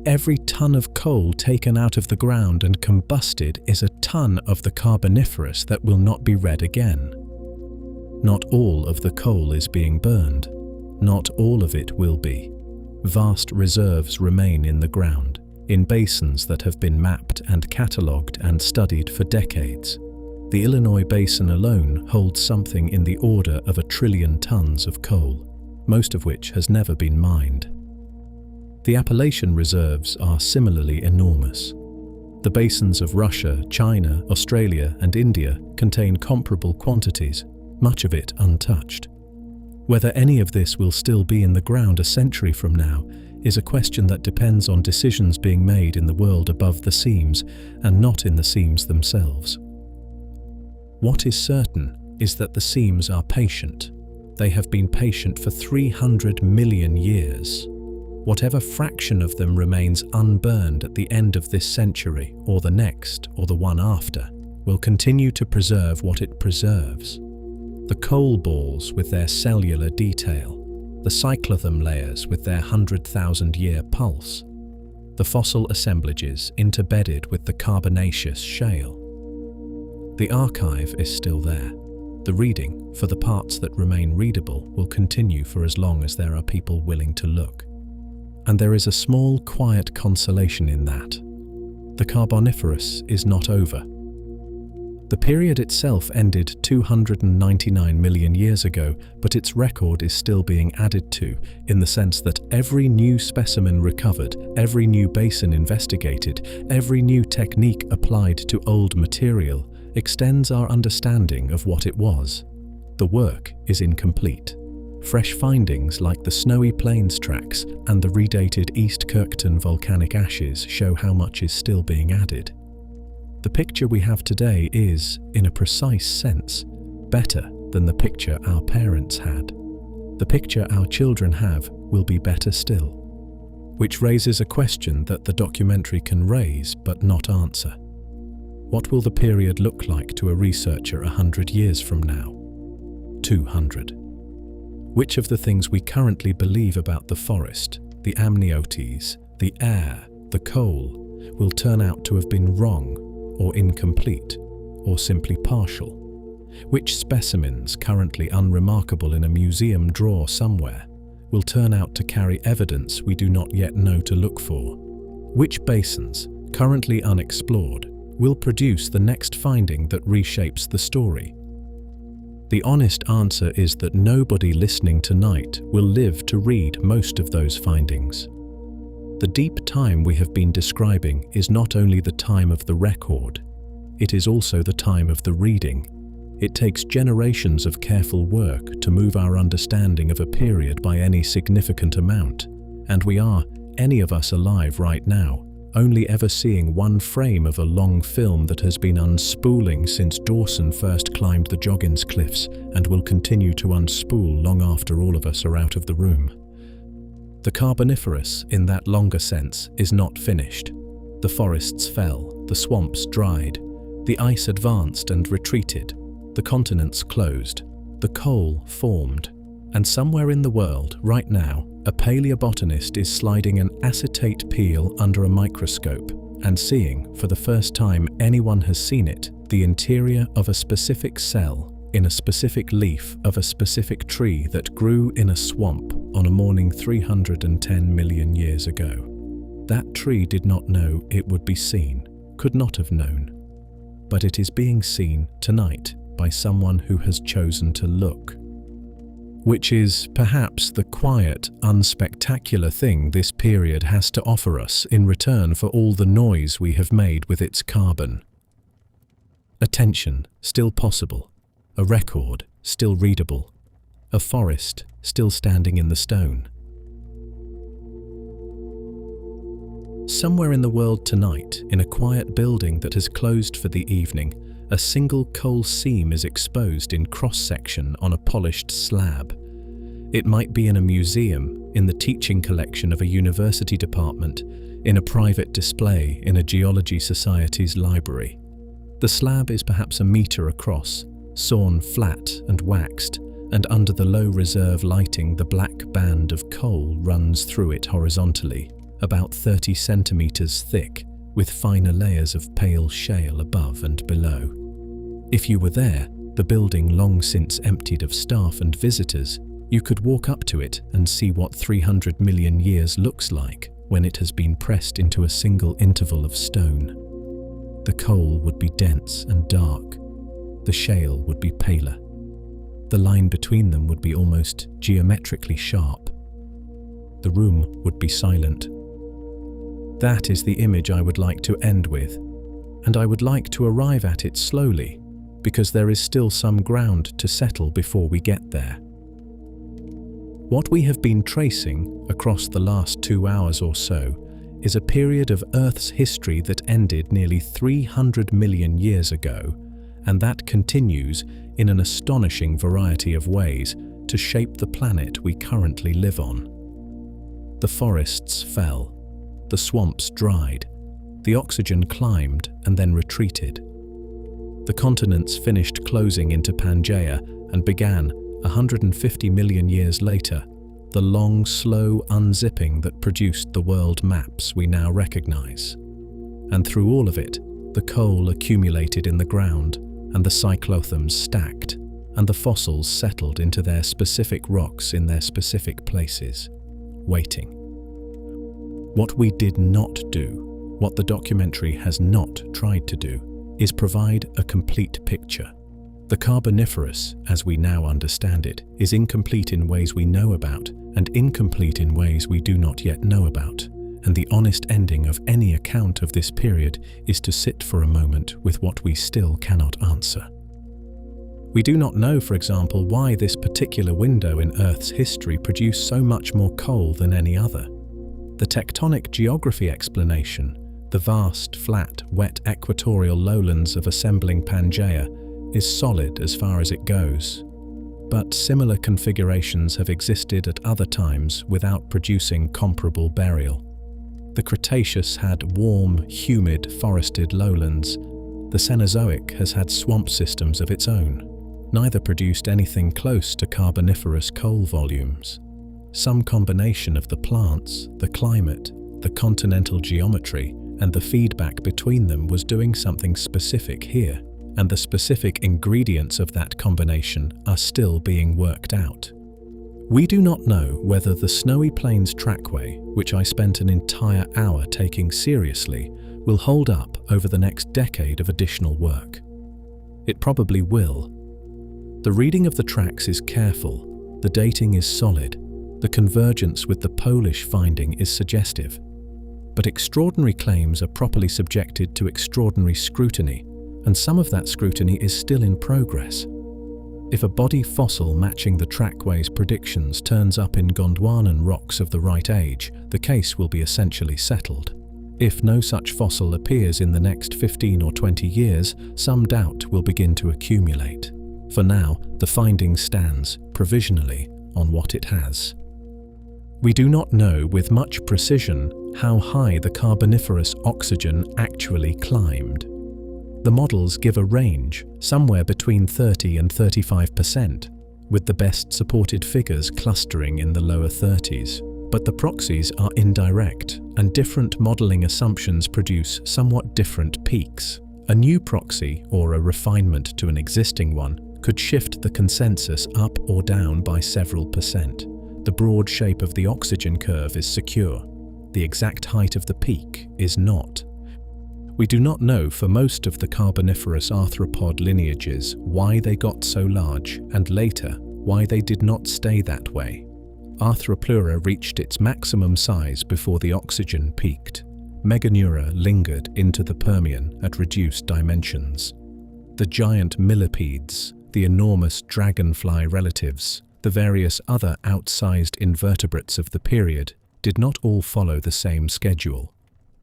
Every ton of coal taken out of the ground and combusted is a ton of the Carboniferous that will not be read again. Not all of the coal is being burned. Not all of it will be. Vast reserves remain in the ground, in basins that have been mapped and catalogued and studied for decades. The Illinois Basin alone holds something in the order of 1 trillion tons of coal, most of which has never been mined. The Appalachian reserves are similarly enormous. The basins of Russia, China, Australia, and India contain comparable quantities, much of it untouched. Whether any of this will still be in the ground a century from now is a question that depends on decisions being made in the world above the seams and not in the seams themselves. What is certain is that the seams are patient. They have been patient for 300 million years. Whatever fraction of them remains unburned at the end of this century, or the next, or the one after, will continue to preserve what it preserves. The coal balls with their cellular detail, the cyclothem layers with their 100,000-year pulse. the fossil assemblages interbedded with the carbonaceous shale. The archive is still there. The reading, for the parts that remain readable, will continue for as long as there are people willing to look. And there is a small, quiet consolation in that. The Carboniferous is not over. The period itself ended 299 million years ago, but its record is still being added to, in the sense that every new specimen recovered, every new basin investigated, every new technique applied to old material extends our understanding of what it was. The work is incomplete. Fresh findings like the Snowy Plains tracks and the redated East Kirkton volcanic ashes show how much is still being added. The picture we have today is, in a precise sense, better than the picture our parents had. The picture our children have will be better still. Which raises a question that the documentary can raise but not answer. What will the period look like to a researcher 100 years from now? 200. Which of the things we currently believe about the forest, the amniotes, the air, the coal, will turn out to have been wrong, or incomplete, or simply partial? Which specimens, currently unremarkable in a museum drawer somewhere, will turn out to carry evidence we do not yet know to look for? Which basins, currently unexplored, will produce the next finding that reshapes the story? The honest answer is that nobody listening tonight will live to read most of those findings. The deep time we have been describing is not only the time of the record, it is also the time of the reading. It takes generations of careful work to move our understanding of a period by any significant amount, and we are, any of us alive right now, only ever seeing one frame of a long film that has been unspooling since Dawson first climbed the Joggins cliffs and will continue to unspool long after all of us are out of the room. The Carboniferous, in that longer sense, is not finished. The forests fell, the swamps dried, the ice advanced and retreated, the continents closed, the coal formed, and somewhere in the world, right now, a paleobotanist is sliding an acetate peel under a microscope and seeing, for the first time anyone has seen it, the interior of a specific cell in a specific leaf of a specific tree that grew in a swamp on a morning 310 million years ago. That tree did not know it would be seen, could not have known. But it is being seen tonight by someone who has chosen to look. Which is, perhaps, the quiet, unspectacular thing this period has to offer us in return for all the noise we have made with its carbon. Attention, still possible. A record, still readable. A forest, still standing in the stone. Somewhere in the world tonight, in a quiet building that has closed for the evening, a single coal seam is exposed in cross-section on a polished slab. It might be in a museum, in the teaching collection of a university department, in a private display in a geology society's library. The slab is perhaps a meter across, sawn flat and waxed, and under the low reserve lighting the black band of coal runs through it horizontally, about 30 centimeters thick, with finer layers of pale shale above and below. If you were there, the building long since emptied of staff and visitors, you could walk up to it and see what 300 million years looks like when it has been pressed into a single interval of stone. The coal would be dense and dark. The shale would be paler. The line between them would be almost geometrically sharp. The room would be silent. That is the image I would like to end with, and I would like to arrive at it slowly, because there is still some ground to settle before we get there. What we have been tracing across the last 2 hours or so is a period of Earth's history that ended nearly 300 million years ago, and that continues in an astonishing variety of ways to shape the planet we currently live on. The forests fell, the swamps dried, the oxygen climbed and then retreated. The continents finished closing into Pangaea and began, 150 million years later, the long, slow unzipping that produced the world maps we now recognize. And through all of it, the coal accumulated in the ground, and the cyclothams stacked, and the fossils settled into their specific rocks in their specific places, waiting. What we did not do, what the documentary has not tried to do, is provide a complete picture. The Carboniferous, as we now understand it, is incomplete in ways we know about, and incomplete in ways we do not yet know about. And the honest ending of any account of this period is to sit for a moment with what we still cannot answer. We do not know, for example, why this particular window in Earth's history produced so much more coal than any other. The tectonic geography explanation, the vast, flat, wet equatorial lowlands of assembling Pangaea, is solid as far as it goes. But similar configurations have existed at other times without producing comparable burial. The Cretaceous had warm, humid, forested lowlands. The Cenozoic has had swamp systems of its own. Neither produced anything close to Carboniferous coal volumes. Some combination of the plants, the climate, the continental geometry, and the feedback between them was doing something specific here, and the specific ingredients of that combination are still being worked out. We do not know whether the Snowy Plains trackway, which I spent an entire hour taking seriously, will hold up over the next decade of additional work. It probably will. The reading of the tracks is careful, the dating is solid, the convergence with the Polish finding is suggestive. But extraordinary claims are properly subjected to extraordinary scrutiny, and some of that scrutiny is still in progress. If a body fossil matching the trackway's predictions turns up in Gondwanan rocks of the right age, the case will be essentially settled. If no such fossil appears in the next 15 or 20 years, some doubt will begin to accumulate. For now, the finding stands, provisionally, on what it has. We do not know with much precision how high the Carboniferous oxygen actually climbed. The models give a range, somewhere between 30 and 35%, with the best supported figures clustering in the lower 30s. But the proxies are indirect, and different modeling assumptions produce somewhat different peaks. A new proxy, or a refinement to an existing one, could shift the consensus up or down by several percent. The broad shape of the oxygen curve is secure. The exact height of the peak is not. We do not know for most of the Carboniferous arthropod lineages why they got so large, and later, why they did not stay that way. Arthropleura reached its maximum size before the oxygen peaked. Meganeura lingered into the Permian at reduced dimensions. The giant millipedes, the enormous dragonfly relatives, the various other outsized invertebrates of the period did not all follow the same schedule.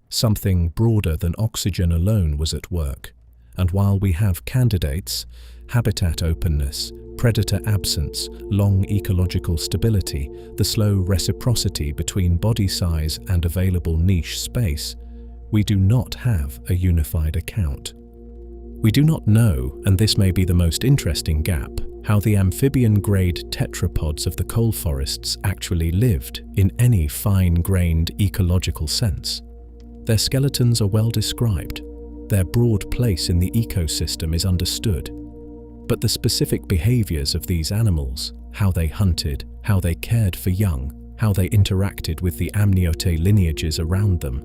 Something broader than oxygen alone was at work, and while we have candidates, habitat openness, predator absence, long ecological stability, the slow reciprocity between body size and available niche space, we do not have a unified account. We do not know, and this may be the most interesting gap, how the amphibian-grade tetrapods of the coal forests actually lived in any fine-grained ecological sense. Their skeletons are well described. Their broad place in the ecosystem is understood. But the specific behaviors of these animals, how they hunted, how they cared for young, how they interacted with the amniotic lineages around them,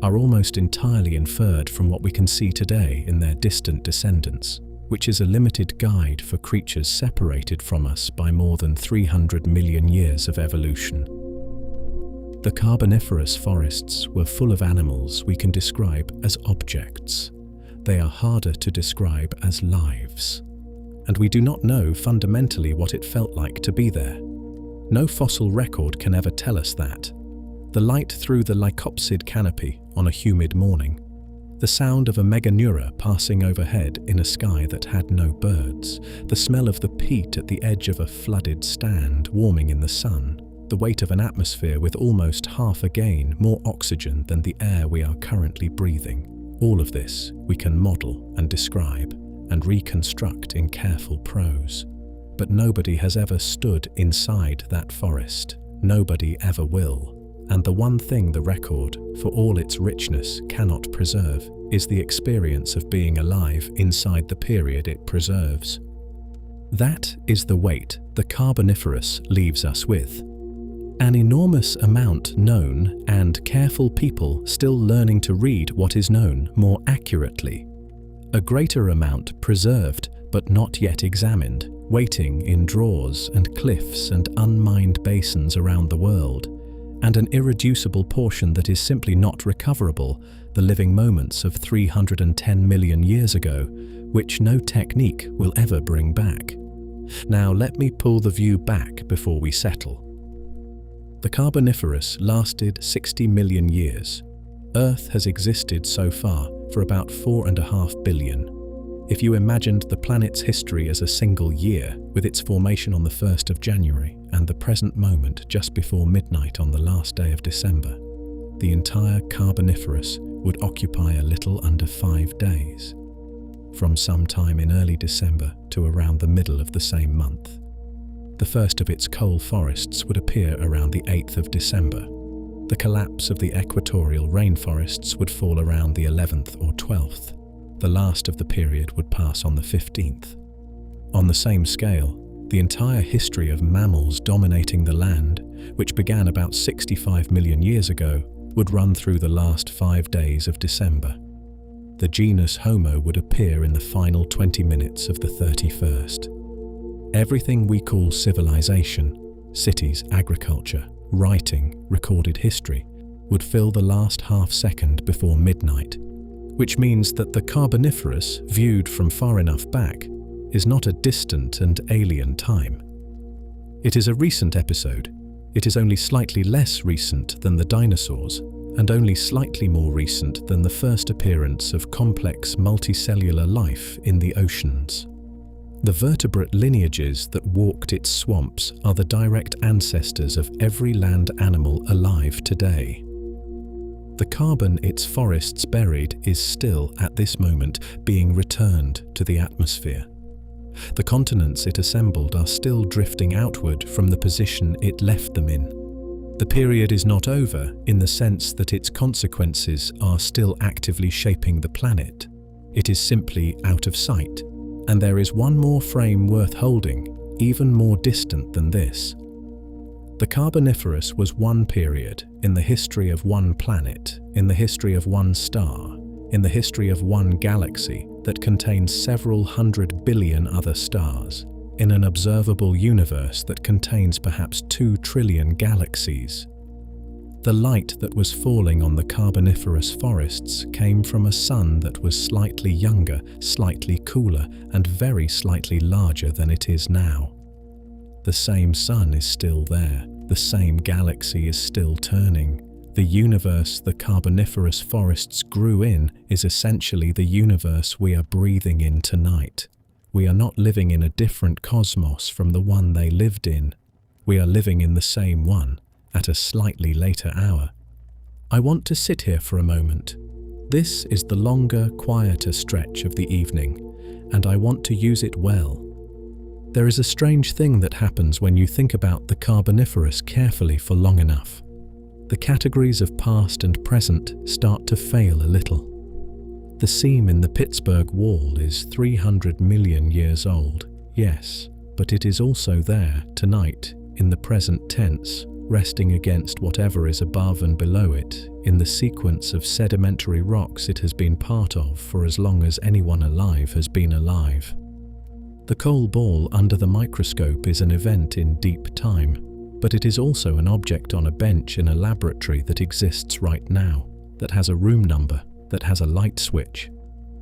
are almost entirely inferred from what we can see today in their distant descendants, which is a limited guide for creatures separated from us by more than 300 million years of evolution. The Carboniferous forests were full of animals we can describe as objects. They are harder to describe as lives. And we do not know fundamentally what it felt like to be there. No fossil record can ever tell us that. The light through the lycopsid canopy on a humid morning, the sound of a meganeura passing overhead in a sky that had no birds, the smell of the peat at the edge of a flooded stand warming in the sun, the weight of an atmosphere with almost half again more oxygen than the air we are currently breathing. All of this we can model and describe and reconstruct in careful prose. But nobody has ever stood inside that forest, nobody ever will. And the one thing the record, for all its richness, cannot preserve is the experience of being alive inside the period it preserves. That is the weight the Carboniferous leaves us with. An enormous amount known and careful people still learning to read what is known more accurately. A greater amount preserved but not yet examined, waiting in drawers and cliffs and unmined basins around the world, and an irreducible portion that is simply not recoverable, the living moments of 310 million years ago, which no technique will ever bring back. Now let me pull the view back before we settle. The Carboniferous lasted 60 million years. Earth has existed so far for about 4.5 billion. If you imagined the planet's history as a single year, with its formation on the 1st of January and the present moment just before midnight on the last day of December, the entire Carboniferous would occupy a little under 5 days, from some time in early December to around the middle of the same month. The first of its coal forests would appear around the 8th of December. The collapse of the equatorial rainforests would fall around the 11th or 12th. The last of the period would pass on the 15th. On the same scale, the entire history of mammals dominating the land, which began about 65 million years ago, would run through the last 5 days of December. The genus Homo would appear in the final 20 minutes of the 31st. Everything we call civilization, cities, agriculture, writing, recorded history, would fill the last half second before midnight, which means that the Carboniferous, viewed from far enough back, is not a distant and alien time. It is a recent episode. It is only slightly less recent than the dinosaurs, and only slightly more recent than the first appearance of complex multicellular life in the oceans. The vertebrate lineages that walked its swamps are the direct ancestors of every land animal alive today. The carbon its forests buried is still, at this moment, being returned to the atmosphere. The continents it assembled are still drifting outward from the position it left them in. The period is not over in the sense that its consequences are still actively shaping the planet. It is simply out of sight, and there is one more frame worth holding, even more distant than this. The Carboniferous was one period in the history of one planet, in the history of one star, in the history of one galaxy that contains several 100 billion other stars, in an observable universe that contains perhaps 2 trillion galaxies. The light that was falling on the Carboniferous forests came from a sun that was slightly younger, slightly cooler, and very slightly larger than it is now. The same sun is still there, the same galaxy is still turning. The universe the Carboniferous forests grew in is essentially the universe we are breathing in tonight. We are not living in a different cosmos from the one they lived in. We are living in the same one, at a slightly later hour. I want to sit here for a moment. This is the longer, quieter stretch of the evening, and I want to use it well. There is a strange thing that happens when you think about the Carboniferous carefully for long enough. The categories of past and present start to fail a little. The seam in the Pittsburgh wall is 300 million years old, yes, but it is also there tonight in the present tense, resting against whatever is above and below it in the sequence of sedimentary rocks it has been part of for as long as anyone alive has been alive. The coal ball under the microscope is an event in deep time, but it is also an object on a bench in a laboratory that exists right now, that has a room number, that has a light switch.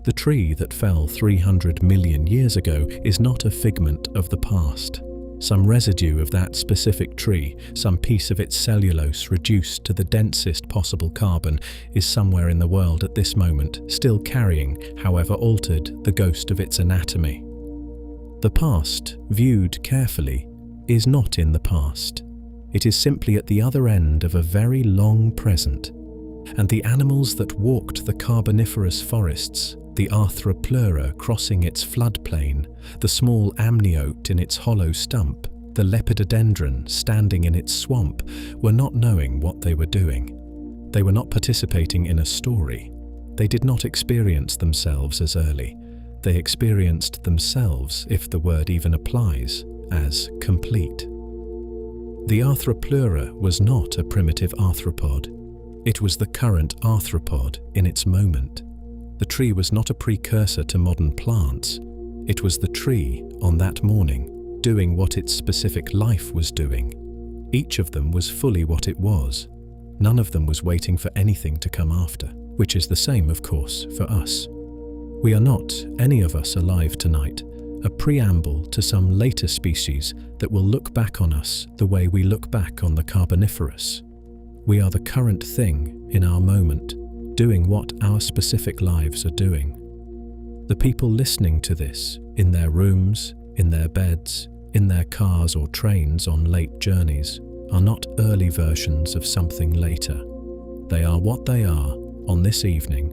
The tree that fell 300 million years ago is not a figment of the past. Some residue of that specific tree, some piece of its cellulose reduced to the densest possible carbon, is somewhere in the world at this moment, still carrying, however altered, the ghost of its anatomy. The past, viewed carefully, is not in the past. It is simply at the other end of a very long present. And the animals that walked the Carboniferous forests, the arthropod crossing its floodplain, the small amniote in its hollow stump, The lepidodendron standing in its swamp were not knowing what they were doing. They were not participating in a story. They did not experience themselves as early. They experienced themselves, if the word even applies, as complete. The Arthropleura was not a primitive arthropod. It was the current arthropod in its moment. The tree was not a precursor to modern plants. It was the tree, on that morning, doing what its specific life was doing. Each of them was fully what it was. None of them was waiting for anything to come after, which is the same, of course, for us. We are not, any of us alive tonight, a preamble to some later species that will look back on us the way we look back on the Carboniferous. We are the current thing in our moment, doing what our specific lives are doing. The people listening to this, in their rooms, in their beds, in their cars or trains on late journeys, are not early versions of something later. They are what they are on this evening,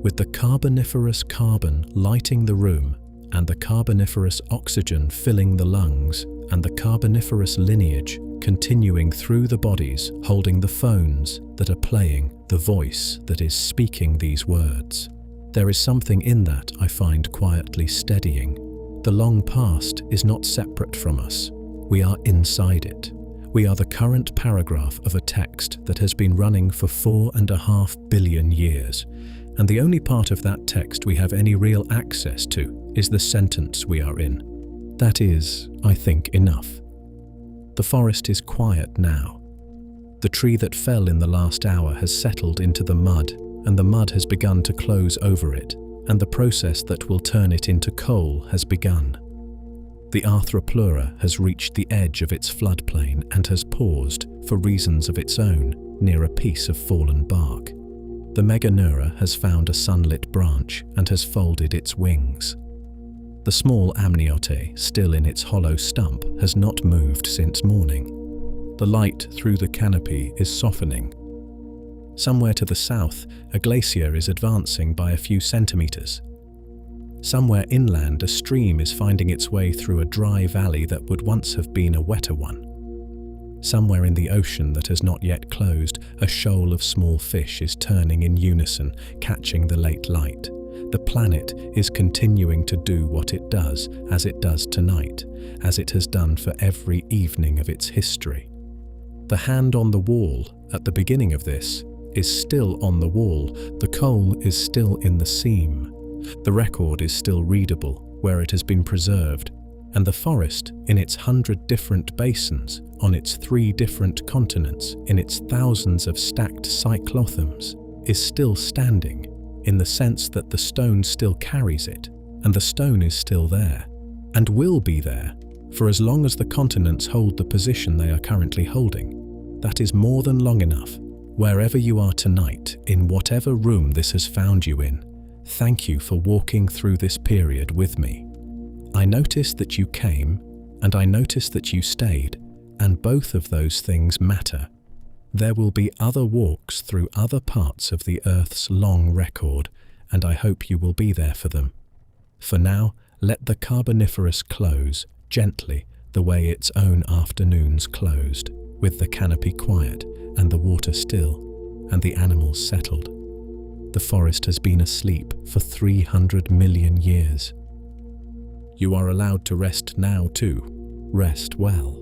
with the carboniferous carbon lighting the room and the carboniferous oxygen filling the lungs and the carboniferous lineage continuing through the bodies, holding the phones that are playing the voice that is speaking these words. There is something in that I find quietly steadying. The long past is not separate from us. We are inside it. We are the current paragraph of a text that has been running for 4.5 billion years, and the only part of that text we have any real access to is the sentence we are in. That is, I think, enough. The forest is quiet now. The tree that fell in the last hour has settled into the mud, and the mud has begun to close over it, and the process that will turn it into coal has begun. The Arthropleura has reached the edge of its floodplain and has paused, for reasons of its own, near a piece of fallen bark. The Meganeura has found a sunlit branch and has folded its wings. The small amniotic, still in its hollow stump, has not moved since morning. The light through the canopy is softening. Somewhere to the south, a glacier is advancing by a few centimeters. Somewhere inland, a stream is finding its way through a dry valley that would once have been a wetter one. Somewhere in the ocean that has not yet closed, a shoal of small fish is turning in unison, catching the late light. The planet is continuing to do what it does, as it does tonight, as it has done for every evening of its history. The hand on the wall, at the beginning of this, is still on the wall. The coal is still in the seam. The record is still readable, where it has been preserved, and the forest, in its 100 different basins, on its 3 different continents, in its thousands of stacked cyclothams, is still standing, in the sense that the stone still carries it, and the stone is still there, and will be there, for as long as the continents hold the position they are currently holding. That is more than long enough. Wherever you are tonight, in whatever room this has found you in, thank you for walking through this period with me. I noticed that you came, and I noticed that you stayed, and both of those things matter. There will be other walks through other parts of the Earth's long record, and I hope you will be there for them. For now, let the Carboniferous close, gently, the way its own afternoons closed, with the canopy quiet, and the water still, and the animals settled. The forest has been asleep for 300 million years. You are allowed to rest now too. Rest well.